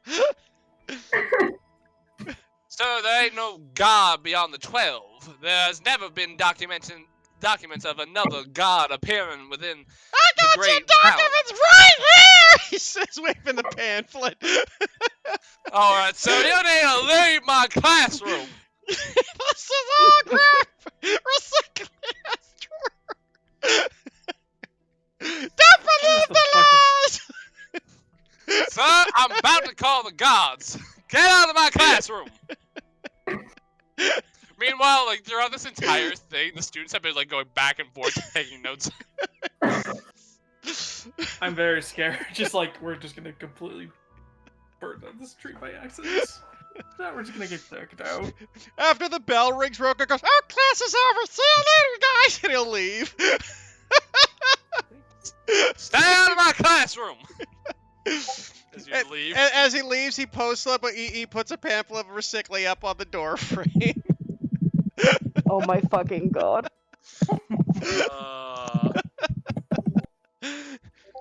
So there ain't no god beyond the 12. There's never been documents of another god appearing within I got the your great power. documents right here. He says, waving the pamphlet. Alright, so you need to leave my classroom. This is all crap. Recyclia's true. Don't believe the lies. Sir, I'm about to call the gods. Get out of my classroom. Meanwhile, like throughout this entire thing, the students have been like going back and forth taking notes. I'm very scared. Just like we're just gonna completely burn down this tree by accident. Now we're just gonna get kicked out. After the bell rings, Roka goes, "Oh, class is over. See you later, guys," and he'll leave. Stay out of my classroom. As you leave. And as he leaves, he posts up. He puts a pamphlet of Recyclia up on the door frame. Oh my fucking god.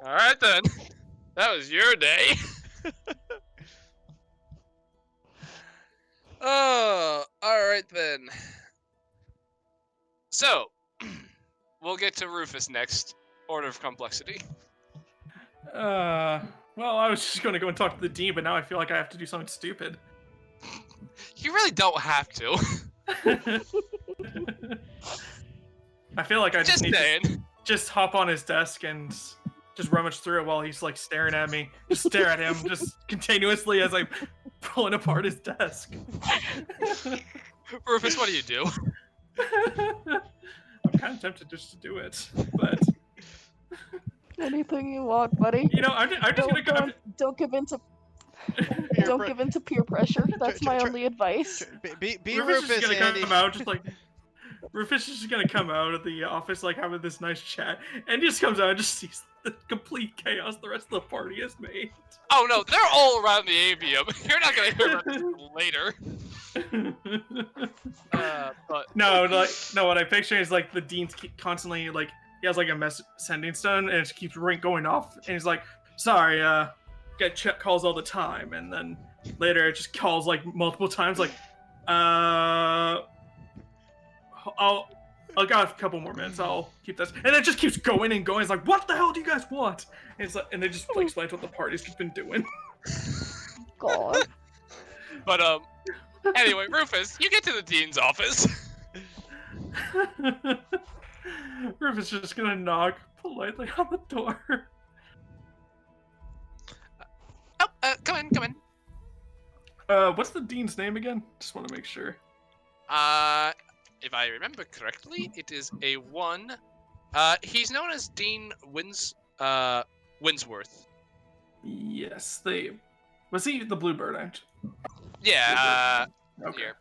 Alright then. That was your day. Alright then. So, we'll get to Rufus next. Order of complexity. Well, I was just gonna go and talk to the dean, but now I feel like I have to do something stupid. You really don't have to. I feel like I just need saying. to just hop on his desk and just rummage through it while he's like staring at me. Just stare at him just continuously as I'm pulling apart his desk. Rufus, what do you do? I'm kind of tempted just to do it, but Anything you want, buddy. you know, I'm just gonna go. Don't give in to give in to peer pressure. That's my only advice. Be Rufus is Rufus, just gonna Andy. come out just like. Rufus is just gonna come out of the office like having this nice chat, and he just comes out and just sees the complete chaos the rest of the party has made. Oh no, they're all around the avium. You're not gonna hear about this later. But No, what I picture is like the dean's constantly like he has like a sending stone and it just keeps going off, and he's like, "Sorry, get calls all the time," and then later it just calls like multiple times, like, I'll got a couple more minutes. I'll keep this, and it just keeps going and going. It's like, what the hell do you guys want? And it's like, and they just like, explains what the party's been doing. God. But anyway, Rufus, you get to the dean's office. Rufus is just gonna knock politely on the door. Oh, come in. What's the dean's name again? Just want to make sure. If I remember correctly, it is a 1. He's known as Dean Winsworth. Yes, was he the Bluebird act? Yeah. Okay. Here.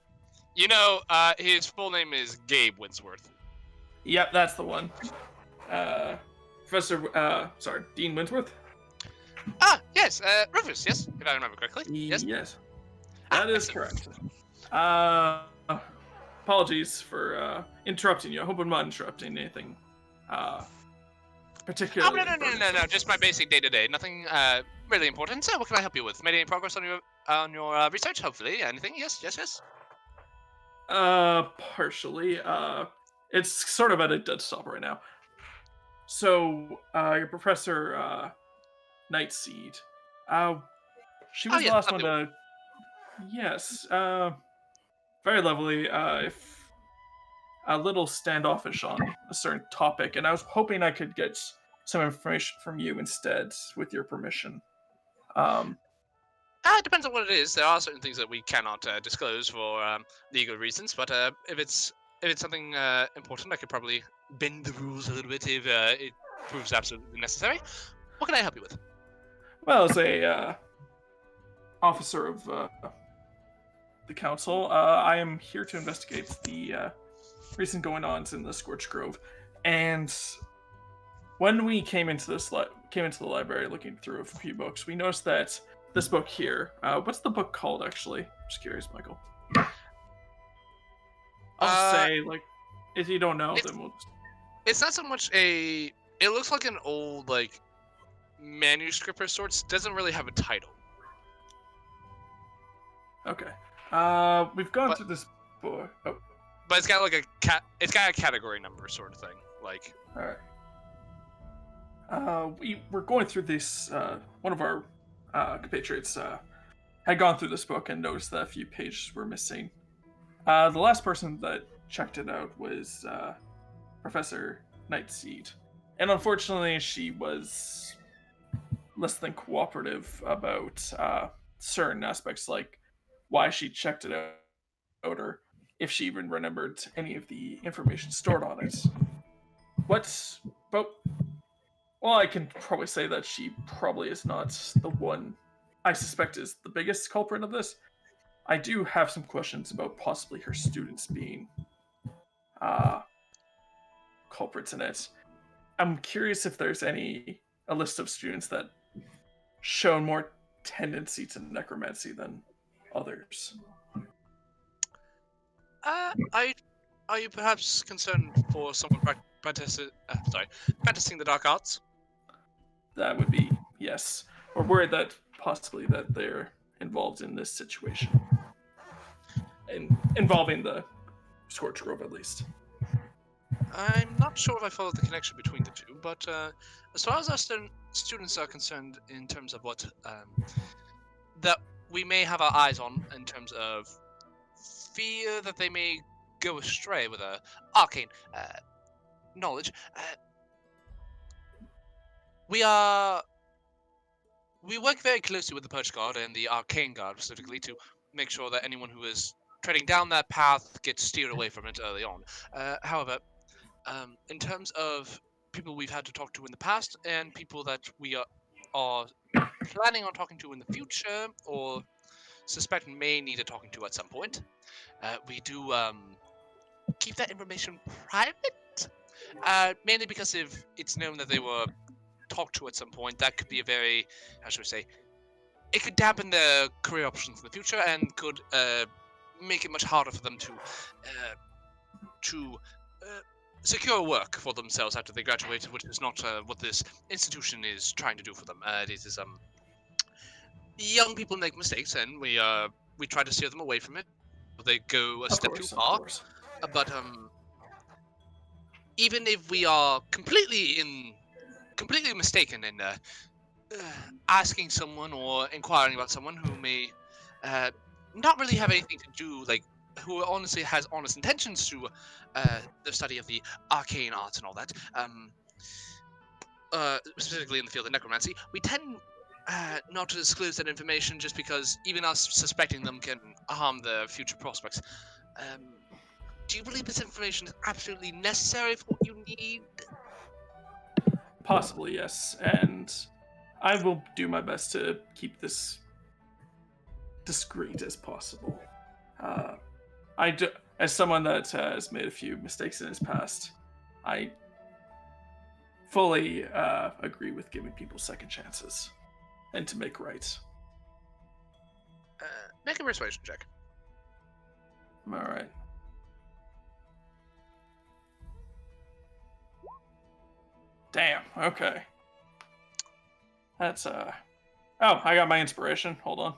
You know, his full name is Gabe Winsworth. Yep, that's the one. Dean Winsworth? Ah, yes, Rufus, yes, if I remember correctly. Yes. Yes. That is correct. Apologies for interrupting you. I hope I'm not interrupting anything Oh, particularly. no, just my basic day-to-day. Nothing really important. So what can I help you with? Made any progress on your research, hopefully? Anything? Yes. Partially. It's sort of at a dead stop right now. So, your Professor, Nightseed, she was the last one to... Yes, very lovely, if a little standoffish on a certain topic, and I was hoping I could get some information from you instead, with your permission. It depends on what it is. There are certain things that we cannot disclose for legal reasons, but if it's something important, I could probably bend the rules a little bit if it proves absolutely necessary. What can I help you with? Well, as a officer of the council, I am here to investigate the recent going-ons in the Scorch Grove, and when we came into the library looking through a few books, we noticed that this book here. What's the book called, actually? Just curious, Michael. I'll say, like, if you don't know, then we'll just... It's not so much a... It looks like an old, like, manuscript of sorts. Doesn't really have a title. Okay. We've gone through this book. Oh. But it's got, like, it's got a category number sort of thing. Like... Alright. We were going through this, one of our compatriots had gone through this book and noticed that a few pages were missing. The last person that checked it out was Professor Nightseed, and unfortunately she was less than cooperative about certain aspects, like why she checked it out or if she even remembered any of the information stored on it. Well, I can probably say that she probably is not the one I suspect is the biggest culprit of this. I do have some questions about possibly her students being culprits in it. I'm curious if there's a list of students that show more tendency to necromancy than others. Are you perhaps concerned for someone practicing the dark arts? That would be yes. Or worried that possibly that they're involved in this situation. Involving the Scorch Grove, at least. I'm not sure if I follow the connection between the two, but as far as our students are concerned, in terms of what that we may have our eyes on, in terms of fear that they may go astray with arcane knowledge, we work very closely with the Purge Guard and the Arcane Guard specifically to make sure that anyone who is treading down that path gets steered away from it early on. However, in terms of people we've had to talk to in the past and people that we are planning on talking to in the future or suspect may need a talking to at some point, we do keep that information private, mainly because if it's known that they were talked to at some point, that could be a very, how should we say, it could dampen their career options in the future and could make it much harder for them to secure work for themselves after they graduate, which is not what this institution is trying to do for them. It is young people make mistakes, and we try to steer them away from it. They go a step too far. But even if we are completely mistaken in asking someone or inquiring about someone who may not really have anything to do, like who honestly has honest intentions to the study of the arcane arts and all that, specifically in the field of necromancy, we tend not to disclose that information just because even us suspecting them can harm their future prospects. Do you believe this information is absolutely necessary for what you need? Possibly, yes. And I will do my best to keep this discreet as possible. Uh, as someone that has made a few mistakes in his past, I fully agree with giving people second chances and to make right. Make a persuasion check. All right. Damn. Okay. That's Oh, I got my inspiration. Hold on.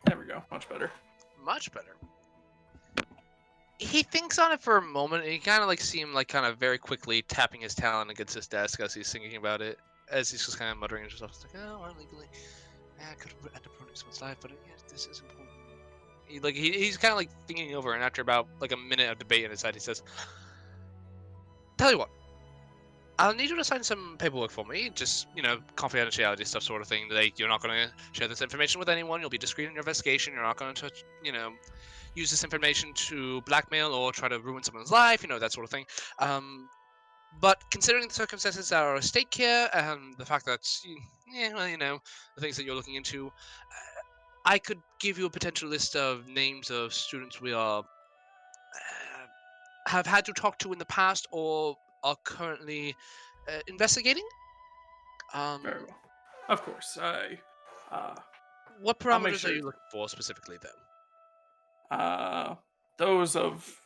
There we go. Much better. Much better. He thinks on it for a moment, and you kind of like see him like kind of very quickly tapping his talon against his desk as he's thinking about it, as he's just kind of muttering to himself. It's like, oh, illegally, I could end up ruining someone's life, but yeah, this is important. He's kind of like thinking over, and after about like a minute of debate in his head, he says, "Tell you what, I'll need you to sign some paperwork for me, just, confidentiality stuff sort of thing. Like, you're not going to share this information with anyone, you'll be discreet in your investigation, you're not going to, use this information to blackmail or try to ruin someone's life, that sort of thing. But considering the circumstances that are at stake here, and the fact that, the things that you're looking into, I could give you a potential list of names of students we are have had to talk to in the past or are currently investigating. Very well. Of course. What I'll make parameters are sure. you looking for specifically, though? Those of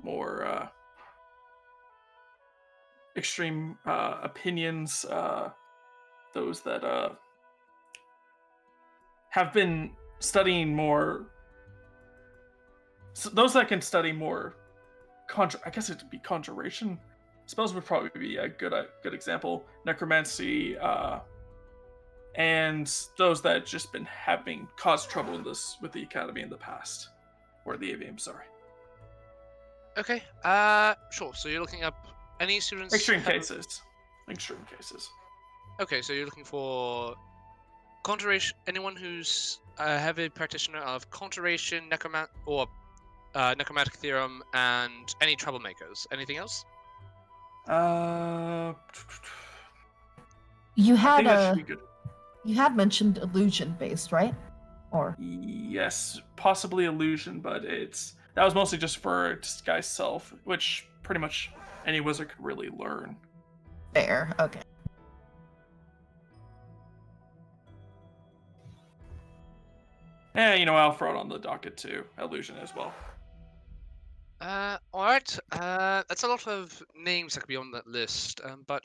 more extreme opinions. Those that have been studying more. So those that can study more. I guess it'd be conjuration. Spells would probably be a good example. Necromancy. And those that just been having caused trouble with the academy in the past, or the AVM. Sorry. Okay. Sure. So you're looking up any students. Extreme cases. Okay, so you're looking for conjuration. Anyone who's a heavy practitioner of conjuration, necromantic theorem, and any troublemakers. Anything else? You I had think that should be good. you had mentioned illusion based, right? Or Yes, possibly illusion, but that was mostly just for disguise self, which pretty much any wizard could really learn. fair, okay. And I'll throw it on the docket too. Illusion as well. Alright. That's a lot of names that could be on that list. But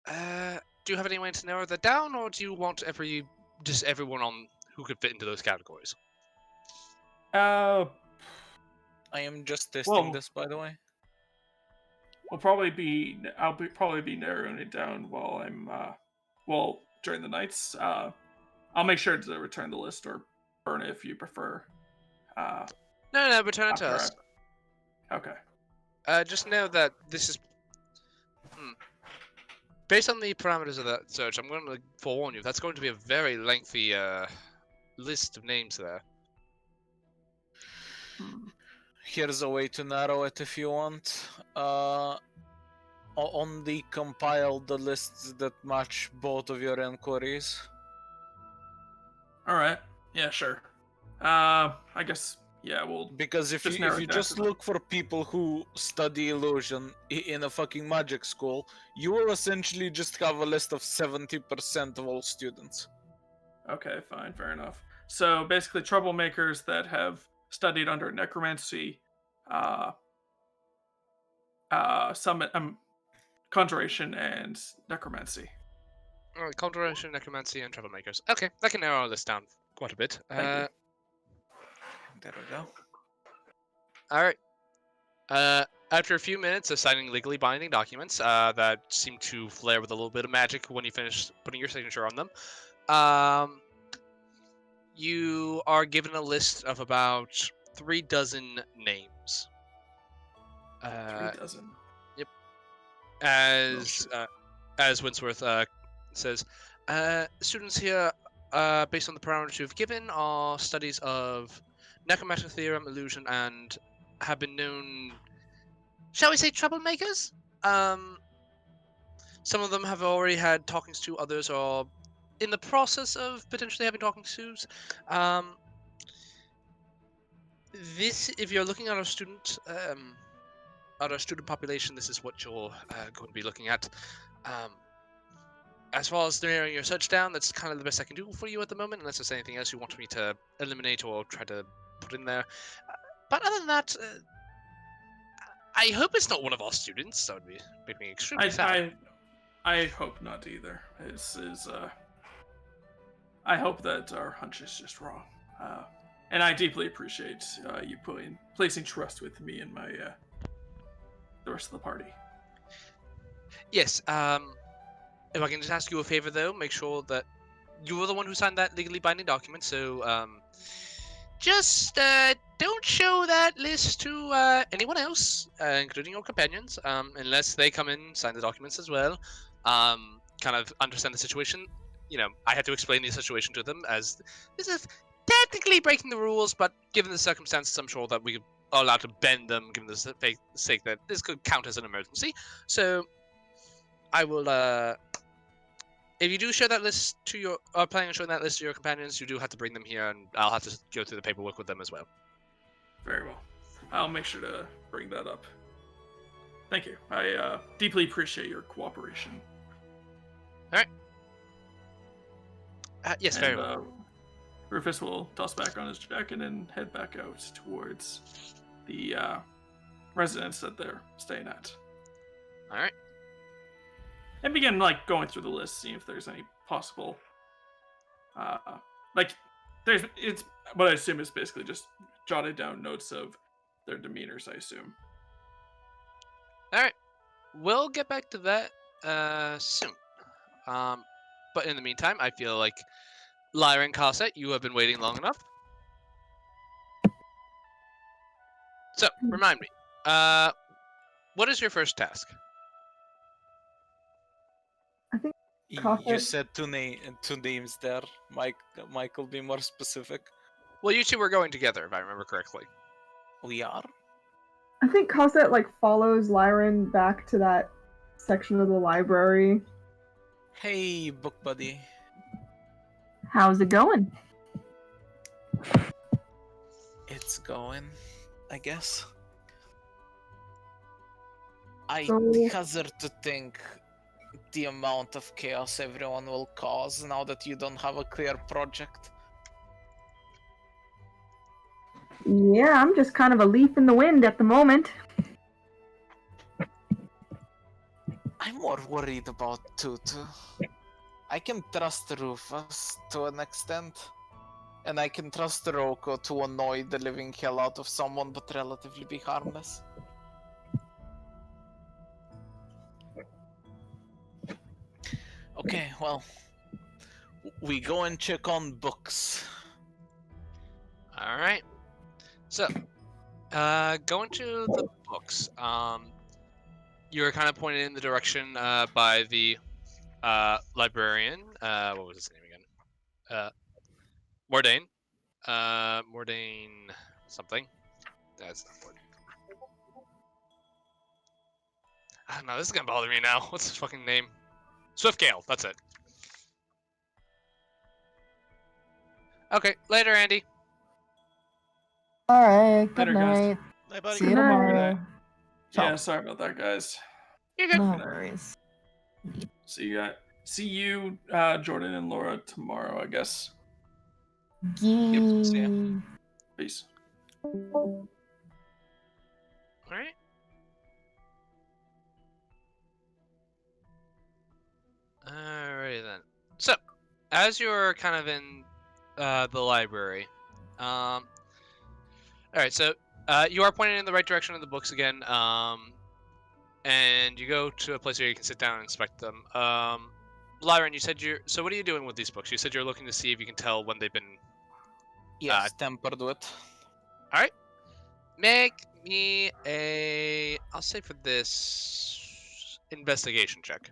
do you have any way to narrow that down, or do you want everyone on who could fit into those categories? I am just testing Well- this, by the way. I'll probably be narrowing it down while I'm during the nights. I'll make sure to return the list or burn it if you prefer. No, return it to after us. Okay. Just know that this is based on the parameters of that search. I'm going to forewarn you. That's going to be a very lengthy list of names there. Here's a way to narrow it if you want. Only compile the lists that match both of your inquiries. All right. Yeah, sure. I guess we'll Because if just you narrow it down just to look for people who study illusion in a fucking magic school, you will essentially just have a list of 70% of all students. Okay, fine, fair enough. So basically, troublemakers that have studied under necromancy, conjuration, and necromancy. Alright, conjuration, necromancy, and troublemakers. Okay, that can narrow this down quite a bit. Thank you. There we go. Alright. After a few minutes of signing legally binding documents that seem to flare with a little bit of magic when you finish putting your signature on them, you are given a list of about 3 dozen names. 3 dozen. As Winsworth says, students here, based on the parameters you've given, are studies of necromantic theorem, illusion, and have been known, shall we say, troublemakers? Some of them have already had talkings to, others are in the process of potentially having talking tos. This, if you're looking at our student, population, this is what you're going to be looking at. As far as narrowing your search down, that's kind of the best I can do for you at the moment, unless there's anything else you want me to eliminate or try to put in there. But other than that, I hope it's not one of our students. That would make me extremely sad. I hope not either. I hope that our hunch is just wrong. And I deeply appreciate you placing trust with me and my the rest of the party. Yes. If I can just ask you a favor, though, make sure that you were the one who signed that legally binding document. So just don't show that list to anyone else, including your companions, unless they come in and sign the documents as well. Kind of understand the situation. You know, I had to explain the situation to them, as this is technically breaking the rules, but given the circumstances, I'm sure that we are allowed to bend them, given the sake that this could count as an emergency. So I will, if you do show that list to your, are planning on showing that list to your companions, you do have to bring them here, and I'll have to go through the paperwork with them as well. Very well. I'll make sure to bring that up. Thank you. I deeply appreciate your cooperation. All right. Yes, very well. Rufus will toss back on his jacket and head back out towards the residence that they're staying at. All right. And begin going through the list, seeing if there's any possible it's what I assume is basically just jotted down notes of their demeanors, I assume. All right. We'll get back to that soon. But in the meantime, I feel like Lyra and Cosset, you have been waiting long enough. So, remind me, what is your first task? I think You Cosset- said two names there. Michael, be more specific. Well, you two were going together, if I remember correctly. We are? I think Cosset follows Lyran back to that section of the library. Hey, book buddy. How's it going? It's going, I guess. I So- hazard to think the amount of chaos everyone will cause now that you don't have a clear project. Yeah, I'm just kind of a leaf in the wind at the moment. I'm more worried about Tutu. I can trust Rufus to an extent, and I can trust Roko to annoy the living hell out of someone but relatively be harmless. Okay, well, we go and check on books. All right. So, going to the books. You're kind of pointed in the direction by the librarian. What was his name again? Mordain. Mordain something. That's not Mordain. No, this is gonna bother me now. What's his fucking name? Swiftgale. That's it. Okay, later, Andy. All right. Good Later, guys. night. Hey, buddy. See you Good night. tomorrow. Yeah, Ciao. sorry about that, guys. You're good. No worries. See you, Jordan and Laura tomorrow, I guess. Yep, see ya. Gee. Peace. All right. Alrighty then. So, as you're kind of in the library, all right. So, you are pointing in the right direction of the books again, and you go to a place where you can sit down and inspect them. Lyron, you said you're. So, what are you doing with these books? You said you're looking to see if you can tell when they've been. Yes, tempered with. All right. Make me a. I'll say for this investigation check.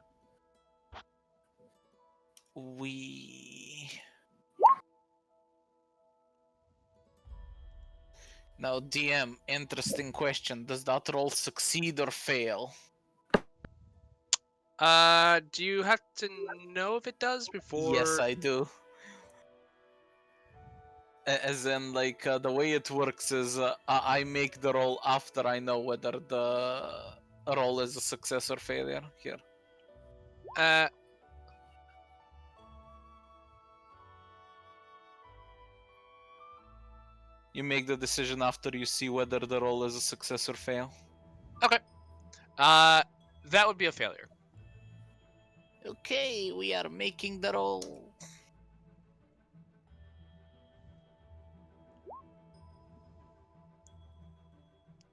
we... Now, DM, interesting question. Does that roll succeed or fail? Do you have to know if it does before? Yes, I do. As in, like, the way it works is I make the roll after I know whether the roll is a success or failure. Here. Uh, You make the decision after you see whether the roll is a success or fail. okay. That would be a failure. Okay, we are making the roll.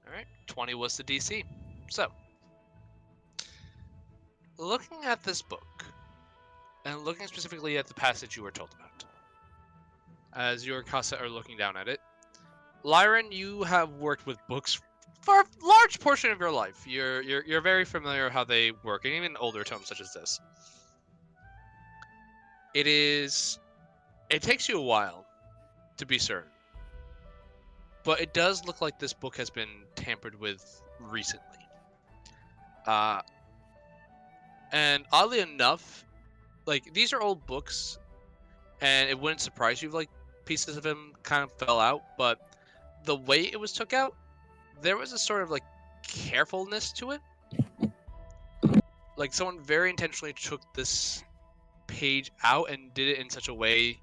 All right. 20 was the DC. So, looking at this book, and looking specifically at the passage you were told about, as you and Kasa are looking down at it, Lyran, you have worked with books for a large portion of your life. You're very familiar with how they work, and even older tomes such as this. It takes you a while to be certain, but it does look like this book has been tampered with recently. And oddly enough, like, these are old books, and it wouldn't surprise you if, like, pieces of them kind of fell out, but the way it was took out, there was a sort of, like, carefulness to it. Like, someone very intentionally took this page out and did it in such a way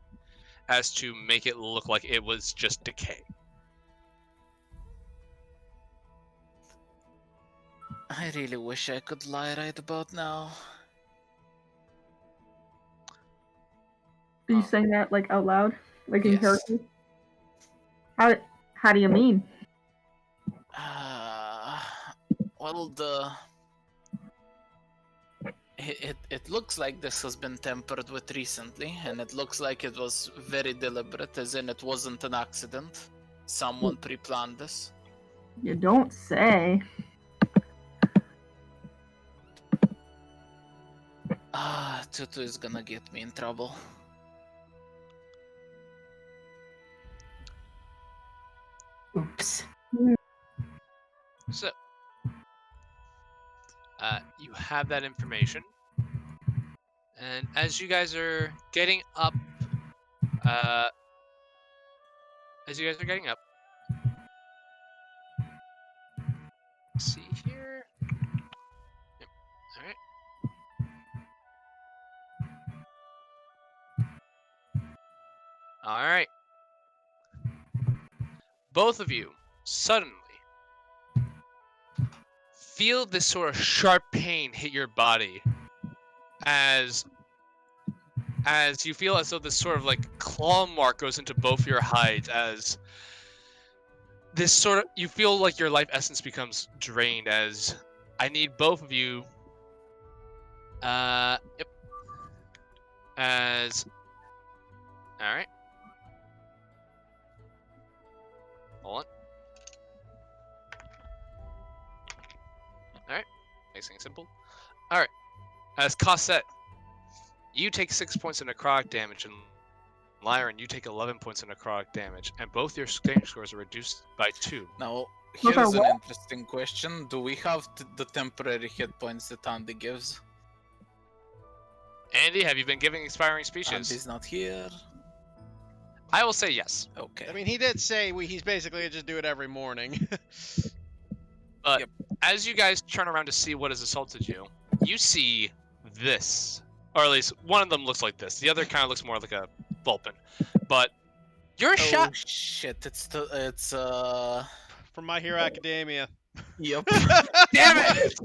as to make it look like it was just decay. I really wish I could lie right about now. Are you saying that like out loud, like in Yes. character? How do you mean? Well, it looks like this has been tampered with recently, and it looks like it was very deliberate, as in it wasn't an accident. Someone pre-planned this. You don't say. Tutu is gonna get me in trouble. Oops. So, you have that information, and as you guys are getting up, let's see here. Yep. All right. All right. Both of you suddenly feel this sort of sharp pain hit your body as you feel as though this sort of like claw mark goes into both your hides, as this sort of, you feel like your life essence becomes drained. As I need both of you, yep, as, all right, hold on. All right, makes things simple. All right, as Cosette, you take 6 points of necrotic damage, and Lyran, you take 11 points of necrotic damage, and both your strength scores are reduced by 2. Now, Those here's are an what? interesting question. Do we have the temporary hit points that Andy gives? Andy, have you been giving inspiring speeches? Andy's not here. I will say yes. Okay. I mean, he did say he's basically just do it every morning. But Yep. as you guys turn around to see what has assaulted you, you see this. Or at least one of them looks like this. The other kind of looks more like a Vulpin. But your Oh shot. shit! It's From My Hero Academia. Yep. Damn it!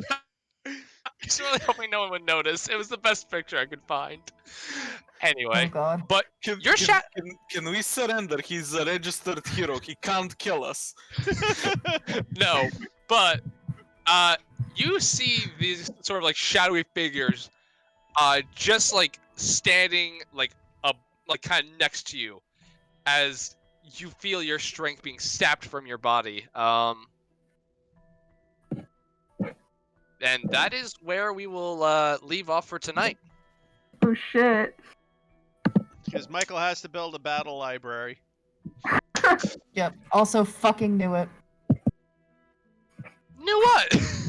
I was really hoping no one would notice. It was the best picture I could find. Oh Anyway, god. but your shot. Can we surrender? He's a registered hero. He can't kill us. No, but you see these sort of like shadowy figures, just like standing like kind of next to you, as you feel your strength being sapped from your body. And that is where we will leave off for tonight. Oh shit. Because Michael has to build a battle library. Yep. Also fucking knew it. Knew what?